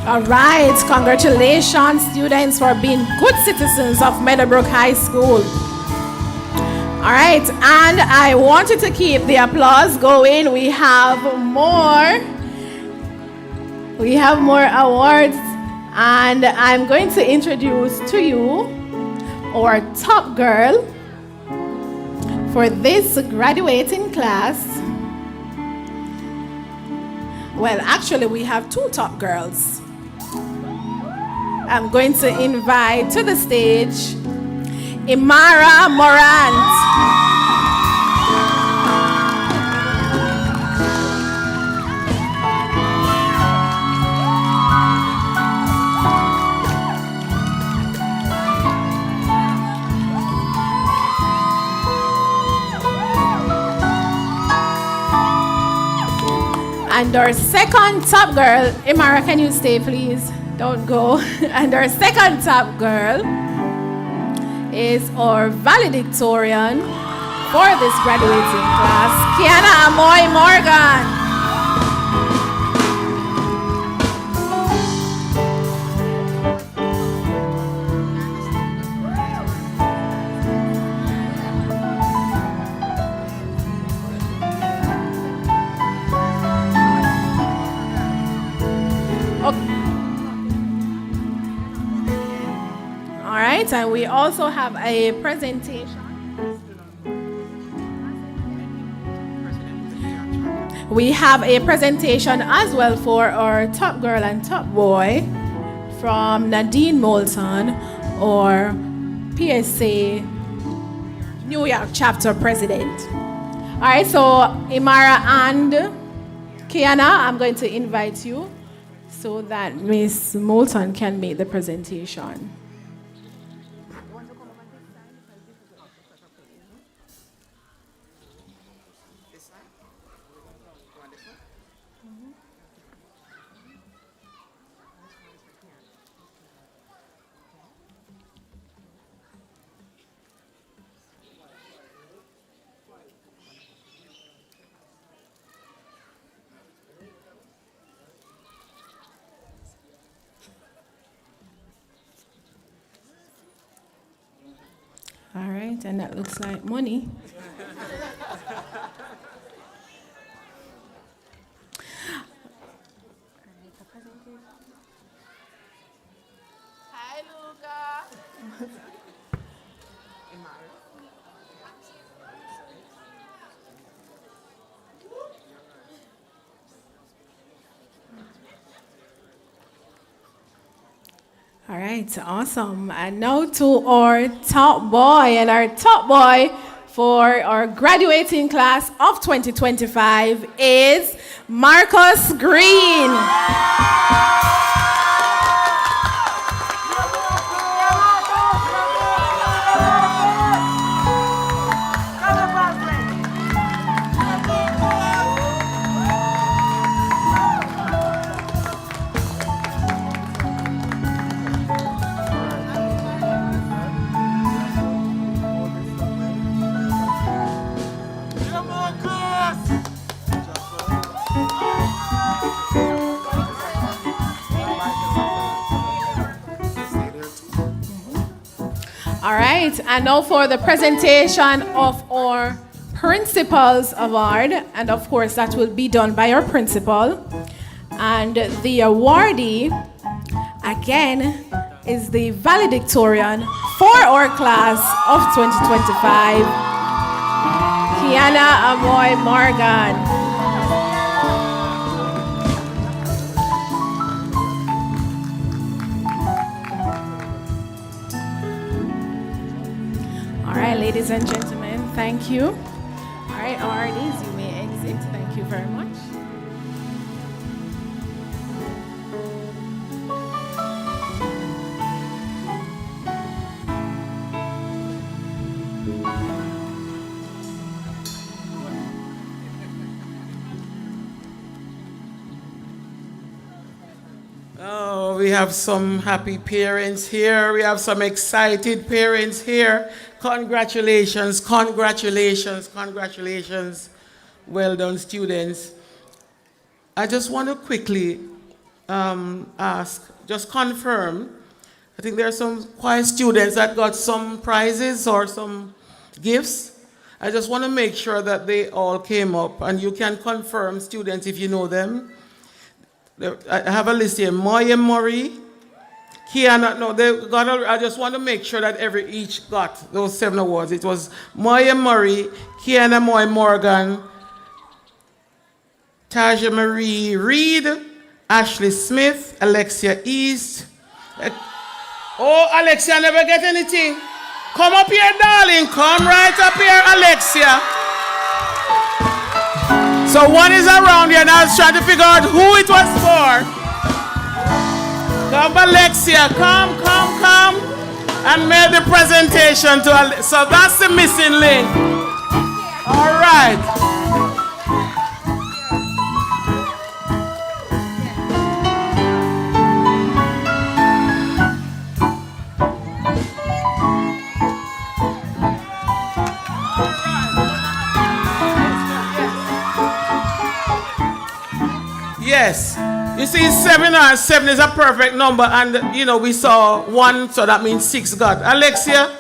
All right, congratulations, students, for being good citizens of Meadowbrook High School. All right, and I want you to keep the applause going. We have more awards, and I'm going to introduce to you our top girl for this graduating class. Well, actually, we have two top girls. I'm going to invite to the stage Imara Morant. And our second top girl, Imara, can you stay, please? Don't go. And our second top girl is our valedictorian for this graduating class, Kiana Amoy Morgan. And we also have a presentation. We have a presentation as well for our top girl and top boy from Nadine Moulton, or PSA New York chapter president. All right, so Imara and Kiana, I'm going to invite you so that Miss Moulton can make the presentation. All right, and that looks like money. Hi, Luca. All right, awesome. And now to our top boy, and our top boy for our graduating class of 2025 is Marcus Green. All right, and now for the presentation of our Principals Award, and of course that will be done by our principal. And the awardee, again, is the valedictorian for our class of 2025, Kiana Amoy Morgan. All right, ladies and gentlemen, thank you. All right, awardees, you may exit. Thank you very much. Oh, we have some happy parents here. We have some excited parents here. Congratulations, congratulations, congratulations. Well done, students. I just want to quickly just confirm. I think there are some choir students that got some prizes or some gifts. I just want to make sure that they all came up, and you can confirm, students, if you know them. I have a list here. Moya Murray, Kiana, no, they got. I just want to make sure that each got those 7 awards. It was Moya Murray, Kiana Moy Morgan, Taja Marie Reed, Ashley Smith, Alexia East. Oh, Alexia never get anything. Come up here, darling. Come right up here, Alexia. So one is around here, and I was trying to figure out who it was for. Come, Alexia, come, and made the presentation to Alexia. So that's the missing link. All right. Yes. You see, 7 is a perfect number, and we saw 1, so that means 6 got. Alexia,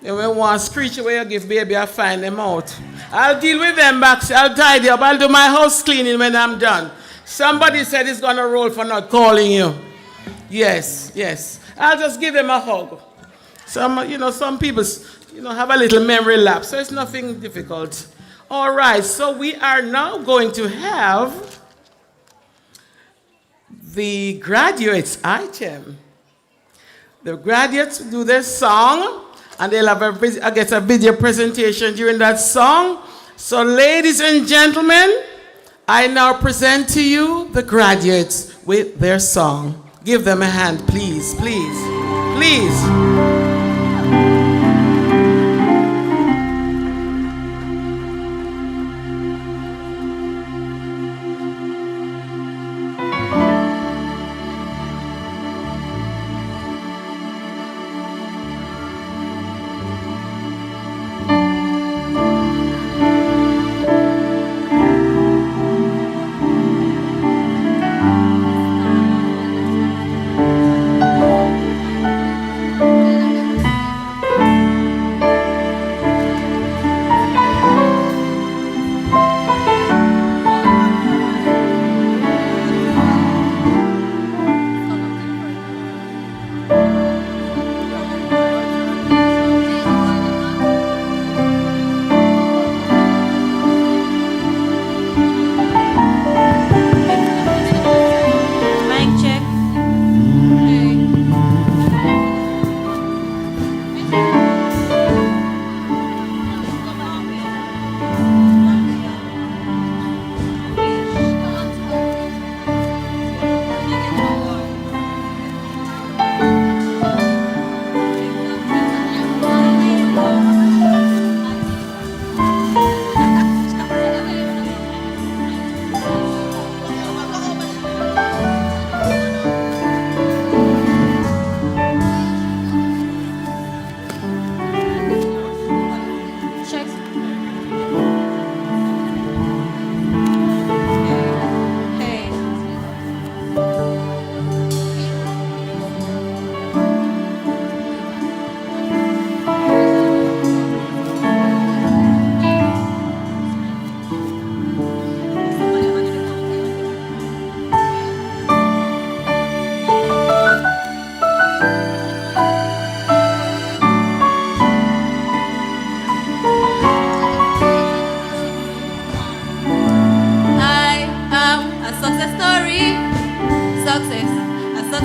you will want to screech away you give baby, I'll find them out. I'll deal with them back, I'll tidy up, I'll do my house cleaning when I'm done. Somebody said it's gonna roll for not calling you. Yes. I'll just give them a hug. Some people, have a little memory lapse, so it's nothing difficult. All right, so we are now going to have the graduates item. The graduates do their song, and they'll have get a video presentation during that song. So ladies and gentlemen, I now present to you the graduates with their song. Give them a hand, please.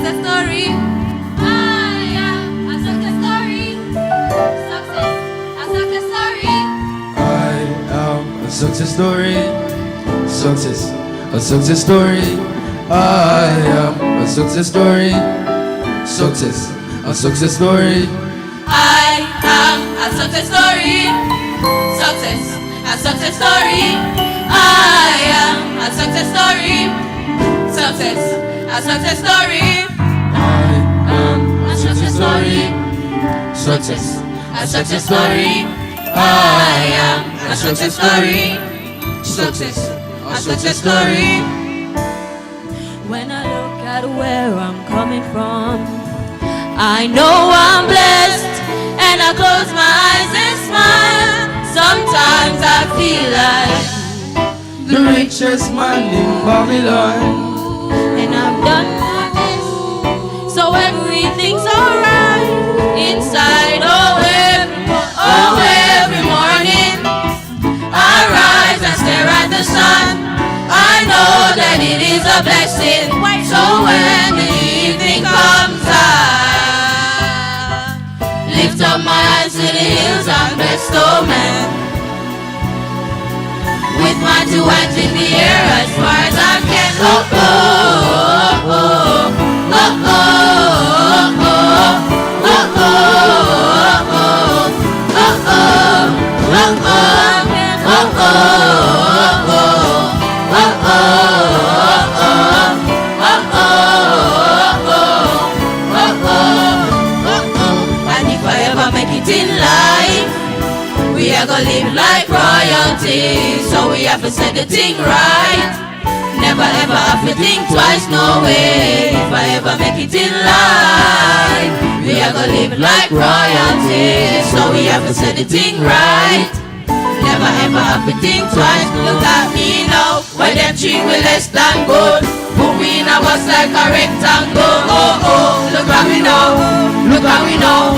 success story. I am a success story. Success, a success story. I am a success story. Success, a success story. I am a success story. Success, a success story. I am a success story. Success, a success story. I am a success story. Success, a success story. I am a success story. Success, a success story. I am a success story. Success, a success story. When I look at where I'm coming from, I know I'm blessed, and I close my eyes and smile. Sometimes I feel like the richest man in Babylon. and I've done my best, so everything's alright inside. Every morning I rise and stare at the sun. I know that it is a blessing. So when the evening comes, I lift up my eyes to the hills and bless, oh man. With my two hands in the air as far as I can. Oh, oh, oh, oh, oh, oh, oh, oh, oh, and if I ever make it in life, we are gonna live like royalty, so we have to set the thing right. Never ever have to think twice, no way. If I ever make it in life, we are gonna live like royalty, so we have to set the thing right. Never ever have to think twice. Look at me now, why them treat me less than good. Put me in a bus like a rectangle. Oh oh, look at me now, look at me now,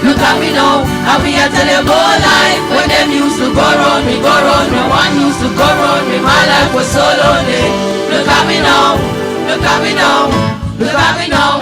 look at me now. And we are tell them all life. When them used to go round me, one used to go round me. My life was so lonely. Look at me now, look at me now, look at me now.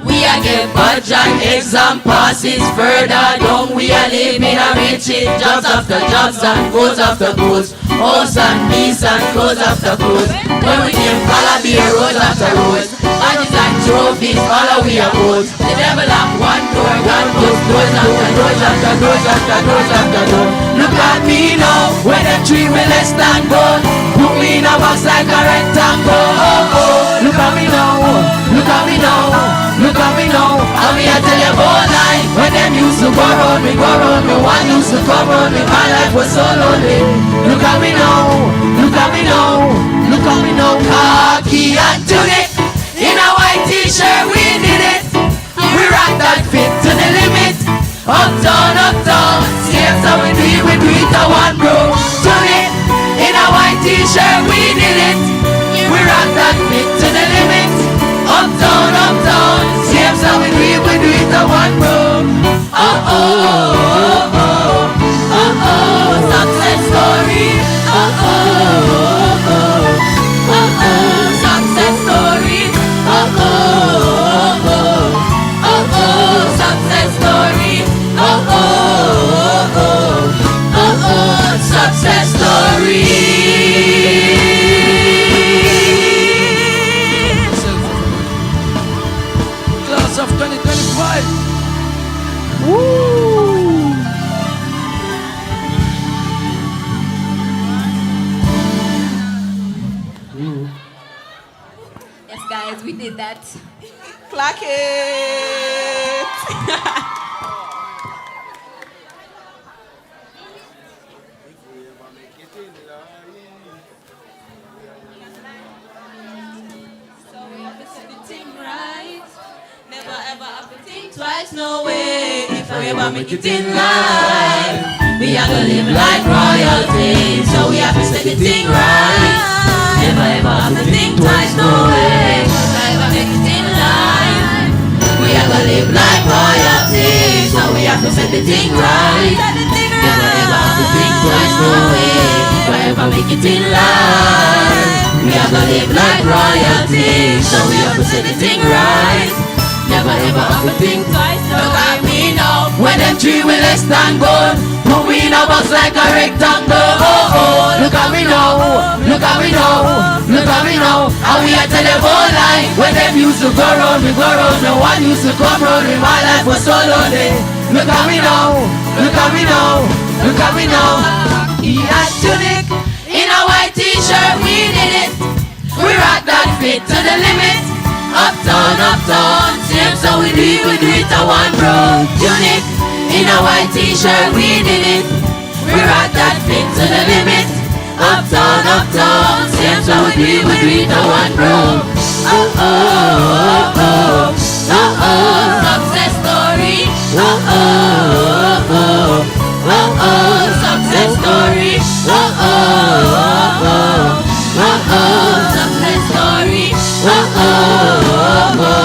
We are get budge and exam passes further down. We are living a riches, jobs after jobs and goals after goals. House and peace and clothes after clothes. When we came follow beer roads after roads. Badges and trophies, all of we are old. The devil have one door, God close doors after doors after doors after doors after doors. Look at me now, when them treat me less than gold. Put me in a box like a rectangle. Oh oh, look at me now, look at me now, look at me now. And me I tell you about life. When them used to go round me, one used to come round me. My life was so lonely. Look at me now, look at me now, look at me now. Khaki and tunic, in a white t-shirt we did it. We rock that fit to the limit. Uptown, uptown, scared so we do it a one bro. Tunic, in a white t-shirt we did it. We rock that fit to the limit. Uptown, uptown, scared so we do it a one bro. Oh oh oh oh oh oh, success story. Oh oh oh oh oh oh, success story. Oh oh oh oh oh oh, success story. Oh oh oh oh oh oh, success story. Class of 2025. Yes, guys, we did that. Clack it. Never ever have to think twice, no way. If we ever make it in life, we are gonna live like royalty, so we have to set the thing right. Never ever have to think twice, no way. If we ever make it in life, we are gonna live like royalty, so we have to set the thing right. Never ever have to think twice, no way. If we ever make it in life, We are gonna live like royalty, so we have to set the thing right. Never ever have to think twice. Look at me now, when them three will less than gold. Put we in a box like a rectangle. Oh oh, look at me now, look at me now, look at me now. And we are tell them all line. When them used to go round, we go round. No one used to come round. In my life was so lonely. Look at me now, look at me now, look at me now. He had tunic in a white t-shirt, we did it. We rock that fit to the limit. Uptown, uptown, same so we do it a one bro. Tunic in a white t-shirt, we did it. We rock that fit to the limit. Uptown, uptown, same so we do it a one bro. Oh oh, oh oh, oh oh, success story. Oh oh, oh oh, oh oh, success story. Oh oh, oh oh, oh oh, success story. Oh oh, oh oh,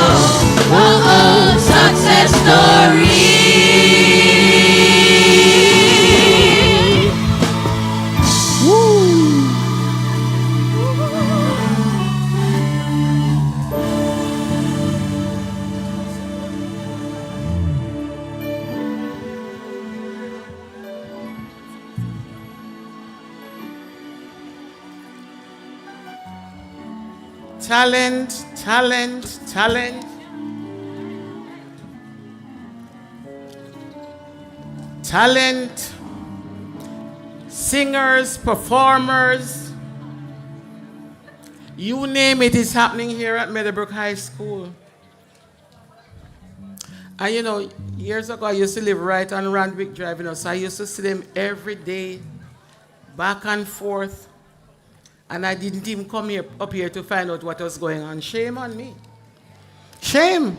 oh oh, success story. Talent, talent, talent. Talent, singers, performers, you name it is happening here at Meadowbrook High School. And you know, years ago I used to live right on Randwick Drive, so I used to see them every day, back and forth. And I didn't even come up here to find out what was going on. Shame on me. Shame.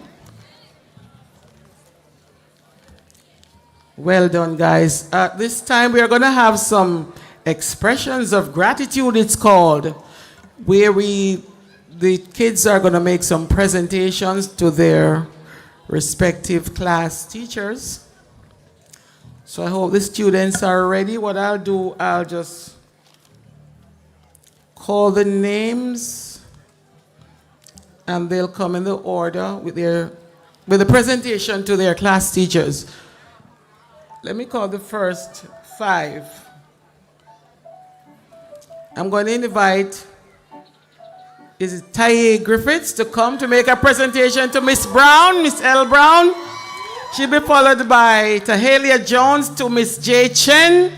Well done, guys. This time we are going to have some expressions of gratitude, it's called, where the kids are going to make some presentations to their respective class teachers. So I hope the students are ready. What I'll do, I'll just call the names, and they'll come in the order with the presentation to their class teachers. Let me call the first 5. I'm going to invite Taye Griffiths to come to make a presentation to Miss Brown, Miss L. Brown. She'll be followed by Tahelia Jones to Miss J. Chen.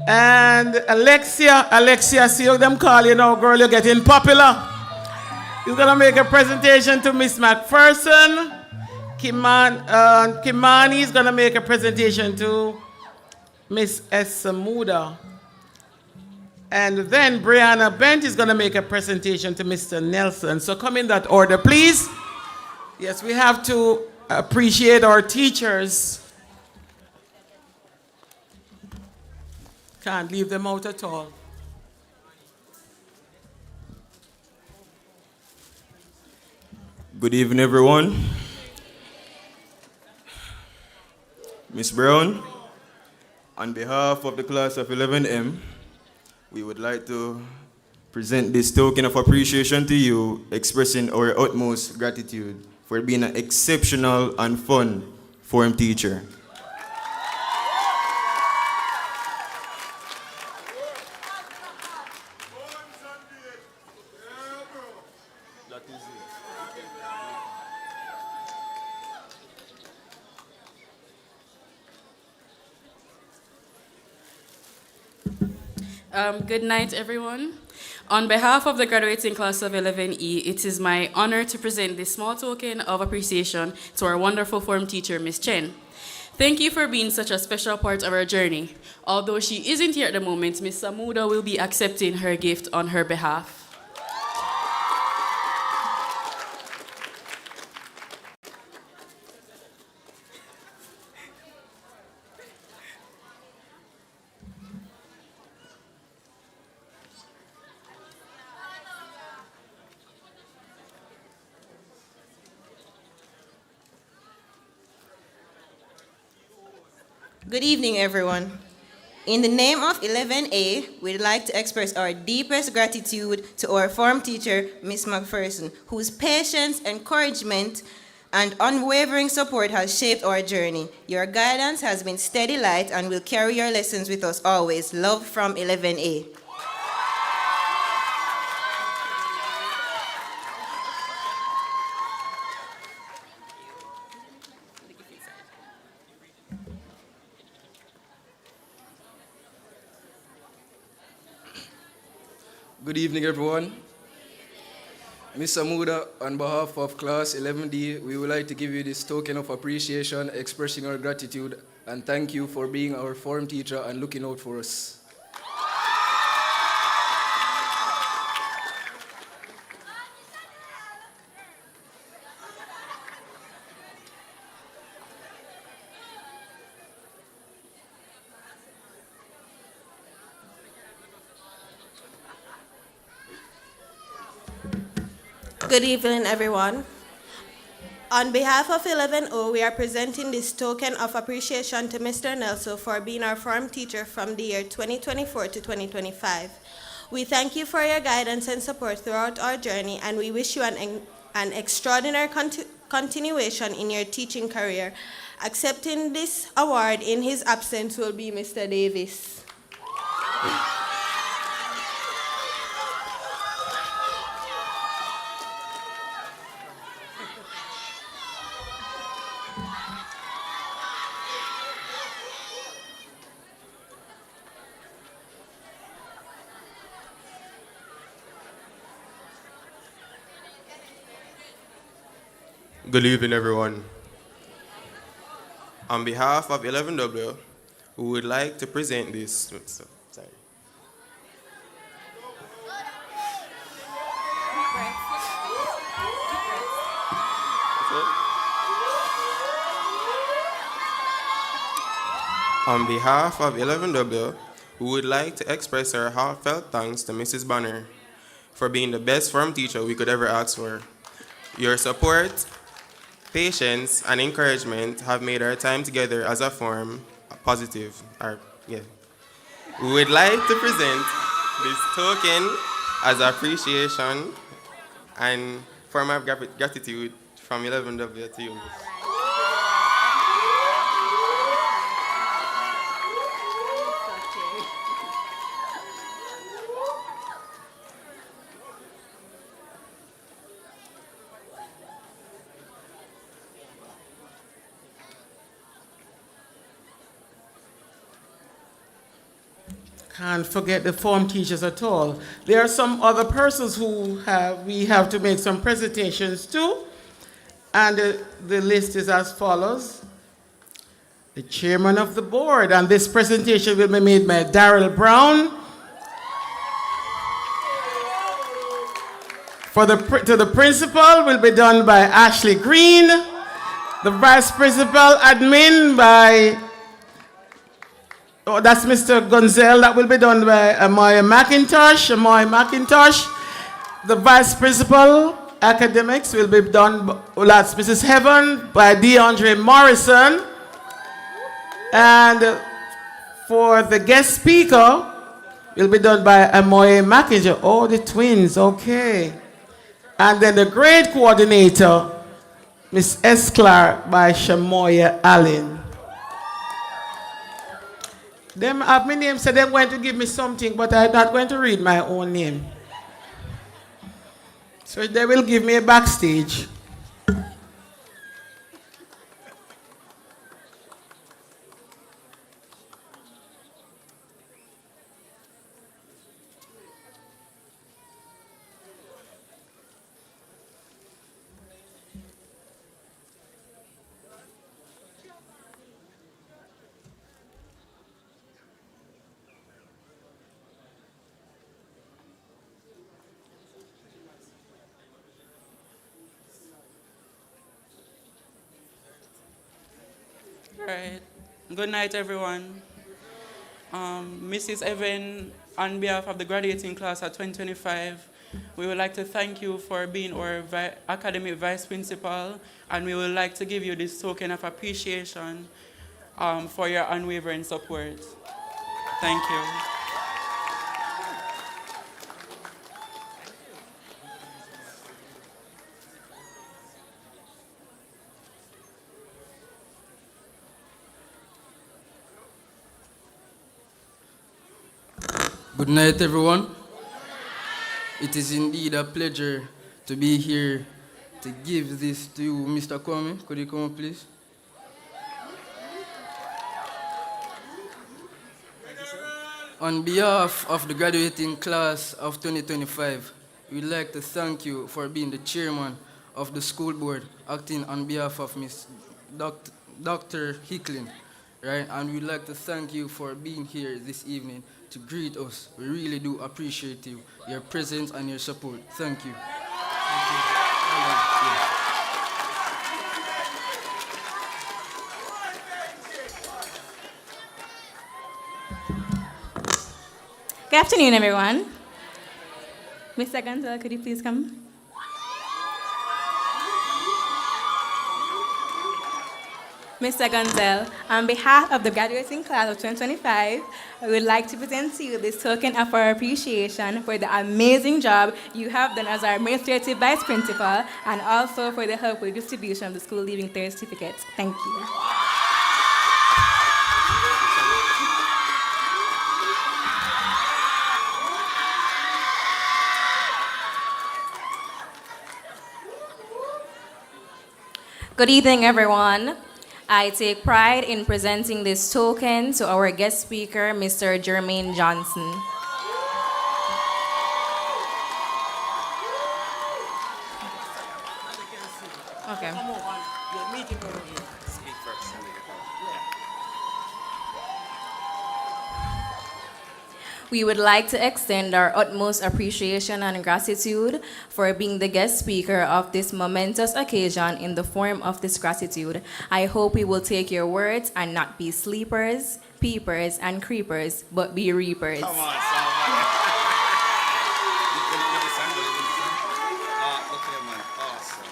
And Alexia, see how them call you now, girl, you're getting popular. He's gonna make a presentation to Miss McPherson. Kimani is gonna make a presentation to Miss Esamuda. And then Brianna Bent is gonna make a presentation to Mr. Nelson. So come in that order, please. Yes, we have to appreciate our teachers. Can't leave them out at all. Good evening, everyone. Miss Brown, on behalf of the class of 11M, we would like to present this token of appreciation to you, expressing our utmost gratitude for being an exceptional and fun form teacher. Good night, everyone. On behalf of the graduating class of 11E, it is my honor to present this small token of appreciation to our wonderful form teacher, Ms. Chen. Thank you for being such a special part of our journey. Although she isn't here at the moment, Ms. Samuda will be accepting her gift on her behalf. Good evening, everyone. In the name of 11A, we'd like to express our deepest gratitude to our form teacher, Miss McPherson, whose patience, encouragement, and unwavering support has shaped our journey. Your guidance has been steady light and will carry your lessons with us always. Love from 11A. Good evening, everyone. Mr. Muda, on behalf of Class 11D, we would like to give you this token of appreciation, expressing our gratitude, and thank you for being our form teacher and looking out for us. Good evening, everyone. On behalf of 11O, we are presenting this token of appreciation to Mr. Nelson for being our form teacher from the year 2024 to 2025. We thank you for your guidance and support throughout our journey, and we wish you an extraordinary continuation in your teaching career. Accepting this award in his absence will be Mr. Davis. Good evening, everyone. On behalf of 11W, we would like to present this. Sorry. On behalf of 11W, we would like to express our heartfelt thanks to Mrs. Bonner for being the best form teacher we could ever ask for. Your support, patience, and encouragement have made our time together as a form positive. We would like to present this token as appreciation and form of gratitude from 11W to you. Can't forget the form teachers at all. There are some other persons who we have to make some presentations to, and the list is as follows. The chairman of the board, and this presentation will be made by Darrell Brown. To the principal will be done by Ashley Green. The vice principal admin by that's Mr. Gonzel. That will be done by Amoy McIntosh. The vice principal academics will be done, that's Mrs. Heaven, by DeAndre Morrison. And for the guest speaker, will be done by Amoy McIntosh. Oh, the twins, okay. And then the grade coordinator, Miss S. Clark, by Shamoya Allen. Them have my name, so they're going to give me something, but I'm not going to read my own name. So they will give me a backstage. Right. Good night, everyone. Mrs. Evan, on behalf of the graduating class of 2025, we would like to thank you for being our academic vice principal, and we would like to give you this token of appreciation for your unwavering support. Thank you. Good night, everyone. It is indeed a pleasure to be here to give this to you, Mr. Kwame. Could you come up, please? On behalf of the graduating class of 2025, we'd like to thank you for being the chairman of the school board, acting on behalf of Miss Dr. Hicklin, right? And we'd like to thank you for being here this evening to greet us. We really do appreciate you, your presence and your support. Thank you. Good afternoon, everyone. Mr. Gonzalez, could you please come? Mr. Gonzalez, on behalf of the graduating class of 2025, I would like to present to you this token of our appreciation for the amazing job you have done as our administrative vice principal and also for the help with distribution of the school leaving third certificates. Thank you. Good evening, everyone. I take pride in presenting this token to our guest speaker, Mr. Jermaine Johnson. Okay. We would like to extend our utmost appreciation and gratitude for being the guest speaker of this momentous occasion in the form of this gratitude. I hope we will take your words and not be sleepers, peepers, and creepers, but be reapers. Come on, somebody. Look at him, man. Awesome.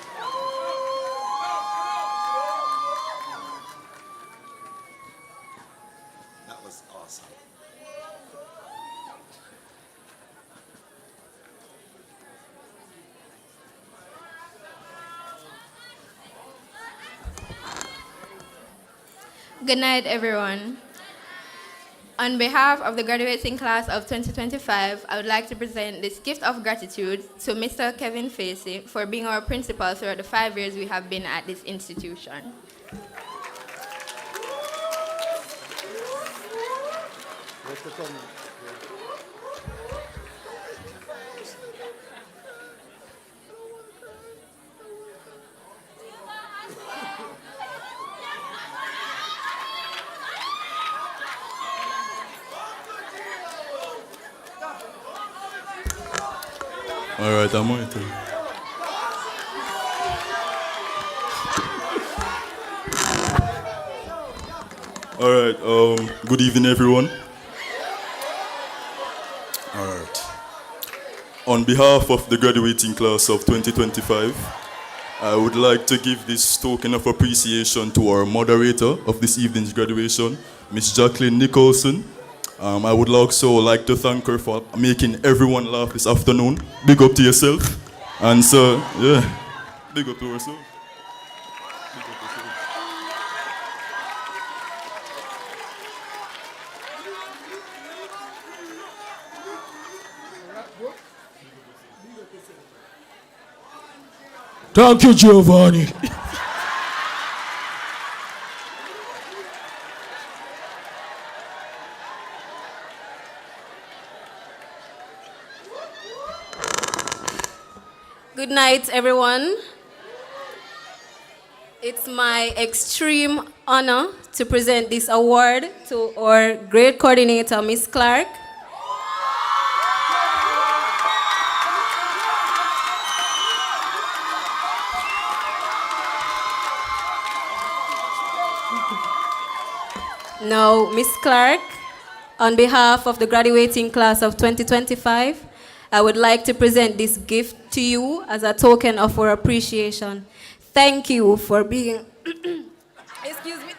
That was awesome. Good night, everyone. On behalf of the graduating class of 2025, I would like to present this gift of gratitude to Mr. Kevin Facey for being our principal throughout the 5 years we have been at this institution. All right, I'm on it. All right, good evening, everyone. All right. On behalf of the graduating class of 2025, I would like to give this token of appreciation to our moderator of this evening's graduation, Miss Jacqueline Nicholson. I would also like to thank her for making everyone laugh this afternoon. Big up to yourself. And so, yeah, big up to herself. Thank you, Giovanni. Good night, everyone. It's my extreme honor to present this award to our grade coordinator, Miss Clark. Now, Miss Clark, on behalf of the graduating class of 2025, I would like to present this gift to you as a token of our appreciation. Thank you for being, excuse me.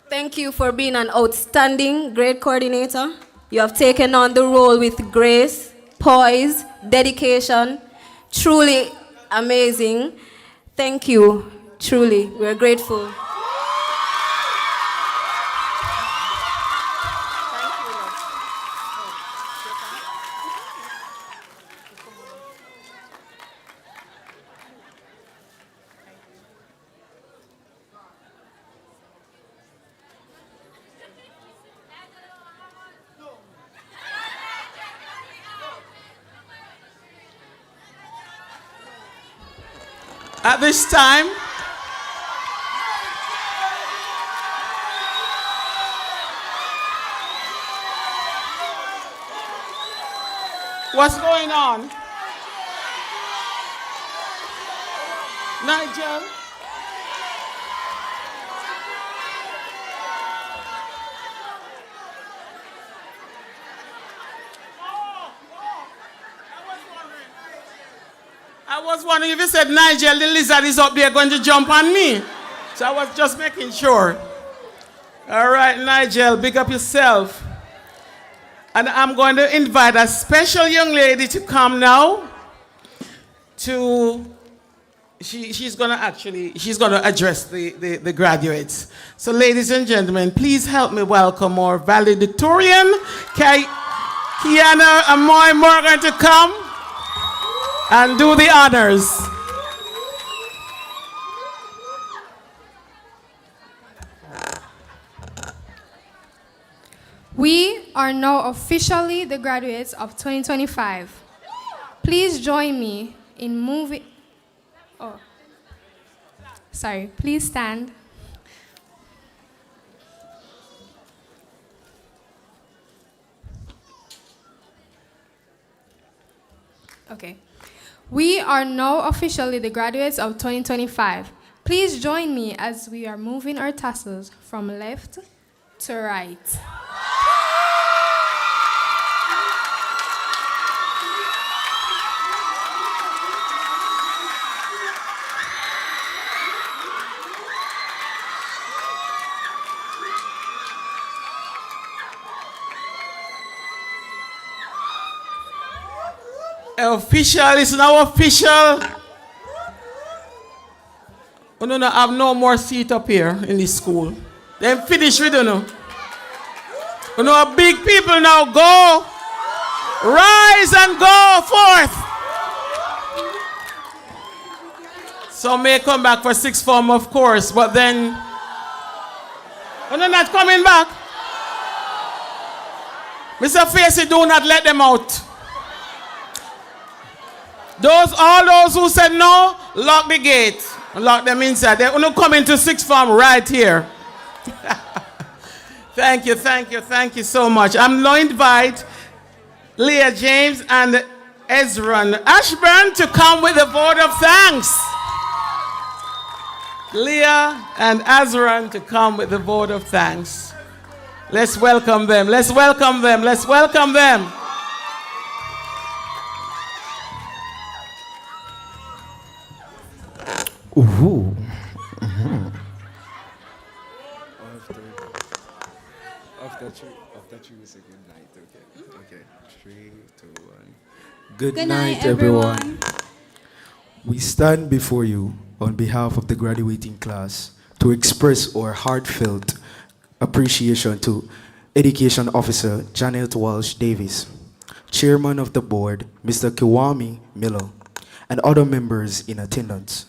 Thank you for being an outstanding grade coordinator. You have taken on the role with grace, poise, dedication. Truly amazing. Thank you. Truly, we're grateful. At this time, what's going on? Nigel? I was wondering if you said Nigel, the lizard is up there going to jump on me. So I was just making sure. All right, Nigel, big up yourself. And I'm going to invite a special young lady to come now. She's going to address the graduates. So ladies and gentlemen, please help me welcome our valedictorian, Kiana and Moy Morgan, to come and do the honors. We are now officially the graduates of 2025. Please join me in moving. Oh, sorry. Please stand. Okay. We are now officially the graduates of 2025. Please join me as we are moving our tassels from left to right. Official is now official. We don't have no more seat up here in this school. Then finish with you. We know big people now go. Rise and go forth. Some may come back for sixth form, of course, but then we're not coming back. Mr. Facey, do not let them out. All those who said no, lock the gate. Lock them inside. They're going to come into sixth form right here. Thank you so much. I'm now invite Leah James and Ezra Ashburn to come with a vote of thanks. Leah and Ezra to come with the vote of thanks. Let's welcome them. Let's welcome them. Let's welcome them. Ooh. After three is a good night. Okay. 3, 2, 1. Good night, everyone. We stand before you on behalf of the graduating class to express our heartfelt appreciation to Education Officer Janet Walsh Davis, Chairman of the Board Mr. Kiwami Miller, and other members in attendance.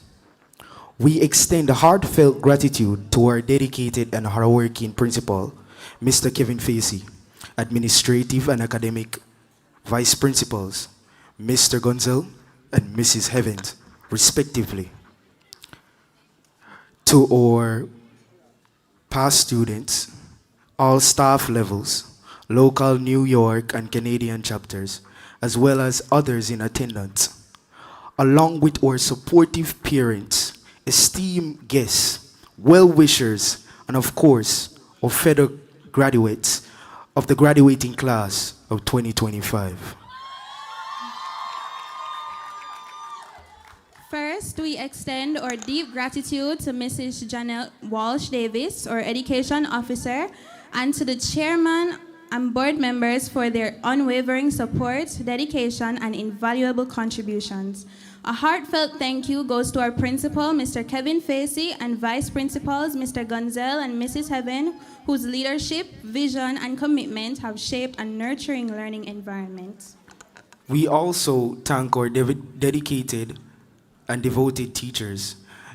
We extend a heartfelt gratitude to our dedicated and hardworking principal, Mr. Kevin Facey, administrative and academic vice principals, Mr. Gonzel and Mrs. Heavens, respectively. To our past students, all staff levels, local New York and Canadian chapters, as well as others in attendance, along with our supportive parents, esteemed guests, well-wishers, and of course, our fellow graduates of the graduating class of 2025. First, First, we extend our deep gratitude to Mrs. Janelle Walsh Davis, our Education Officer, and to the Chairman and board members for their unwavering support, dedication, and invaluable contributions. A heartfelt thank you goes to our principal, Mr. Kevin Facey, and vice principals, Mr. Gonzel and Mrs. Heaven, whose leadership, vision, and commitment have shaped a nurturing learning environment. We also thank our dedicated and devoted teachers.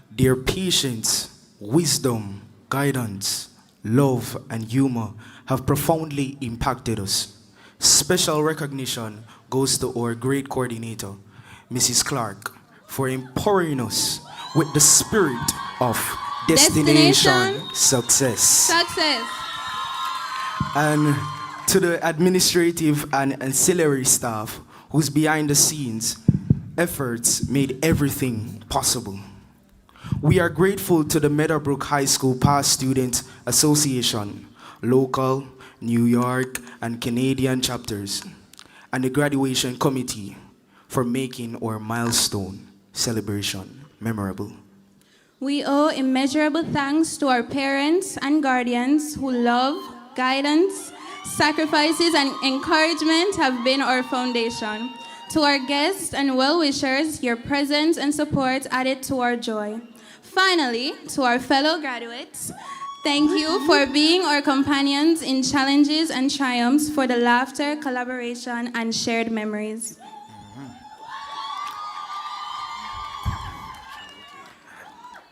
Their patience, wisdom, guidance, love, and humor have profoundly impacted us. Special recognition goes to our great coordinator, Mrs. Clark, for empowering us with the spirit of destination success. Success. And to the administrative and ancillary staff whose behind the scenes efforts made everything possible. We are grateful to the Meadowbrook High School Past Student Association, local, New York, and Canadian chapters, and the graduation committee for making our milestone celebration memorable. We owe immeasurable thanks to our parents and guardians who love, guidance, sacrifices, and encouragement have been our foundation. To our guests and well-wishers, your presence and support added to our joy. Finally, to our fellow graduates, thank you for being our companions in challenges and triumphs, for the laughter, collaboration, and shared memories.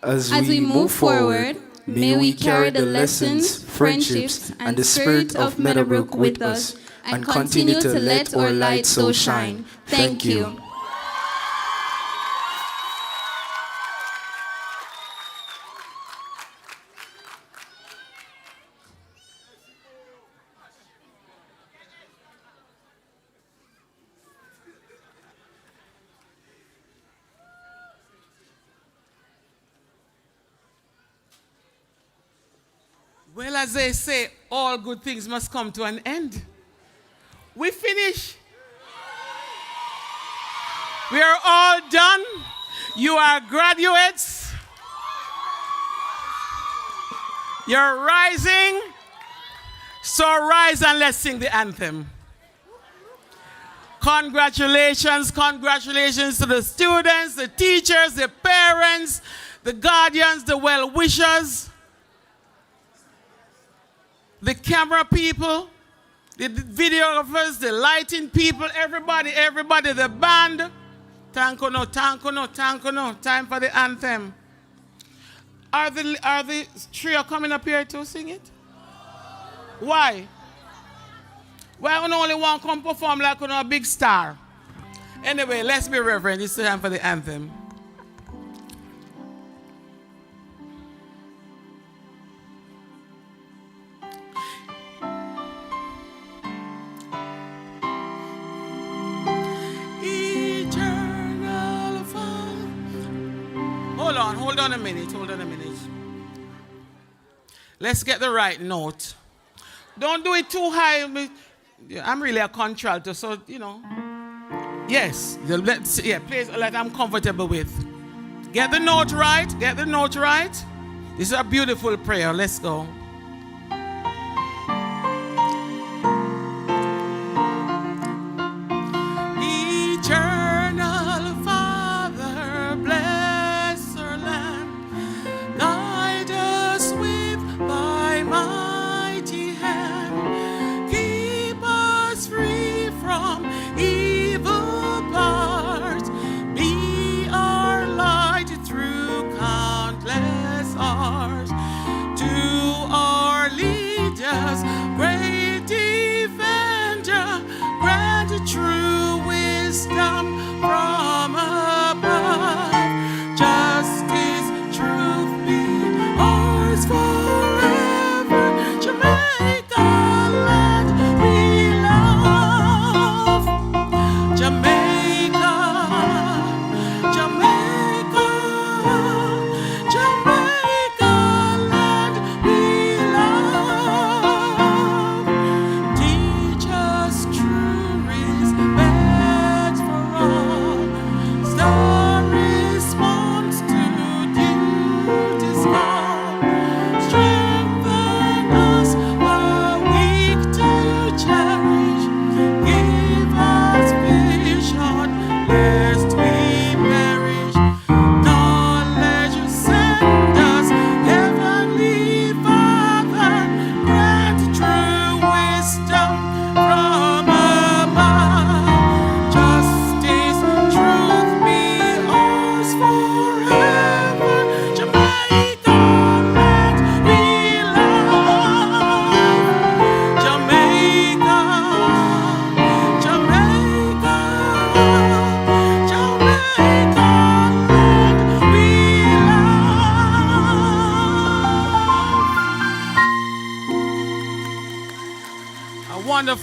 As we move forward, may we carry the lessons, friendships, and the spirit of Meadowbrook with us, and continue to let our light so shine. Thank you. Well, as they say, all good things must come to an end. We finish. We are all done. You are graduates. You're rising. So rise and let's sing the anthem. Congratulations, congratulations to the students, the teachers, the parents, the guardians, the well-wishers, the camera people, the videographers, the lighting people, everybody, the band. Tanko no, time for the anthem. Are the trio coming up here to sing it? Why? Why only one come perform like a big star? Anyway, let's be reverent. It's time for the anthem. Eternal Father. Hold on a minute. Let's get the right note. Don't do it too high. I'm really a contralto, so, Yes, play it like I'm comfortable with. Get the note right. This is a beautiful prayer. Let's go. Eternal Father, bless our land. Guide us with thy mighty hand. Keep us free from evil parts. Be our light through countless hours. To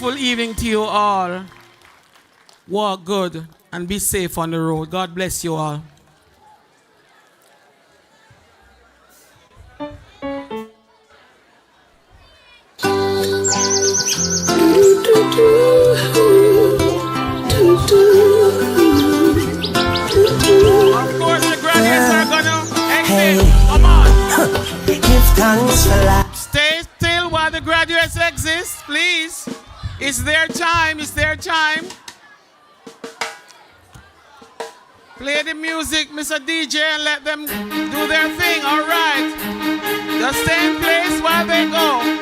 wonderful evening to you all. Walk good and be safe on the road. God bless you all. Of course, the graduates are gonna exit. Come on. Give thanks for life. Stay still while the graduates exist, please. It's their time. It's their time. Play the music, Mr. DJ, and let them do their thing. All right. Just stay in place while they go.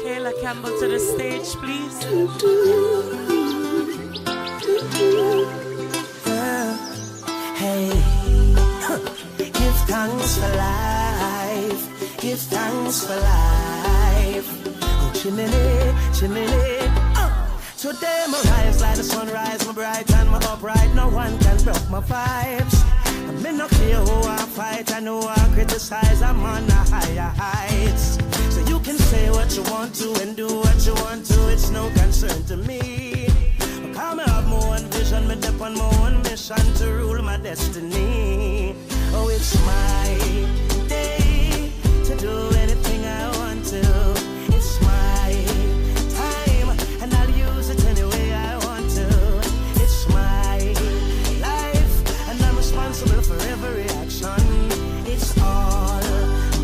Kayla Campbell to the stage, please. thanks for life. Give thanks for life. Oh, chimney, chimney. Today my rise like the sunrise, my bright and my upright. No one can break my vibes. I may not care who I fight, I know I criticize. I'm on the higher heights. So you can say what you want to and do what you want to. It's no concern to me. Because I have my own vision, me dip on my own mission to rule my destiny. Oh, it's my day to do anything I want to. It's my time, and I'll use it any way I want to. It's my life, and I'm responsible for every action. It's all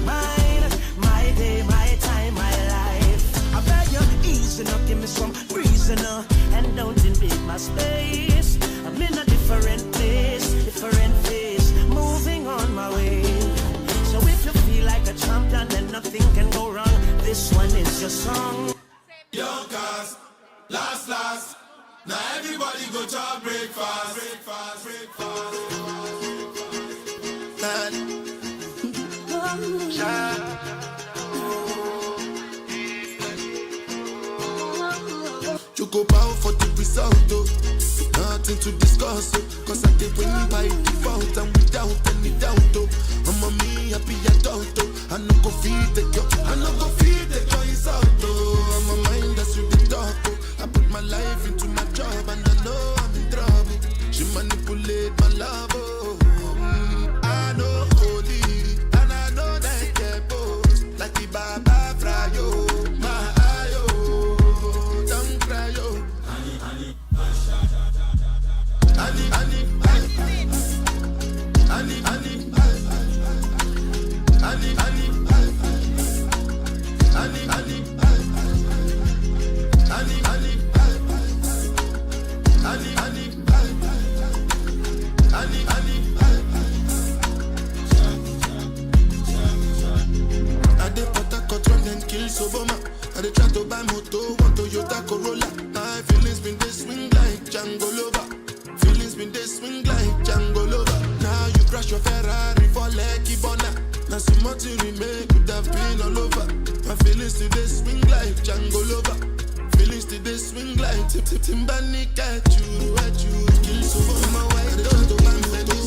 mine, my day, my time, my life. I beg you, easy now, give me some reason now, and don't invade my space. I'm in a different place, different phase, moving on my way. So if you feel like a champion, then nothing can go wrong. This one is your song. Young cast, last. Now everybody go to breakfast. You go bow for the result, oh. Nothing to discuss, oh. Cause I did win by default and without any doubt, oh. I'm a me happy adult, oh. I no go feed the girl, I no go feed the girl is out, oh. I'm a mind that's with the talk, oh. I put my life into my job and I know I'm in trouble. She manipulate my love, oh. I know holy and I know that get post like the Baba Frayo, my ayo, don't cry, yo. I dey Port run and kill Soboma. I dey try to buy moto, want Toyota Corolla. My feelings been they swing like Django Lover. Feelings been they swing like Django Lover. Now you crash your Ferrari for Lucky Bona. Now so much you remake could have been all over. My feelings today swing like Django Lover. Feelings today swing like Timbani at you, kill Soboma. I dey try to buy moto.